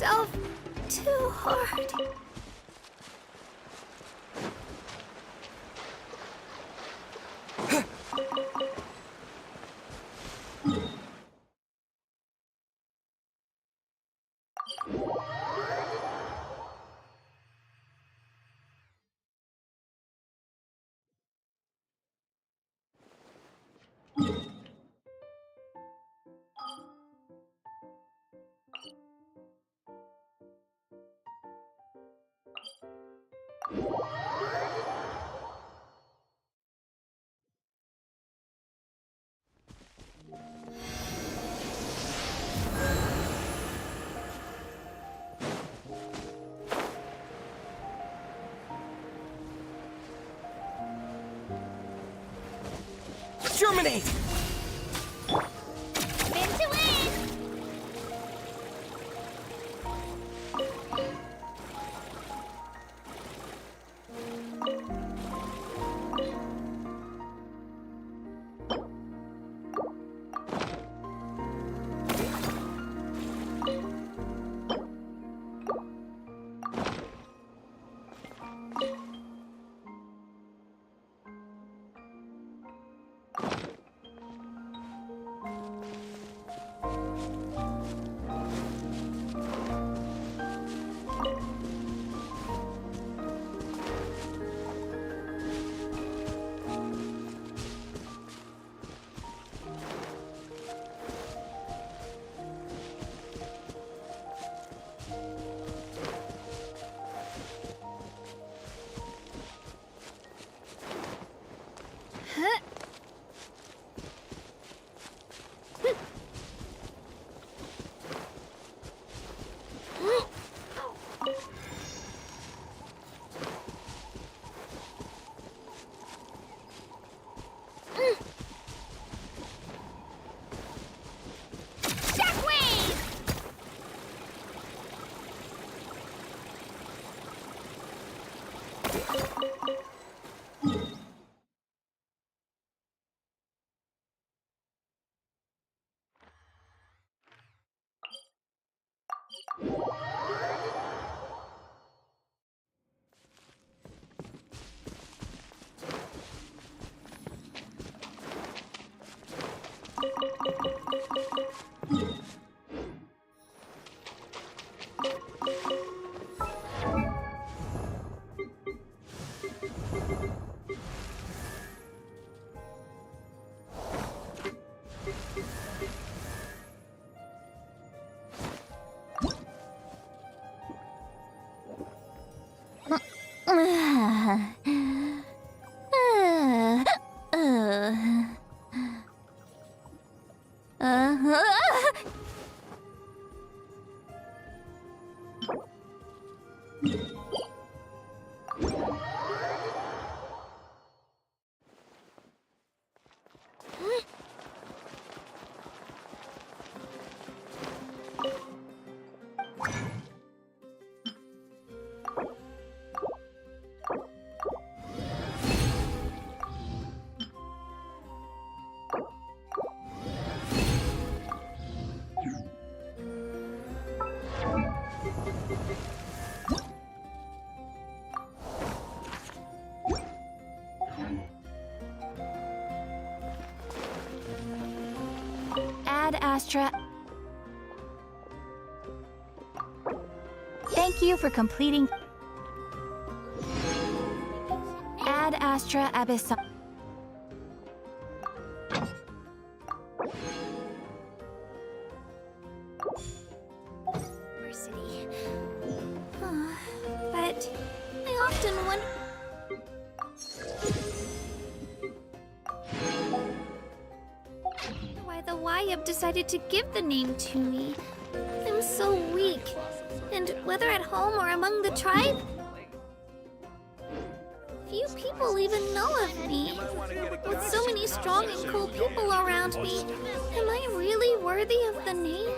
yourself too hard. Germinate! Spin to win! Ad Astra. Thank you for completing. Ad Astra Abyss. University. But I often wonder. Why the Wyab decided to give the name to me. I'm so weak. And whether at home or among the tribe, few people even know of me. With so many strong and cool people around me, am I really worthy of the name?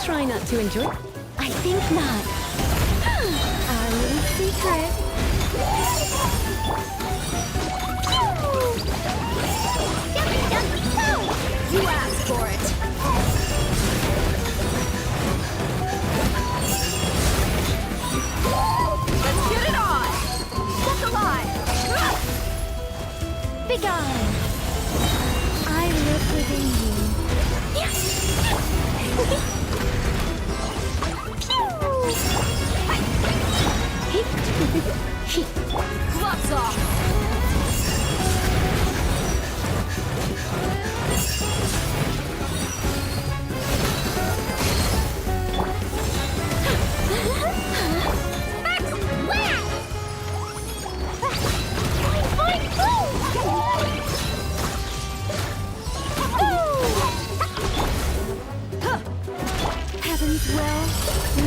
Try not to enjoy. I think not. Our little secret. You asked for it. Let's get it on. Step alive. Begone. I live within you. Gloves off. Heaven's will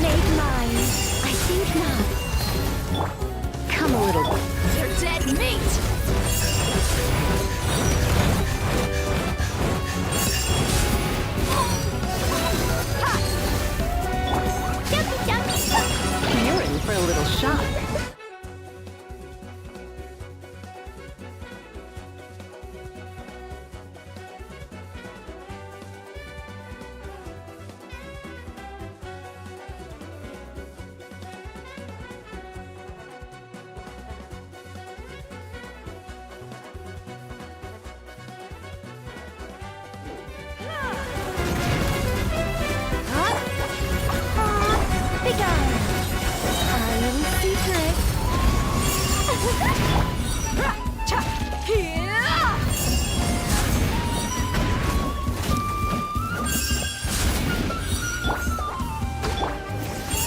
made mine. I think not. Come a little. They're dead meat. You're in for a little shock. Begone. Our little secret.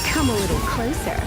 Come a little closer.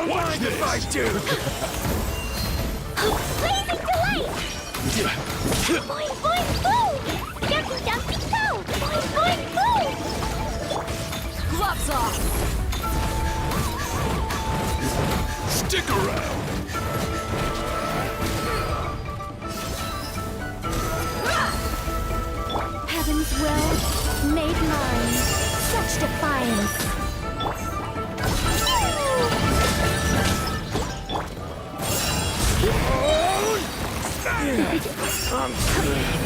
Watch this! I do! Blazing delight! Boing, boing, boom! Jumpy, jumpy, go! Boing, boing, boom! Gloves off! Stick around! Heaven's will made mine. Such defiance.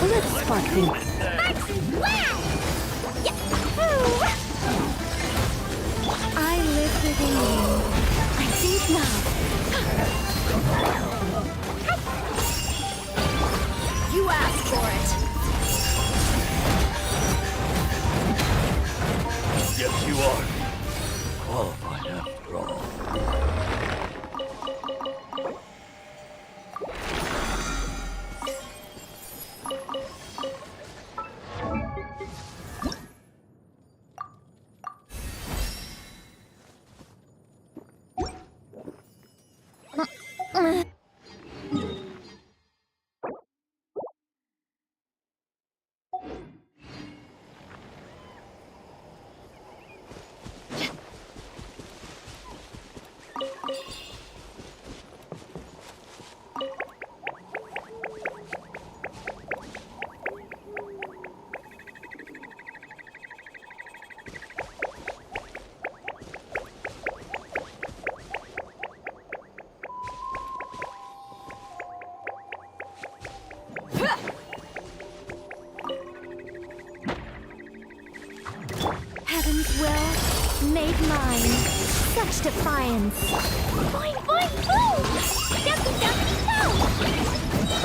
Let's spark things. I live within you. I think not. You asked for it! Yes, you are. Qualified after all. Heaven's will made mine. Such defiance. Boing, boing, boom! Jumpy, jumpy, go!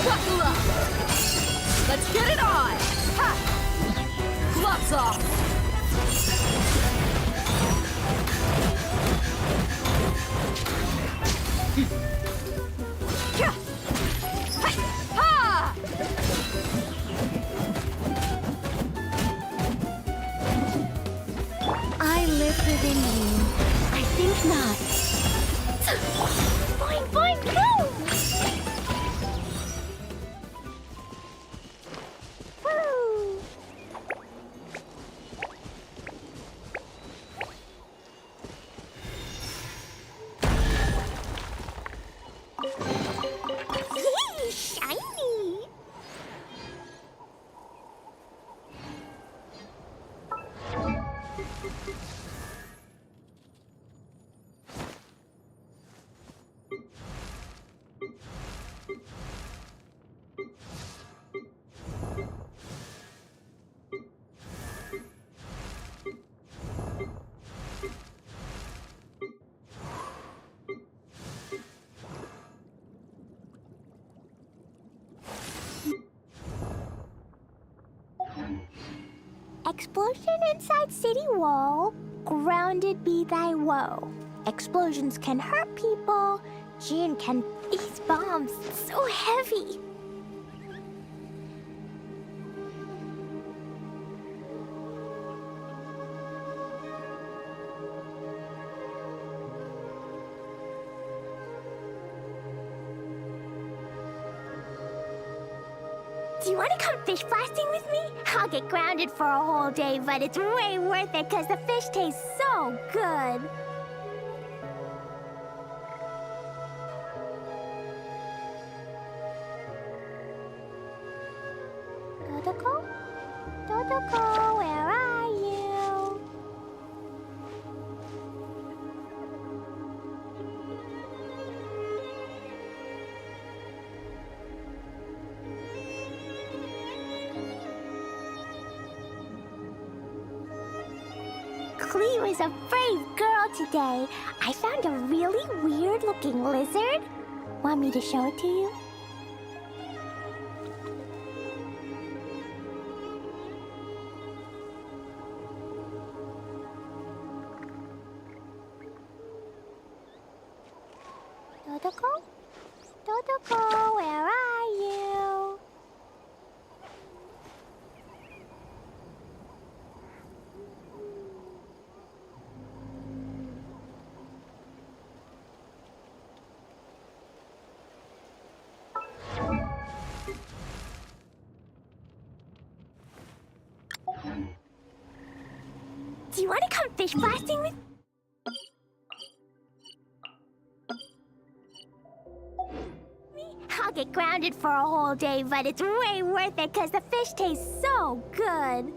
Buckle up! Let's get it on! Ha! Gloves off! Ha! Ha! I live within you. I think not. Boing, boing, boom! Woo! Yee, shiny! Explosion inside city wall. Grounded be thy woe. Explosions can hurt people. Jin can these bombs so heavy. Do you want to come fish blasting with me? I'll get grounded for a whole day, but it's way worth it because the fish tastes so good. Dodoko? Dodoko, where are you? Cleo is a brave girl today. I found a really weird-looking lizard. Want me to show it to you? Dodoko? Dodoko, where are you? Do you want to come fish blasting with... I'll get grounded for a whole day, but it's way worth it because the fish tastes so good.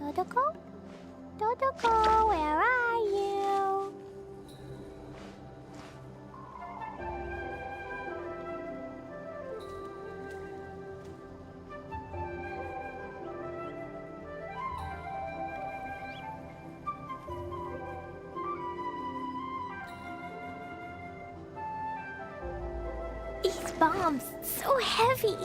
Dodoko? Dodoko, where are you? These bombs, so heavy.